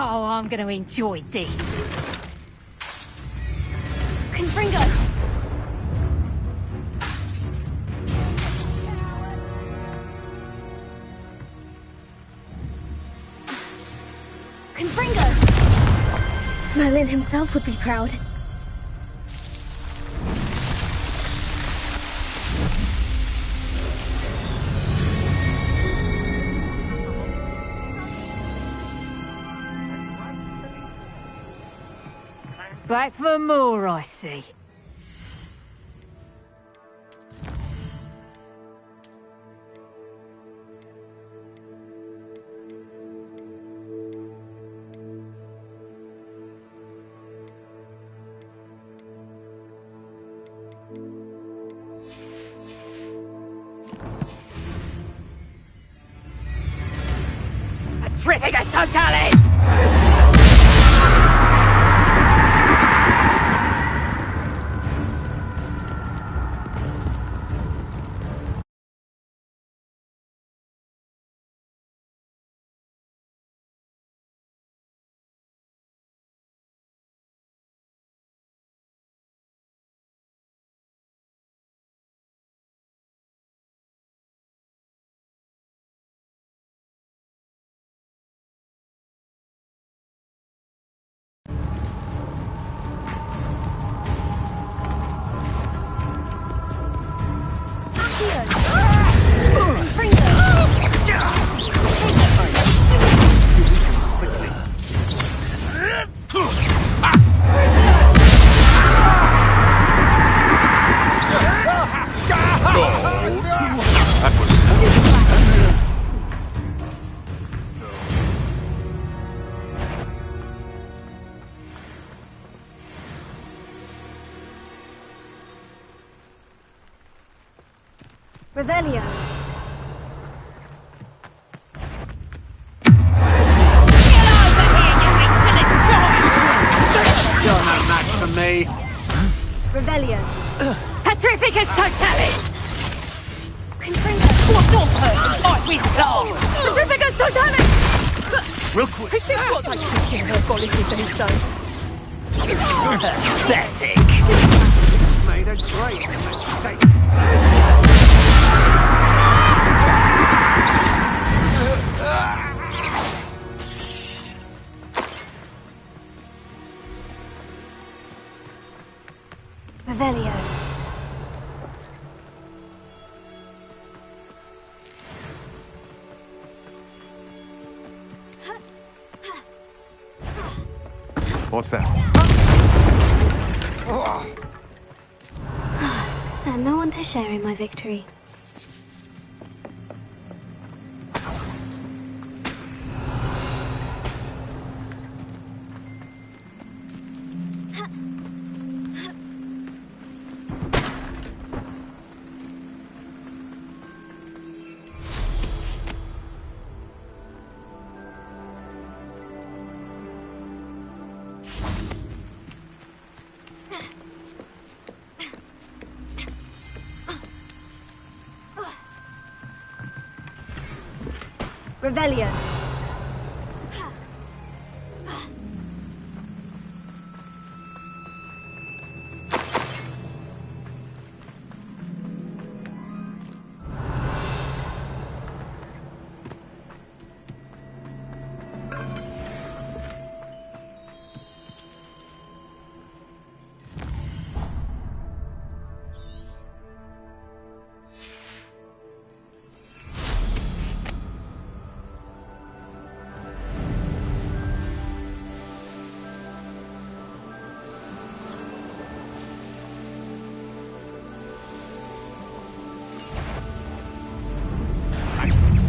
Oh, I'm going to enjoy this. Confringo! Confringo! Merlin himself would be proud. Back for more, I see. Patricitus Totalis! Revelio. You're no match for me. Revelio. Petrificus totalis! What's your person fight with claws? Petrificus totalis! Real quick. Is this what they teach in herbology these days? Pathetic. Made a great mistake. Revelio. What's that? And no one to share in my victory. Revelio.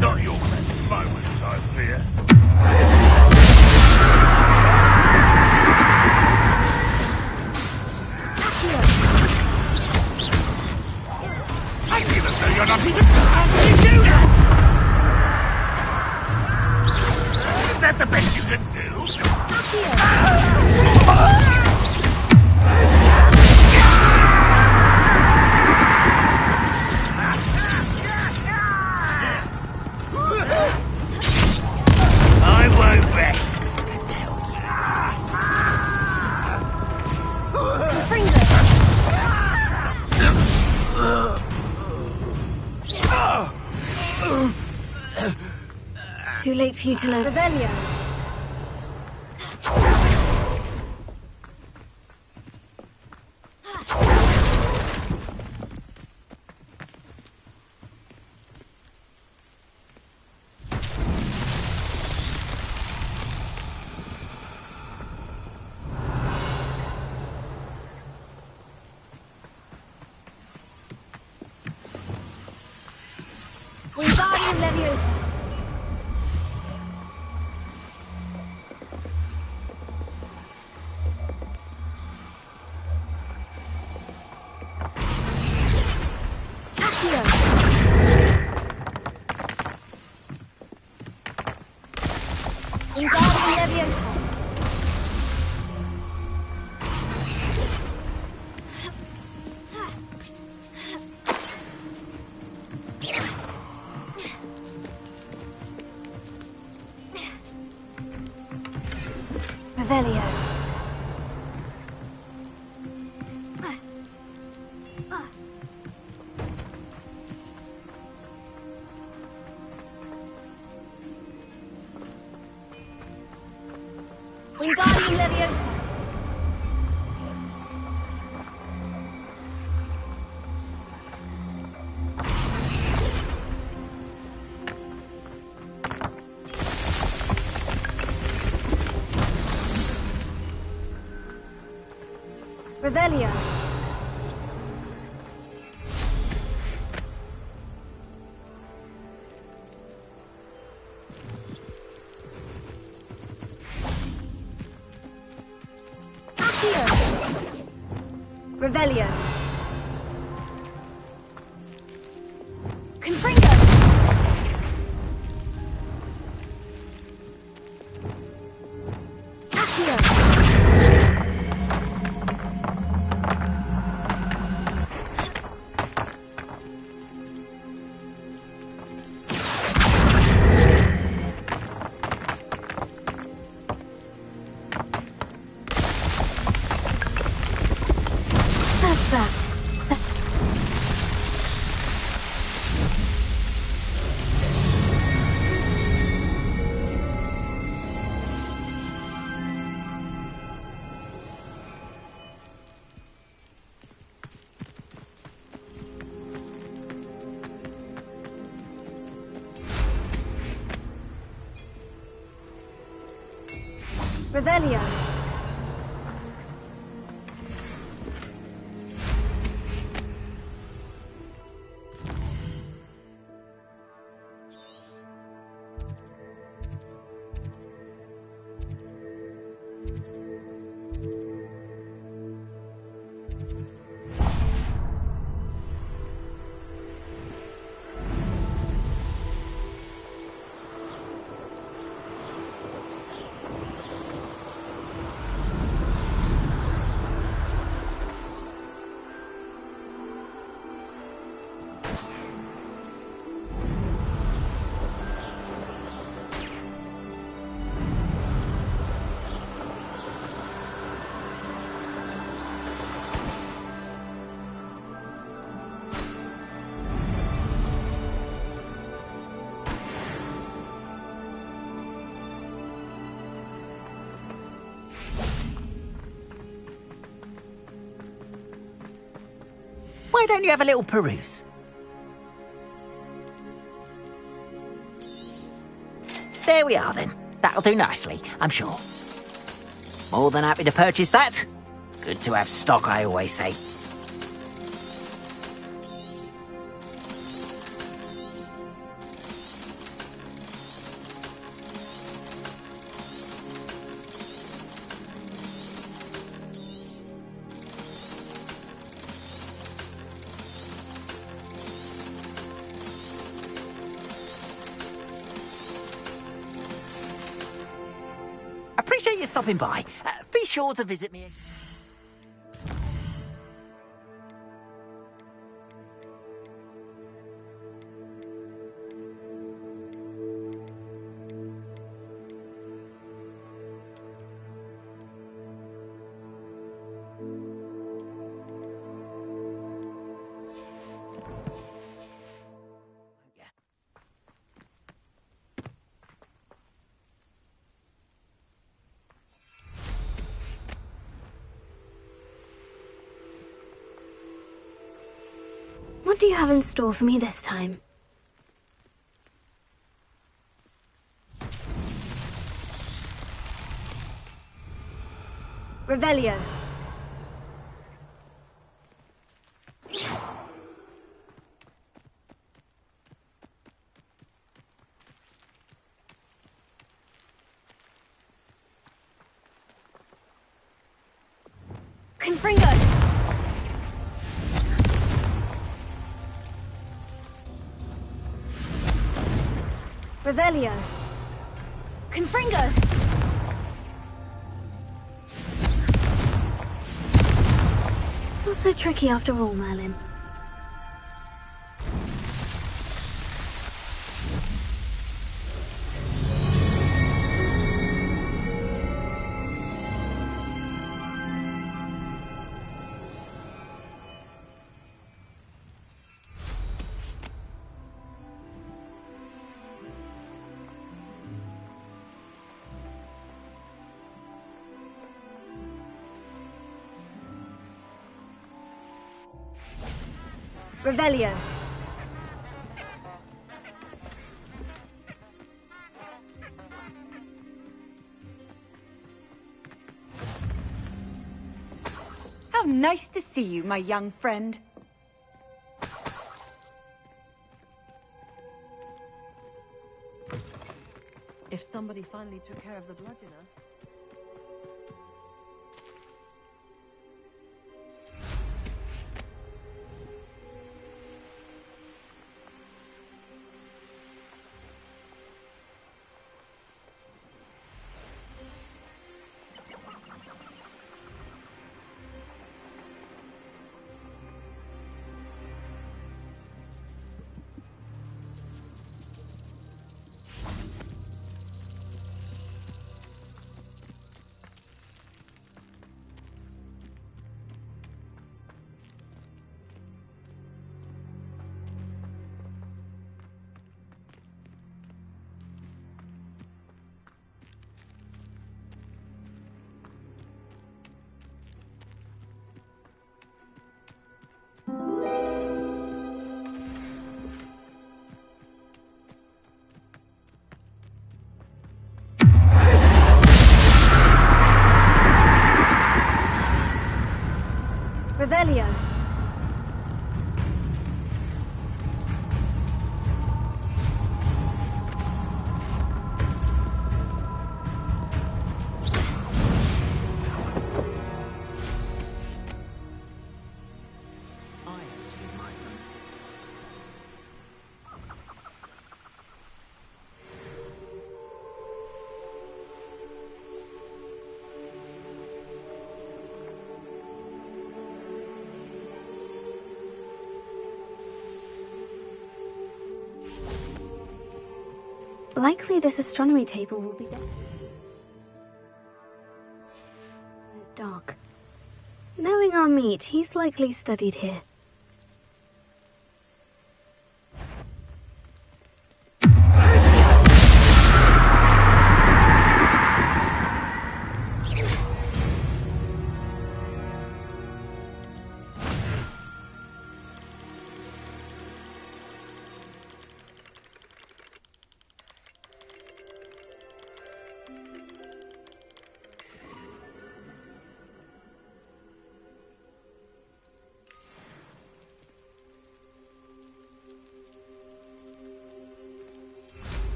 Not your best moment, I fear. I feel as though you're not even trying to do it! Is that the best you can do? I won't rest until Too late for you to learn. Revelio. Wingardium Leviosa. Accio. Wingardium Leviosa. Revelio. Wingardium Leviosa. Revelio. Accio. Revelio. What's that? Revelio. Why don't you have a little peruse? There we are then. That'll do nicely, I'm sure. More than happy to purchase that. Good to have stock, I always say. Appreciate you stopping by. Be sure to visit me. What do you have in store for me this time? Revelio. Confringo! Revelio. Confringo! Not so tricky after all, Merlin. Revelio. How nice to see you, my young friend. If somebody finally took care of the bludgeoner... Revelio. Likely this astronomy table will be there. It's dark. Knowing our meat, he's likely studied here.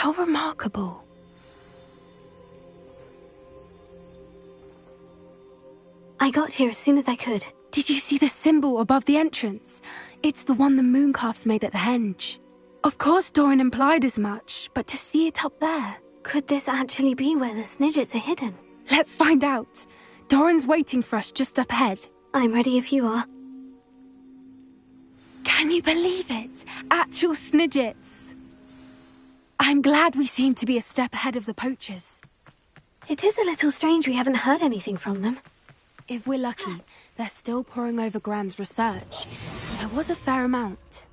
How remarkable. I got here as soon as I could. Did you see the symbol above the entrance? It's the one the mooncalfs made at the henge. Of course Doran implied as much, but to see it up there... Could this actually be where the Snidgets are hidden? Let's find out. Doran's waiting for us just up ahead. I'm ready if you are. Can you believe it? Actual Snidgets. I'm glad we seem to be a step ahead of the poachers. It is a little strange we haven't heard anything from them. If we're lucky, they're still poring over Gran's research. There was a fair amount.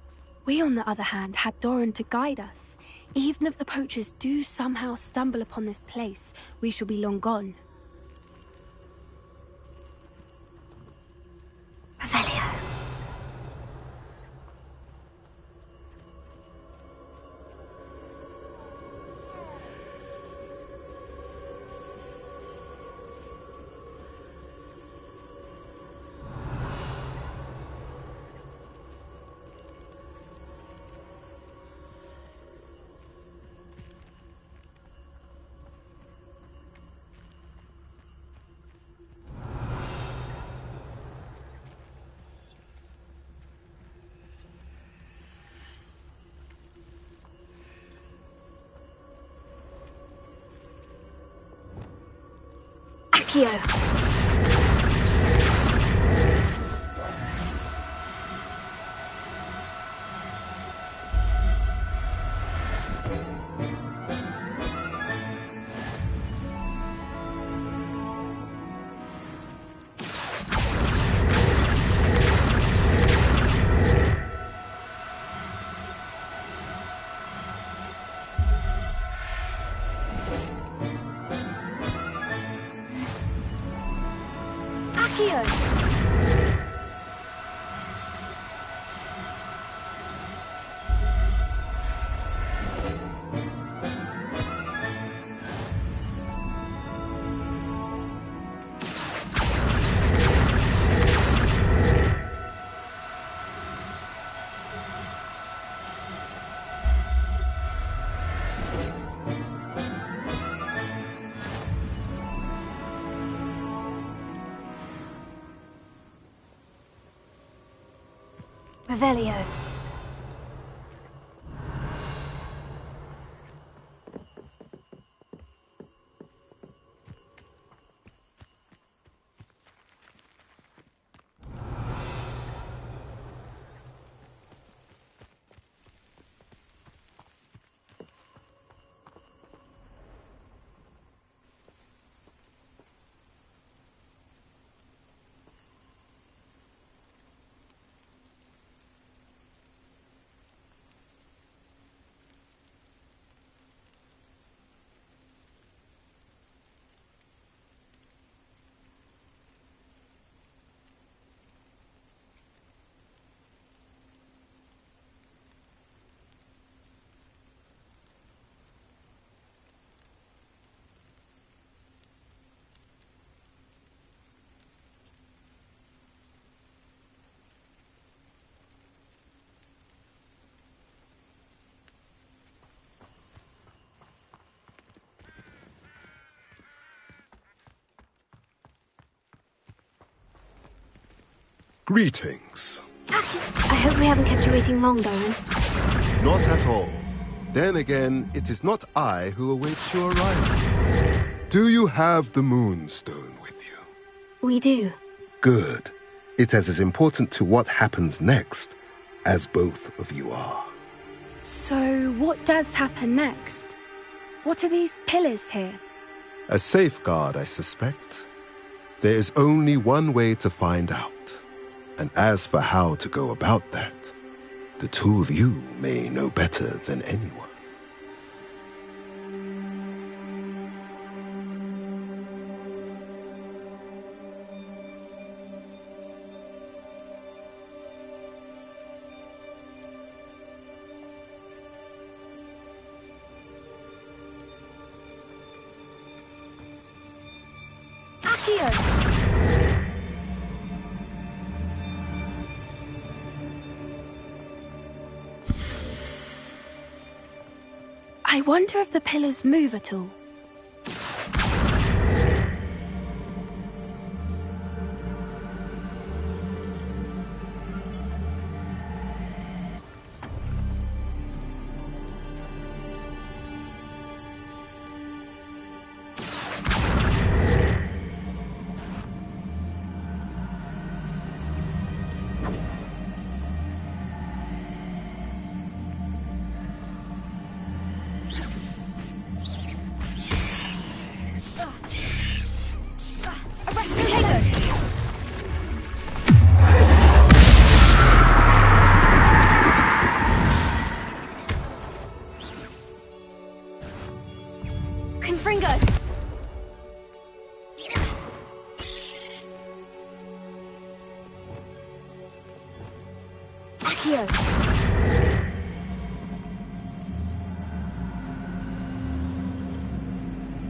We, on the other hand, had Doran to guide us. Even if the poachers do somehow stumble upon this place, we shall be long gone. Revelio. Accio. Revelio. Greetings. I hope we haven't kept you waiting long, Doran. Not at all. Then again, it is not I who awaits your arrival. Do you have the Moonstone with you? We do. Good. It is as important to what happens next as both of you are. So, what does happen next? What are these pillars here? A safeguard, I suspect. There is only one way to find out. And as for how to go about that, the two of you may know better than anyone. I wonder if the pillars move at all.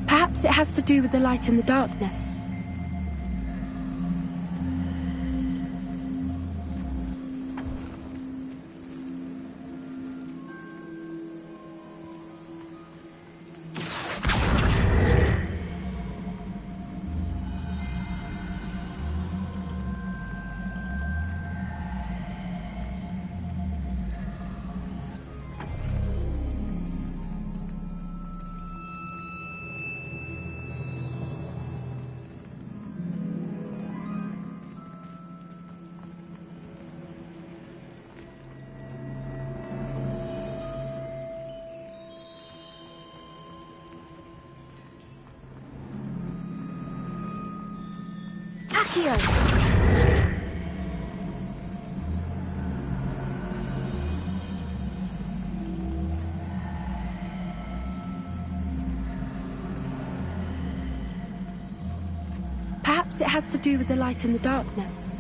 Perhaps it has to do with the light in the darkness. Perhaps it has to do with the light in the darkness.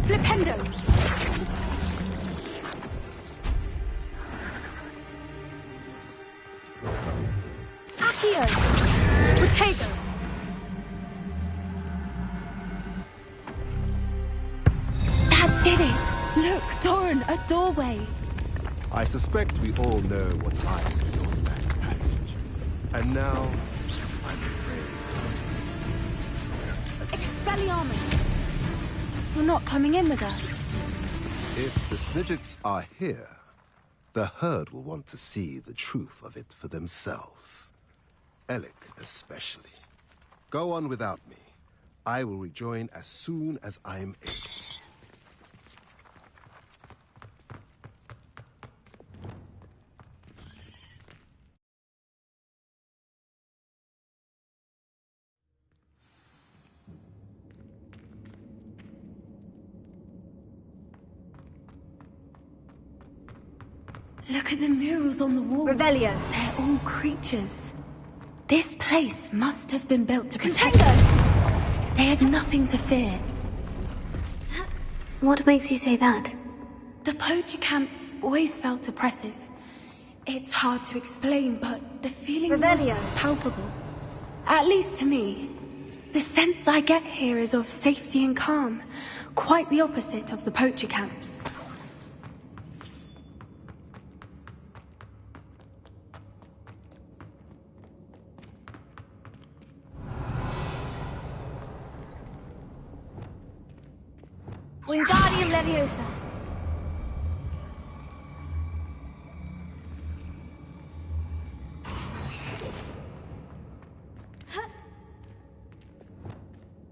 Flipendo! Accio! Protego! That did it! Look, Doran, a doorway! I suspect we all know what lies beyond that passage. And now, I'm afraid. Expelliarmus! You're not coming in with us. If the Snidgets are here, the herd will want to see the truth of it for themselves. Alec especially. Go on without me. I will rejoin as soon as I'm able. Look at the murals on the wall. Revelio. They're all creatures. This place must have been built to protect them. They had nothing to fear. What makes you say that? The poacher camps always felt oppressive. It's hard to explain, but the feeling Revelio. was palpable. At least to me. The sense I get here is of safety and calm. Quite the opposite of the poacher camps. Wingardium Leviosa.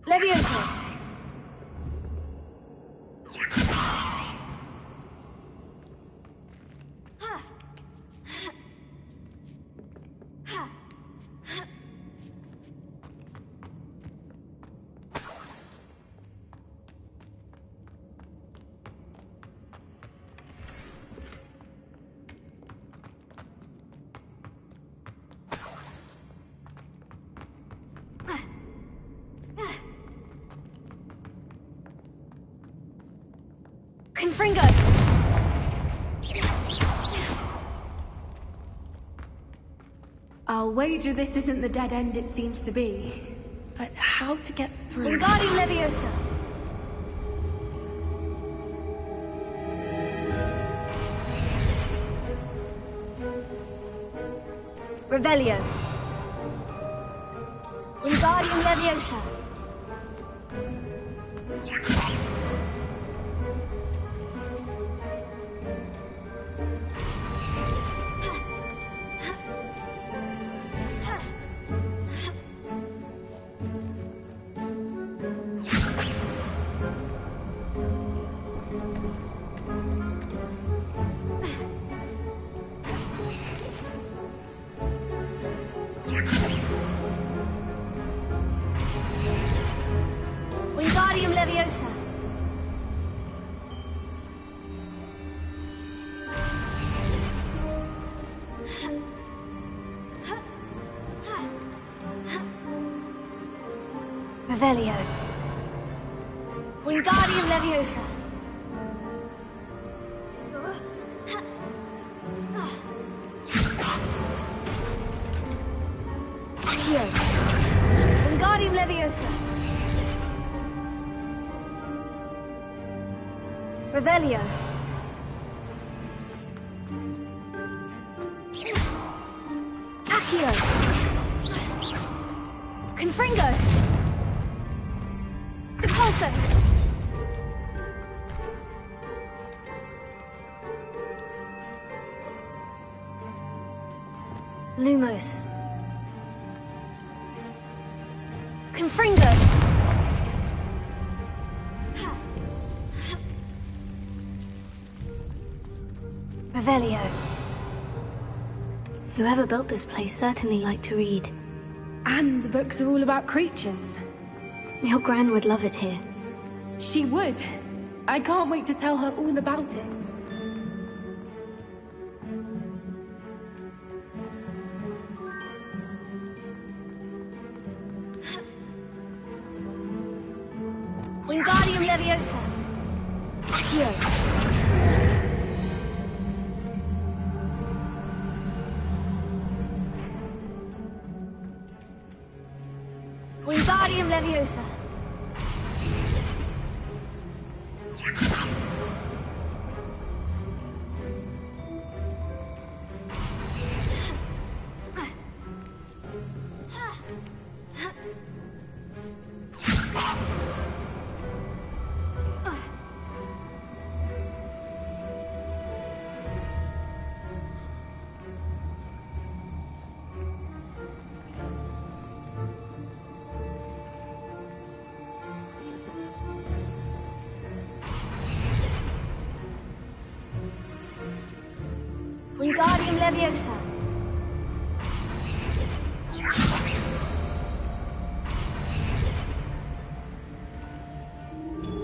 Leviosa. Confringo! I'll wager this isn't the dead end it seems to be. But how to get through? Wingardium Leviosa! Revelio. Wingardium Leviosa. Wingardium Leviosa. Revelio. Wingardium Leviosa. Accio. Wingardium Leviosa. Revelio. Accio. Confringo. Depulso. Lumos. Confringo. Revelio. Whoever built this place certainly liked to read. And the books are all about creatures. Your Gran would love it here. She would. I can't wait to tell her all about it. Wingardium Leviosa. Accio. Wingardium Leviosa. Wingardium Leviosa.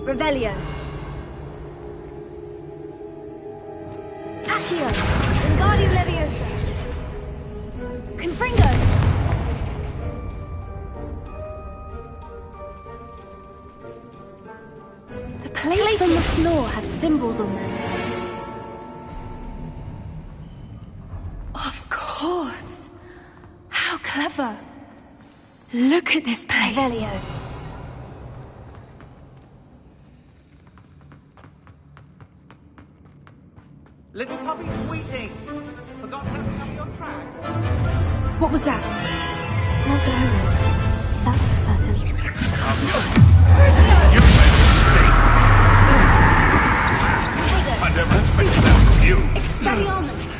Revelio. Accio. Wingardium Leviosa. Confringo. The plates on the floor have symbols on them. Look at this place. Velio. Little puppy squeaking. Forgot something on your track. What was that? Not Doran. That's for certain. I never expected that from you. Expelliarmus!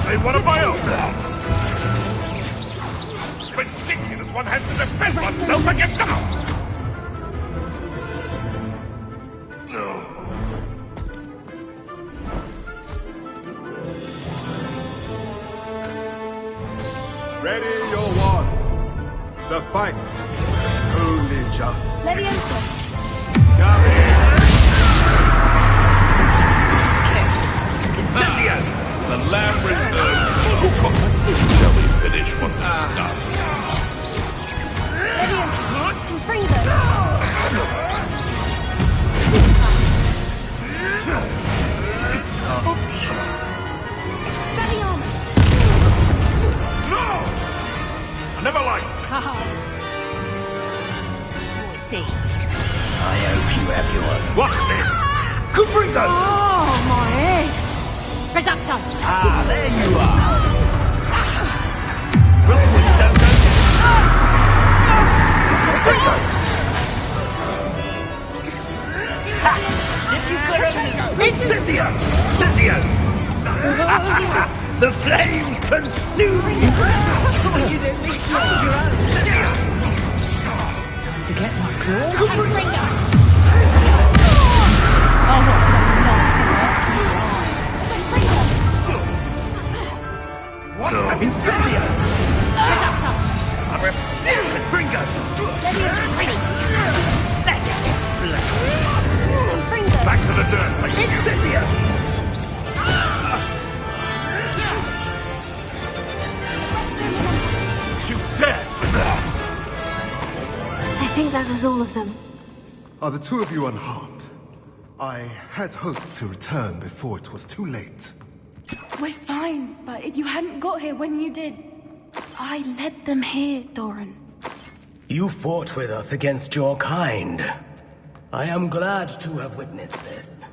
They want to buy off. Ridiculous, one has to defend oneself against them. Ready your wands. The fight. Only just. Leviosa! Incendio! The labyrinth of... Shall we finish what we started? Leviosa! Confringo! Expelliarmus! No! I never liked it. This. I hope you have your... What's this? Confringo! Oh, my head! Reducto! Ah, there you are. Rookwoods don't go... Confringo! If you could only... Incendio! Incendio! The flames consume you! You don't need to hold your own. Don't forget my claws. Confringo! I'll watch them not What? Incendio! Reducto! I refuse it, Confringo! Let it explode! Confringo! Back to the dirt, please. Incendio! You dare slip out! I think that was all of them. Are the two of you unharmed? I had hoped to return before it was too late. We're fine, but if you hadn't got here when you did, I led them here, Doran. You fought with us against your kind. I am glad to have witnessed this.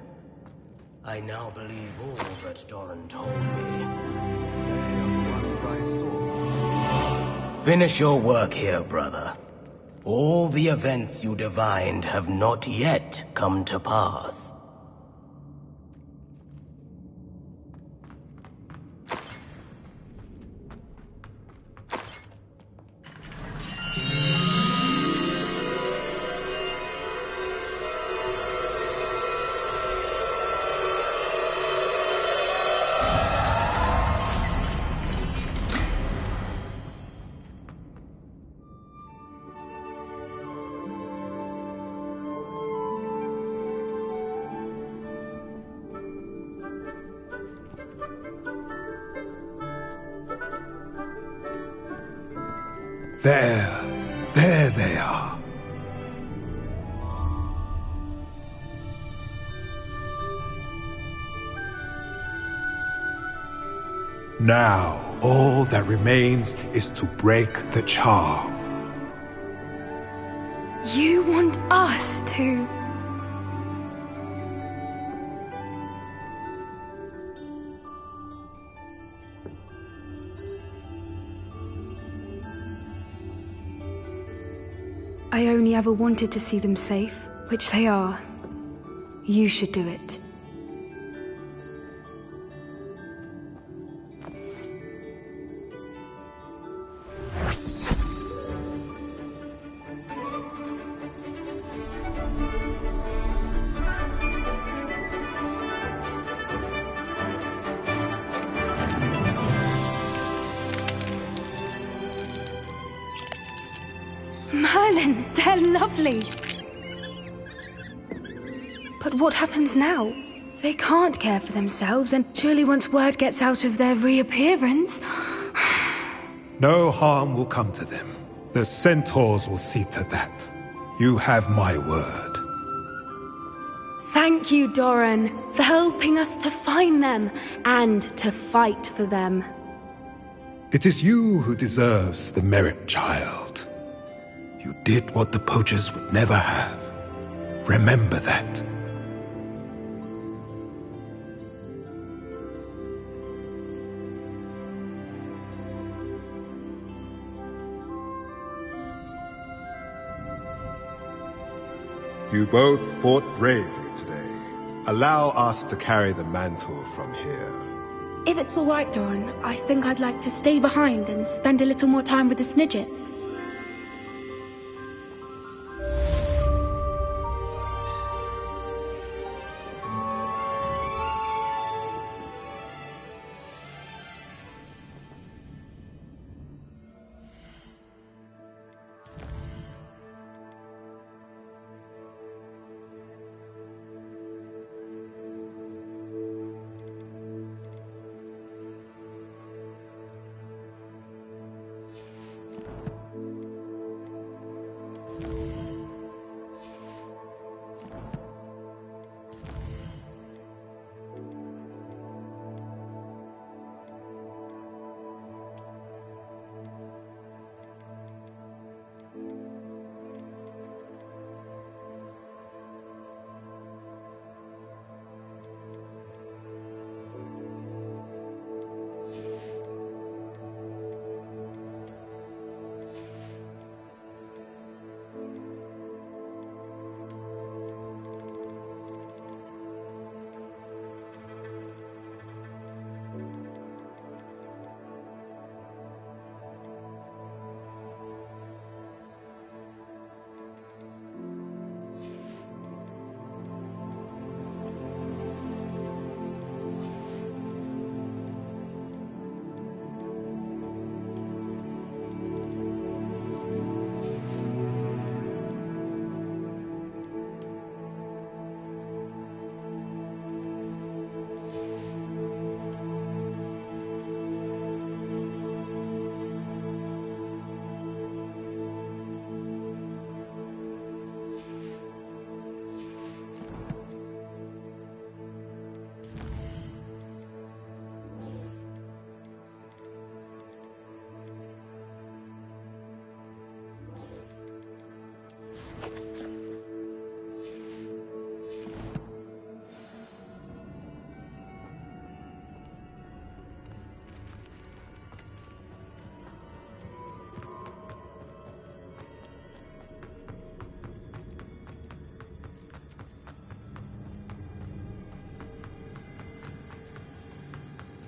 I now believe all that Doran told me. Ones I saw. Finish your work here, brother. All the events you divined have not yet come to pass. There they are. Now, all that remains is to break the charm. You want us to... I only ever wanted to see them safe, which they are. You should do it. Merlin, they're lovely. But what happens now? They can't care for themselves, and surely once word gets out of their reappearance... No harm will come to them. The centaurs will see to that. You have my word. Thank you, Doran, for helping us to find them and to fight for them. It is you who deserves the merit, child. You did what the poachers would never have. Remember that. You both fought bravely today. Allow us to carry the mantle from here. If it's all right, Doran, I think I'd like to stay behind and spend a little more time with the Snidgets.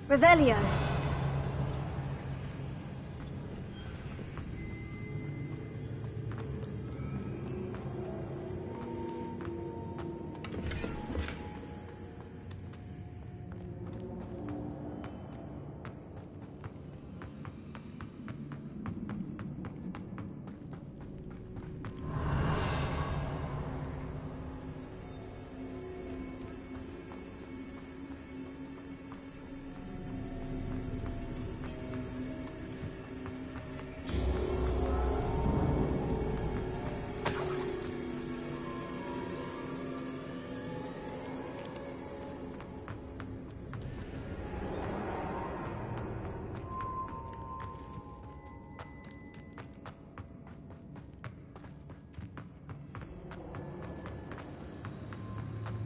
Revelio.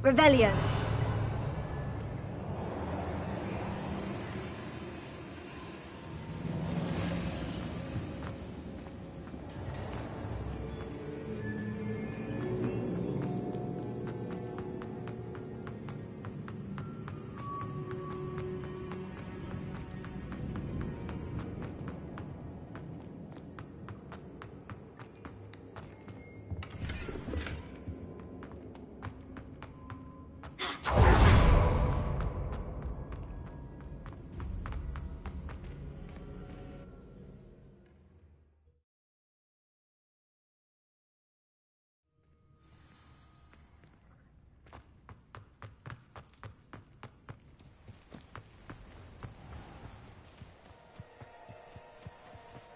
Revelio.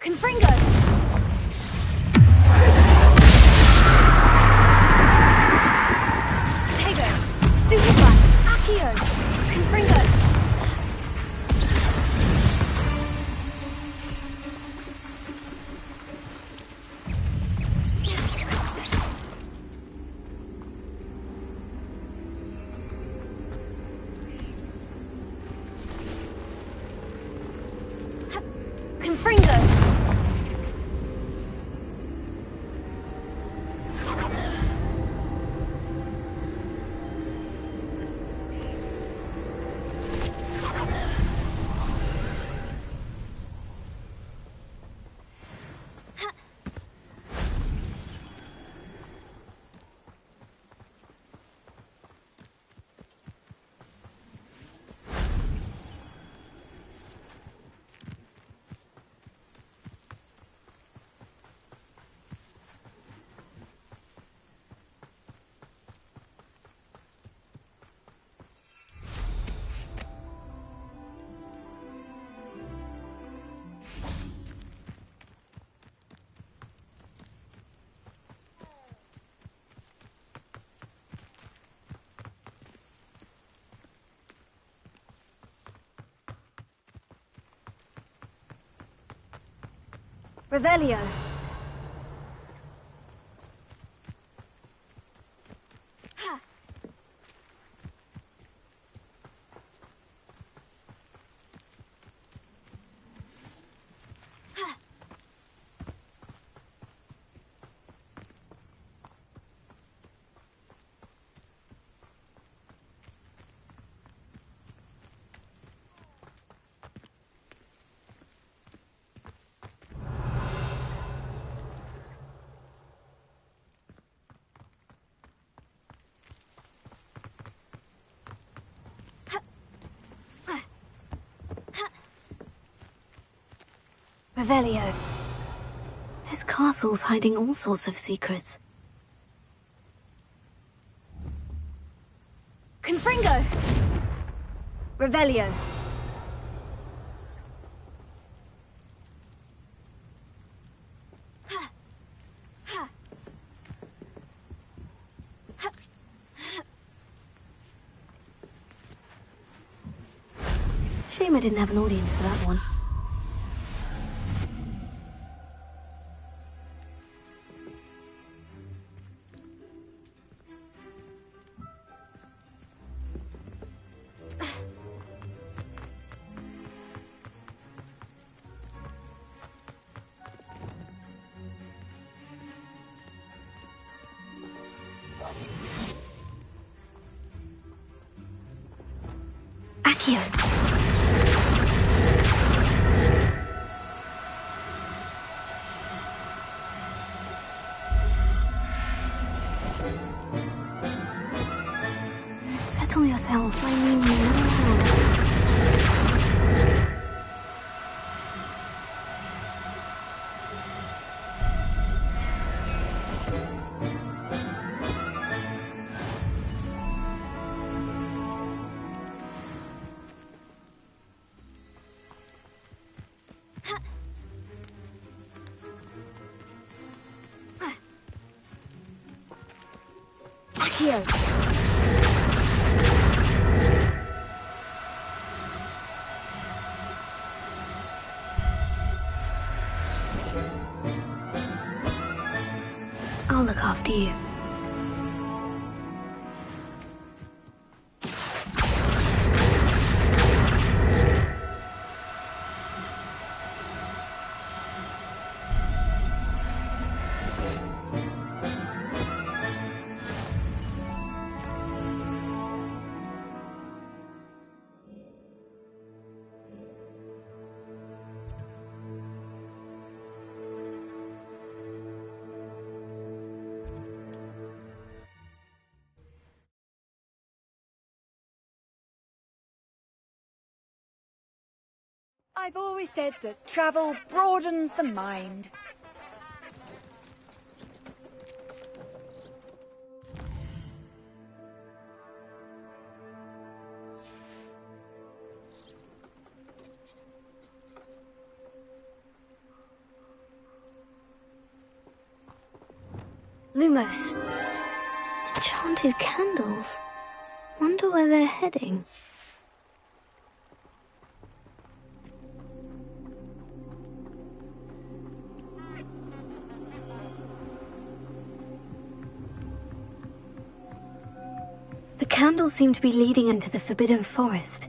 Confringo! Revelio. Revelio. This castle's hiding all sorts of secrets. Confringo! Revelio. Shame I didn't have an audience for that one. Accio. Settle yourself, I mean now. Accio. I'll look after you. I've always said that travel broadens the mind. Lumos. Enchanted candles. Wonder where they're heading. The candles seem to be leading into the Forbidden Forest.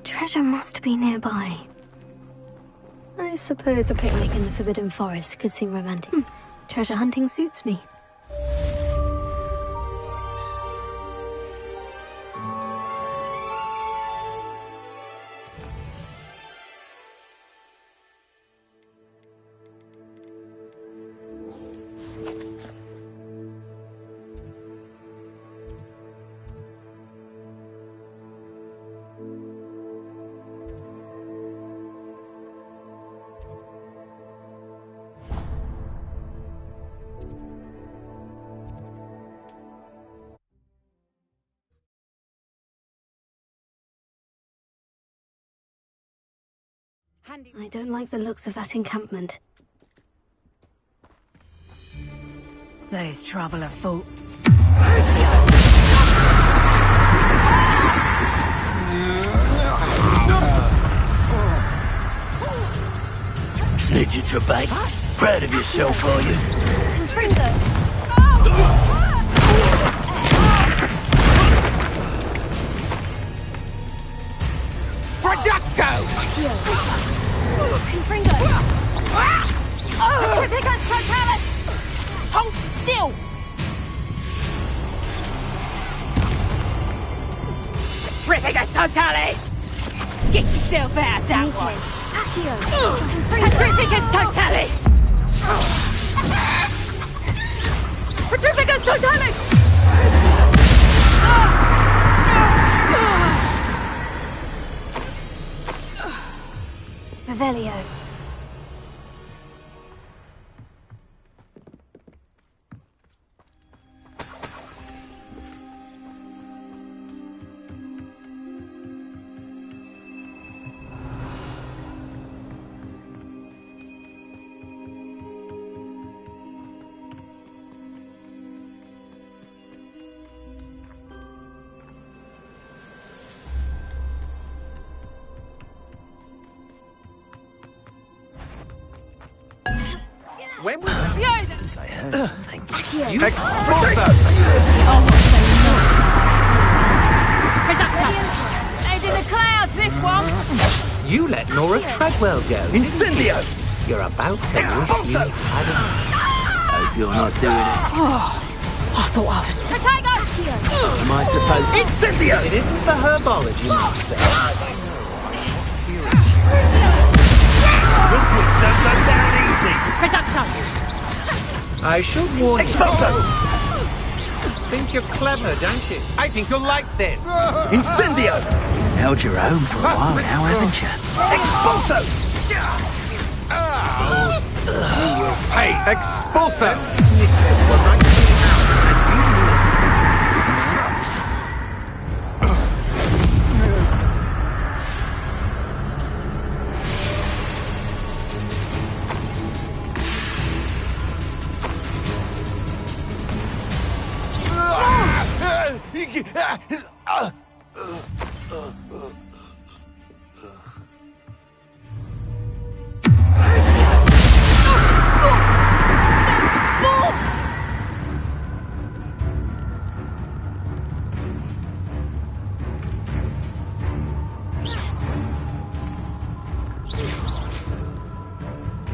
Treasure must be nearby. I suppose a picnic in the Forbidden Forest could seem romantic. Treasure hunting suits me. I don't like the looks of that encampment. There's trouble afoot. Snitch at your back. Proud of yourself, are you? Producto! Confringo! Petrificus totalis! Hold still! Petrificus totalis! Get yourself out that one! Petrificus totalis! Petrificus totalis! Revelio. When was I heard something. Expulso! Head in the clouds, this one! You let Nora Treadwell go. Incendio! You're about to wish you hadn't. Hope you're not doing it. I thought I was... Protego! Am I supposed to? Incendio! It isn't the herbology master. Rookwards don't go down easy. Producto! I should warn you. Expulso! Think you're clever, don't you? I think you'll like this. Incendio! Held your own for a while now, haven't you? Expulso! Hey, expulso!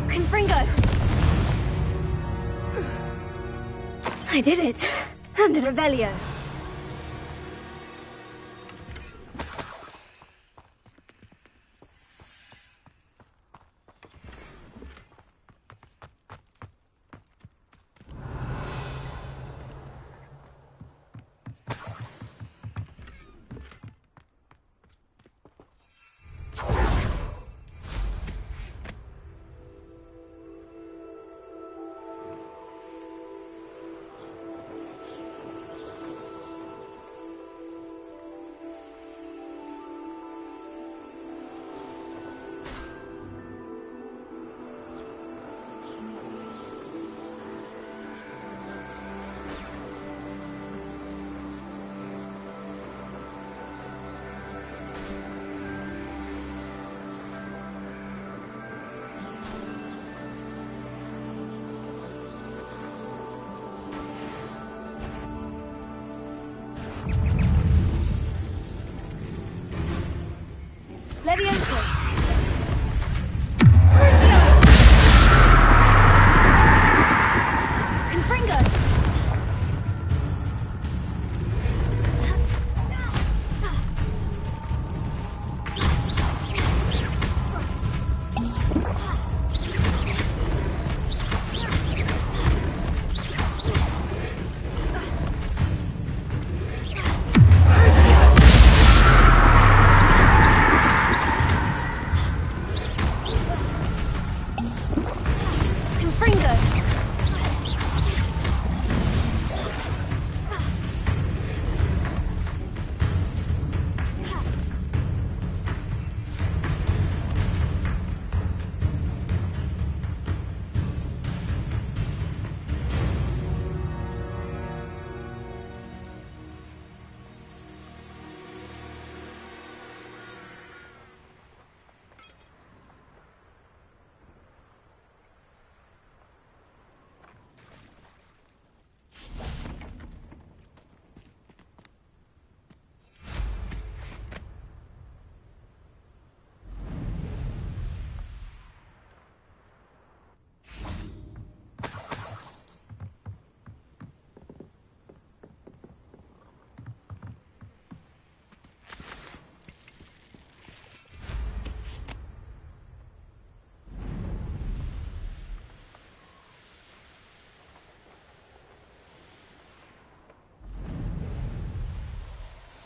Confringo! I did it! And an Revelio.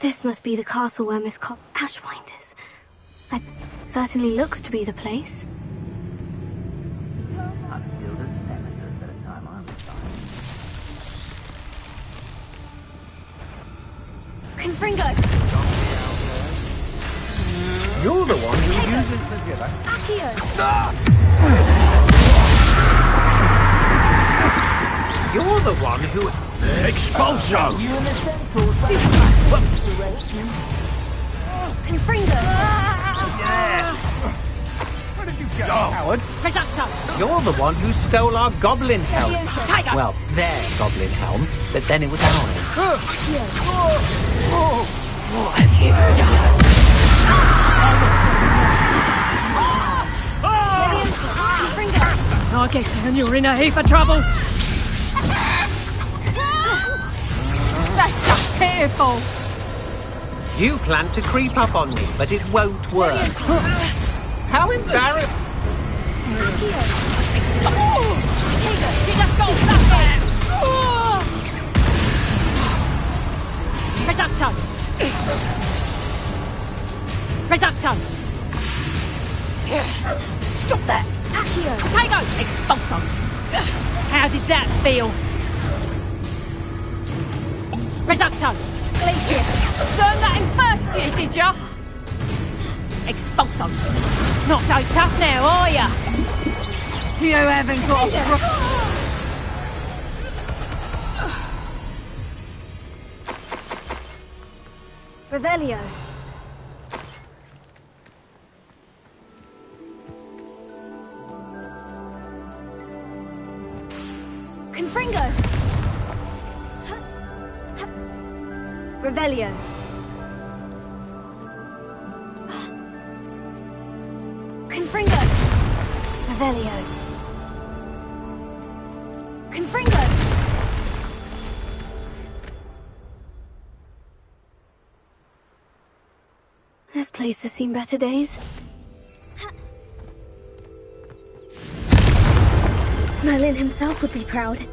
This must be the castle where Miss Ashwinders. That certainly looks to be the place. Confringo! You're the one who uses the gibber. Accio! You're the one who... Expulso! Confringo! Where did you go, coward? Reducto! You're the one who stole our goblin helm. Tiger! Well, their goblin helm, but then it was ours. What have you done? I'll get you and you're in a heap of trouble. That's just pitiful. You plan to creep up on me, but it won't work. How embarrassing! You just got nothing! Reducto! Reducto! Stop that! Accio! Tego! Expulso! How did that feel? Reducto! Glacius! Learned that in first year, did ya? Expulso! Not so tough now, are ya? You haven't got a Revelio. Confringo! Revelio. Confringo! Revelio. Confringo! This place has seen better days. Merlin himself would be proud.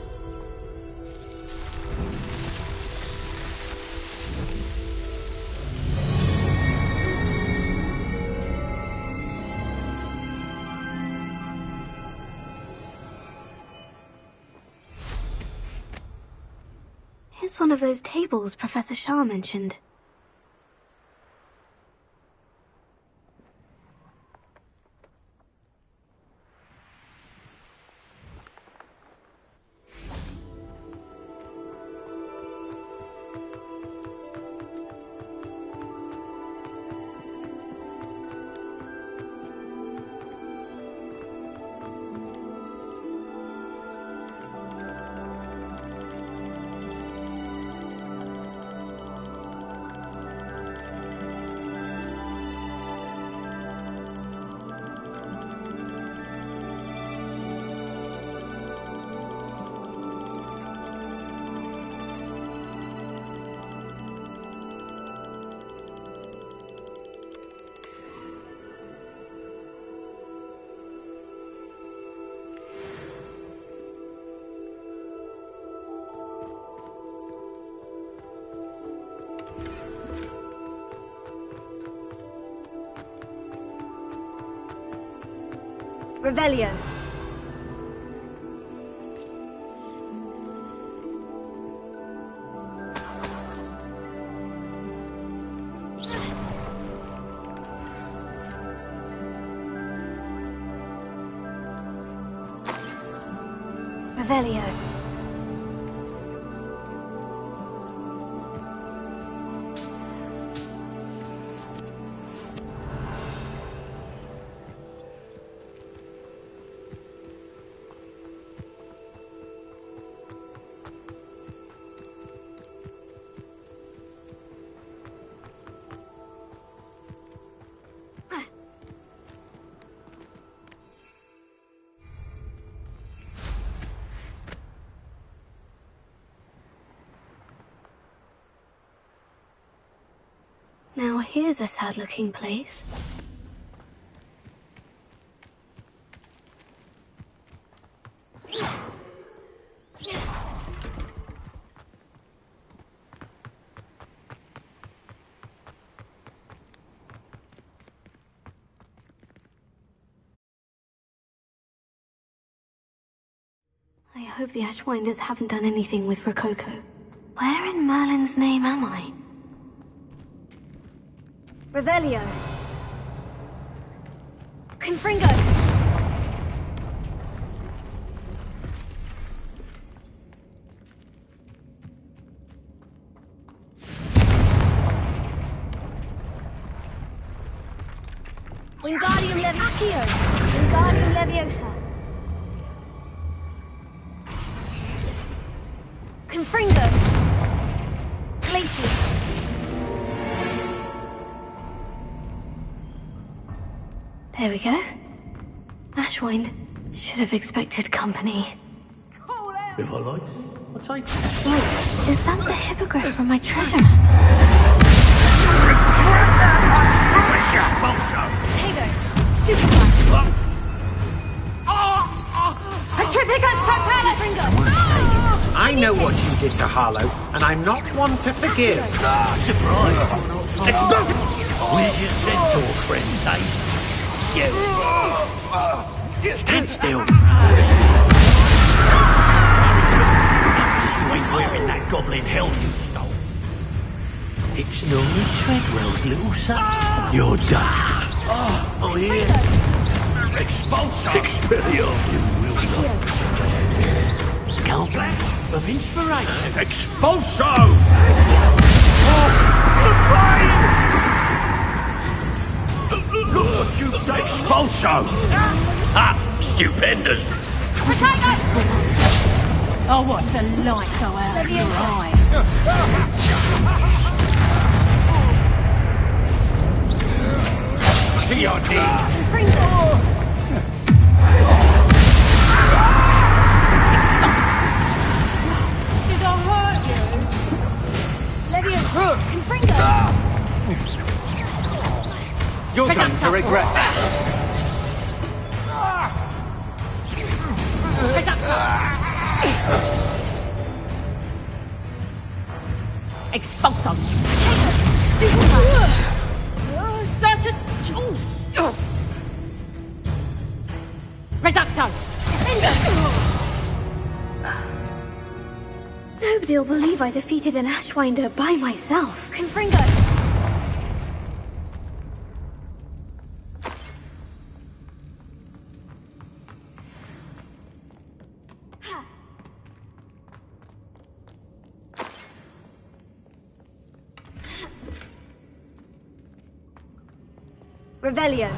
Here's one of those tables Professor Shah mentioned. Revelio. Revelio. Now here's a sad-looking place. hope the Ashwinders haven't done anything with Rococo. Where in Merlin's name am I? Revelio! Confringo! Wingardium Leviosa! Wingardium Leviosa! Confringo! Glacius! There we go. Ashwind should have expected company. If I like, I'll take it. Wait, is that the hippogriff from my treasure? Potato! Stupefy! Petrifficus Totalis! I know what you did to Harlow, and I'm not one to forgive. Surprise! Explode! Where's your centaur friend, Dave? Stand still. You ain't wearing that goblin helm you stole. It's Norman Treadwell's little son. You're done. Oh, yes. Expulso. Expelliarmus. You will not. Skull Flash of inspiration. Expulso! Oh, the pain! Look what you've done! Expulso! Ah, stupendous! Potato! Oh, watch the light go out of your eyes. To your knees! Did I hurt you? Leviosa! Confringo! You're going to regret that. Expulsum! Such a... Reducto! Nobody'll believe I defeated an Ashwinder by myself. Confringo! Revelio.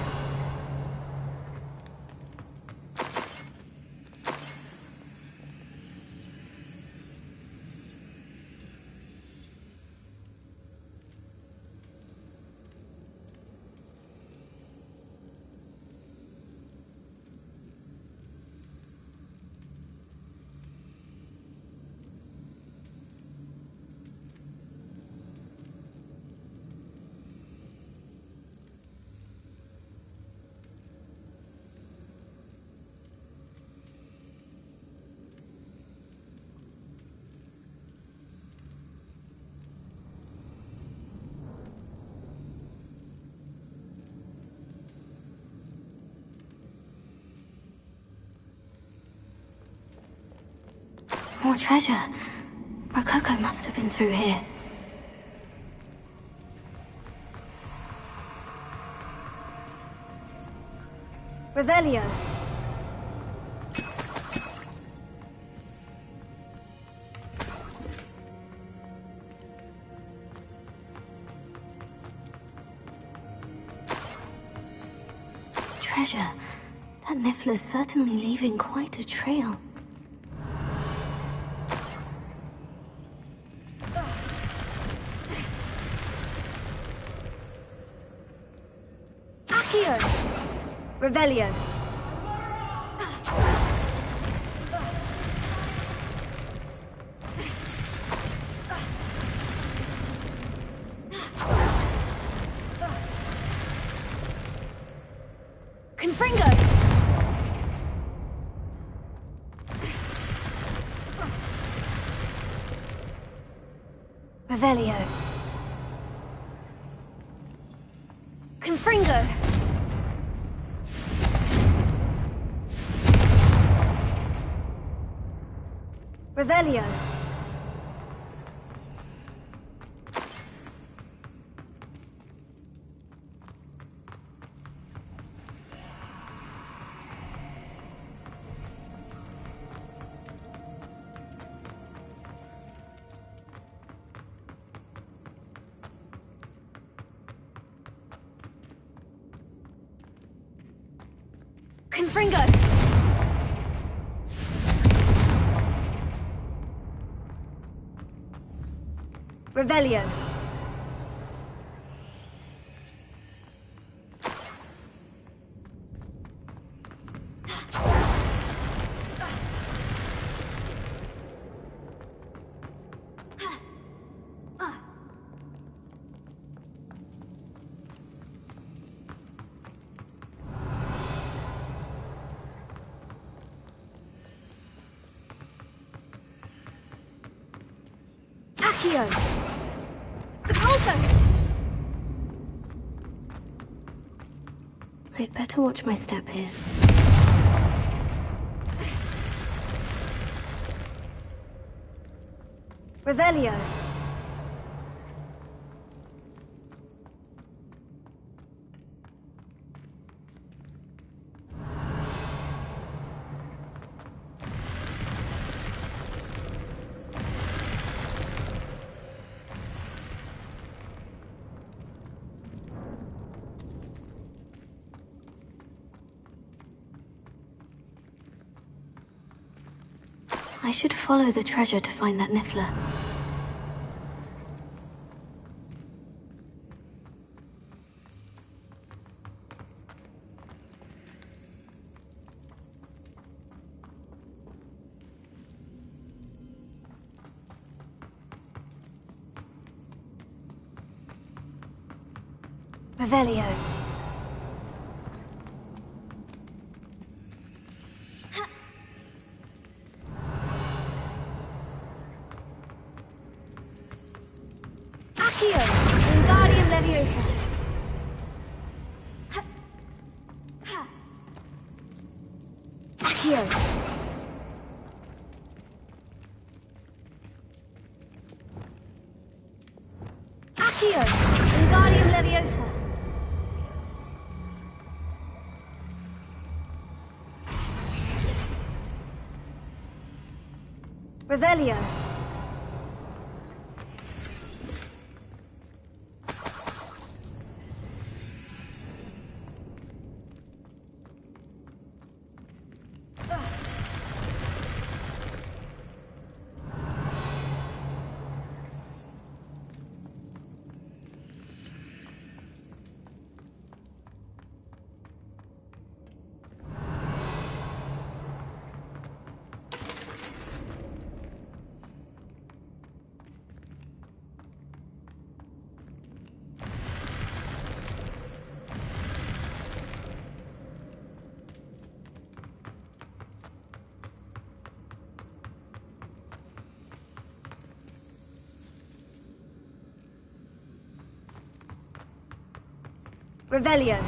More treasure. Rococo must have been through here. Revelio. Treasure. That Niffler's certainly leaving quite a trail. Revelio. Confringo. Revelio. Confringo. Revelio. Confringo! Revelio. Accio! Depulso! I'd better watch my step here. Revelio. I should follow the treasure to find that Niffler. Revelio. Accio! Wingardium Leviosa. Accio! Accio! Wingardium Leviosa. Revelio. Revelio.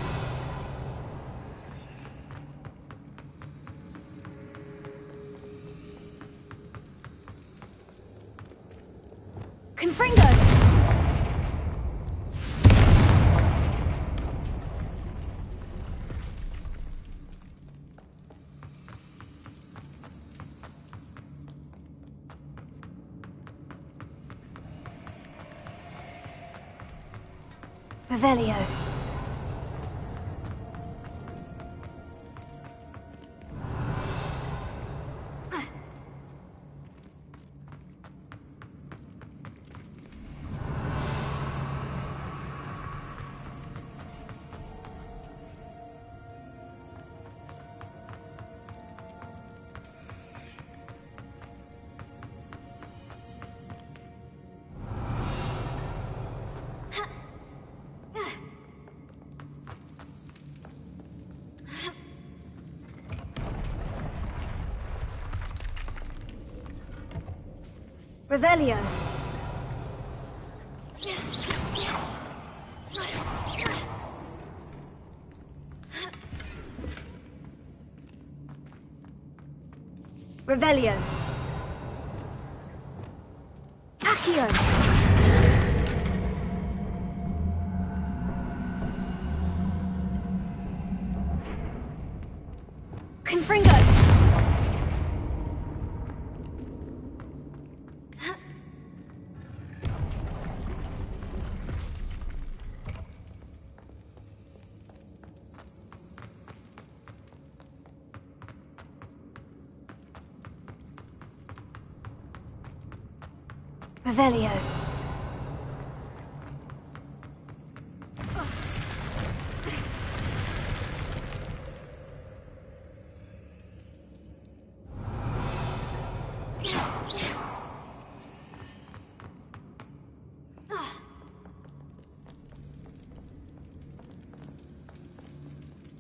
Confringo. Revelio. Revelio. Revelio. Accio! Confringo! Revelio.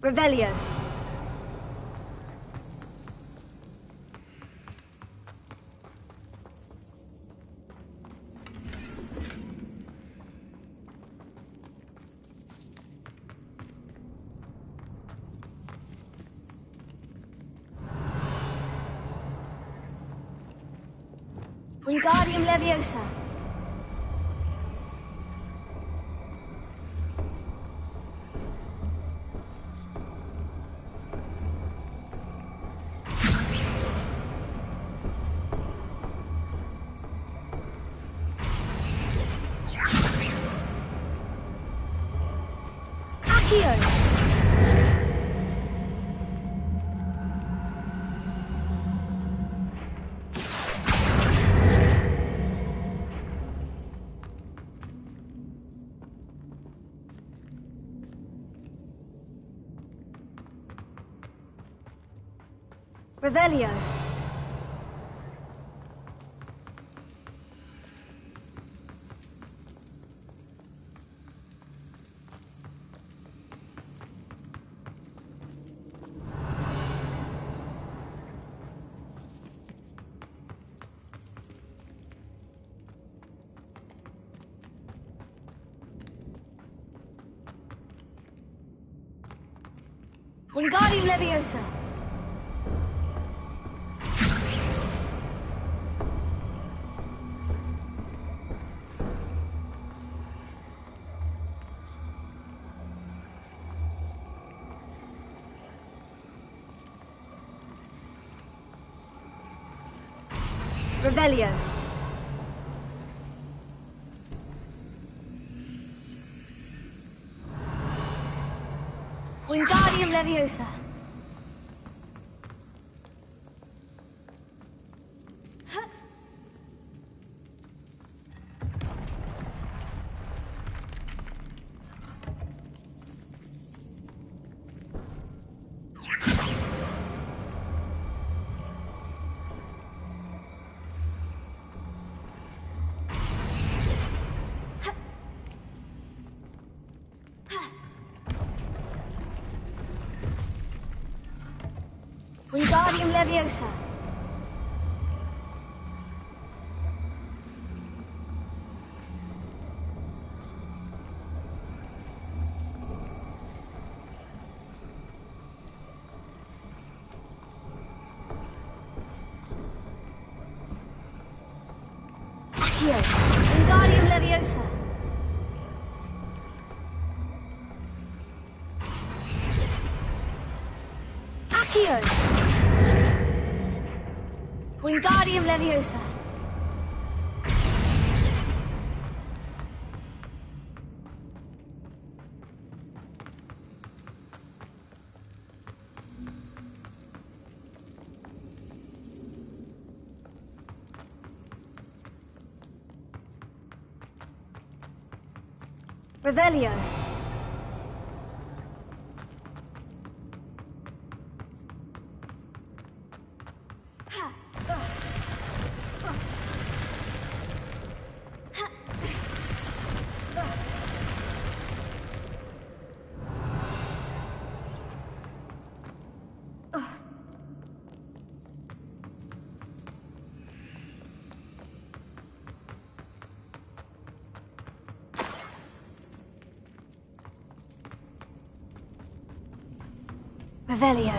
Revelio. Wingardium Leviosa. Accio! Revelio. Wingardium Leviosa. Revelio. Wingardium Leviosa. Wingardium Leviosa. Accio. Wingardium Leviosa. Accio. Wingardium Leviosa. Revelio. Revelio.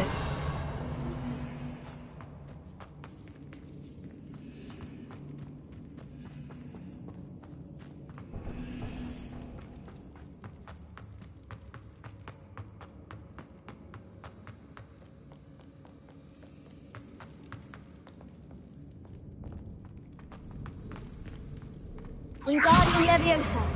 Wingardium Leviosa.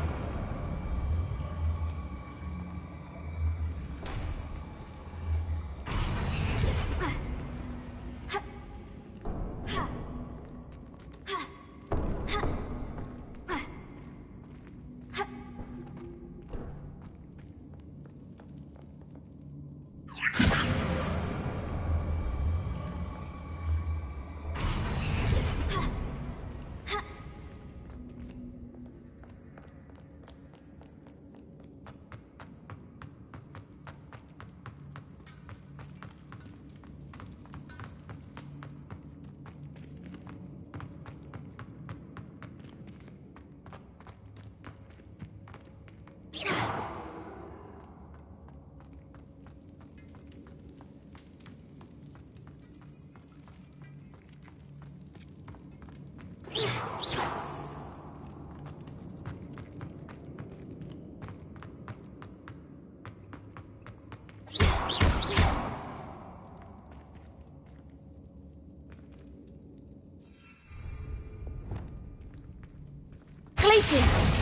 Glacius!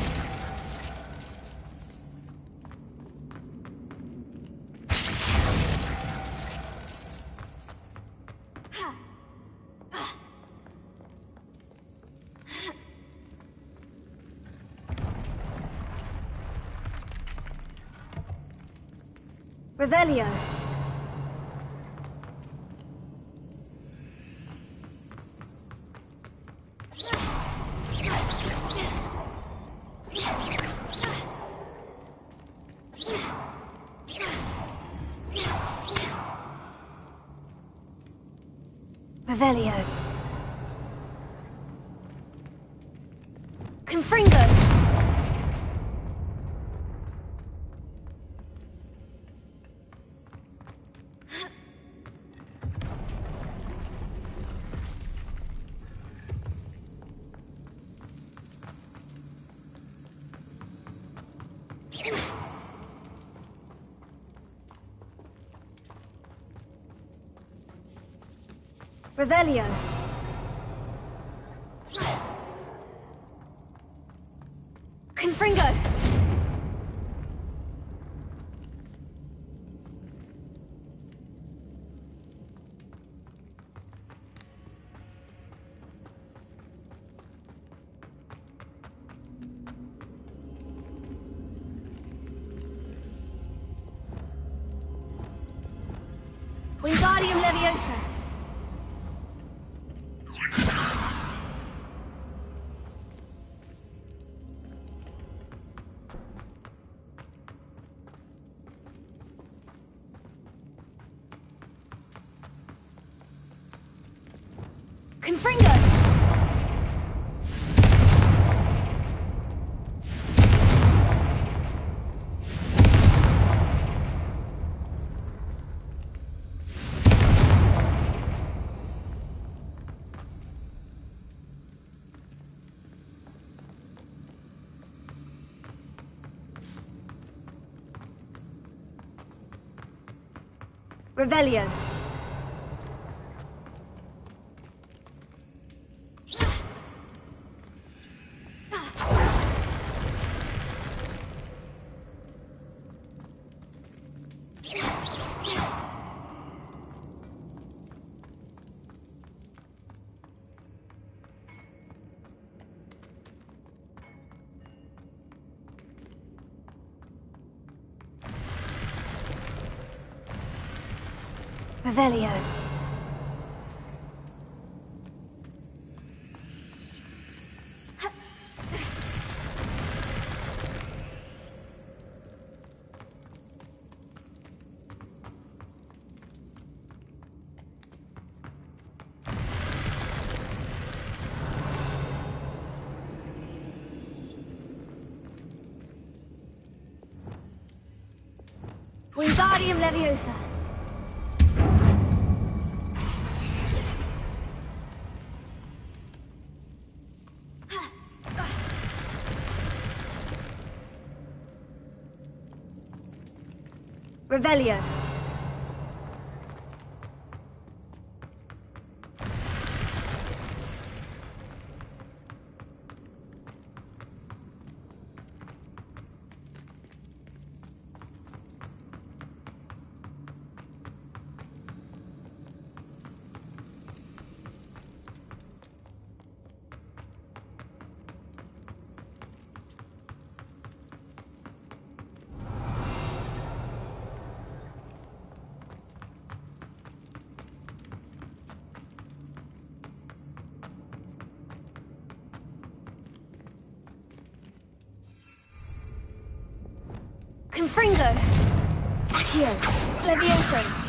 Revelio. Revelio. Confringo. Revelio. Confringo. Wingardium Leviosa. Confringo! Revelio. Revelio. Wingardium Leviosa. Revelio. Confringo! Accio! Levioso!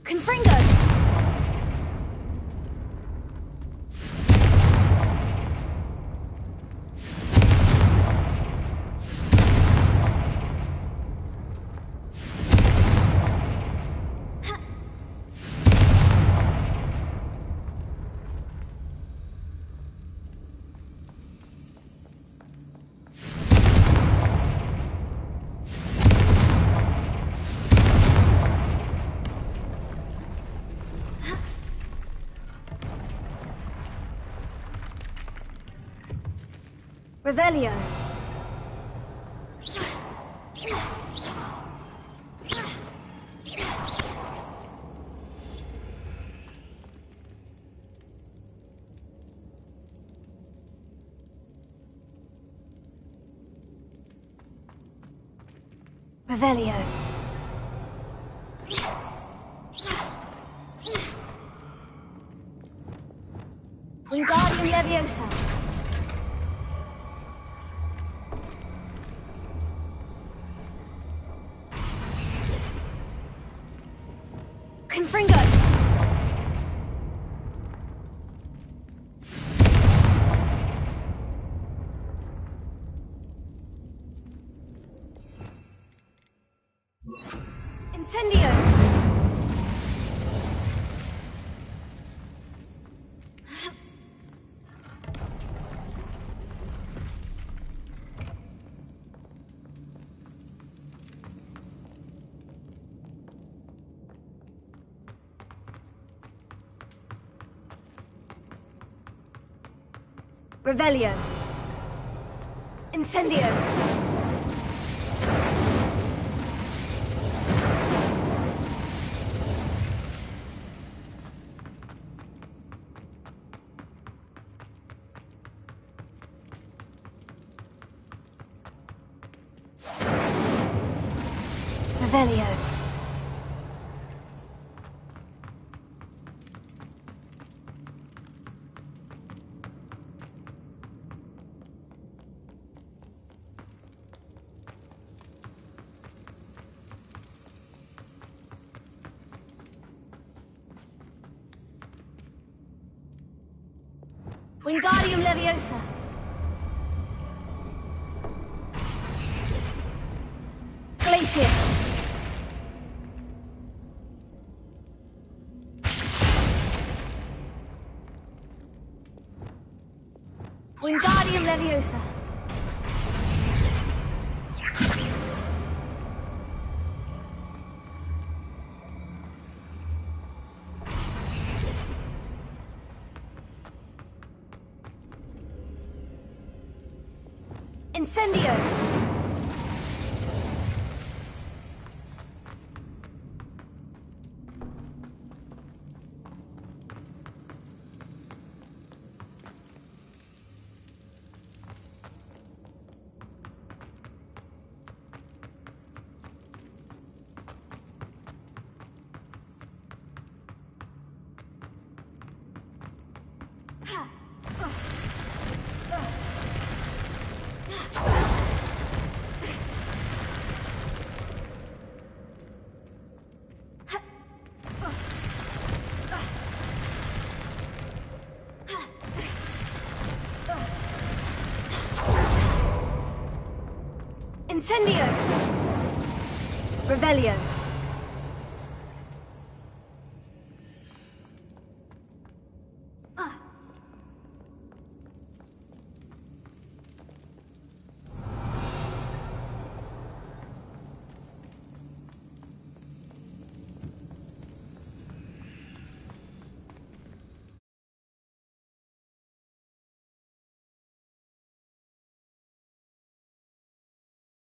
Confringo! Revelio. Revelio. Wingardium Leviosa. Confringo! Incendio! Revelio. Incendio. Revelio. Wingardium Leviosa. Glacius. Wingardium Leviosa. Incendio! Incendio! Revelio.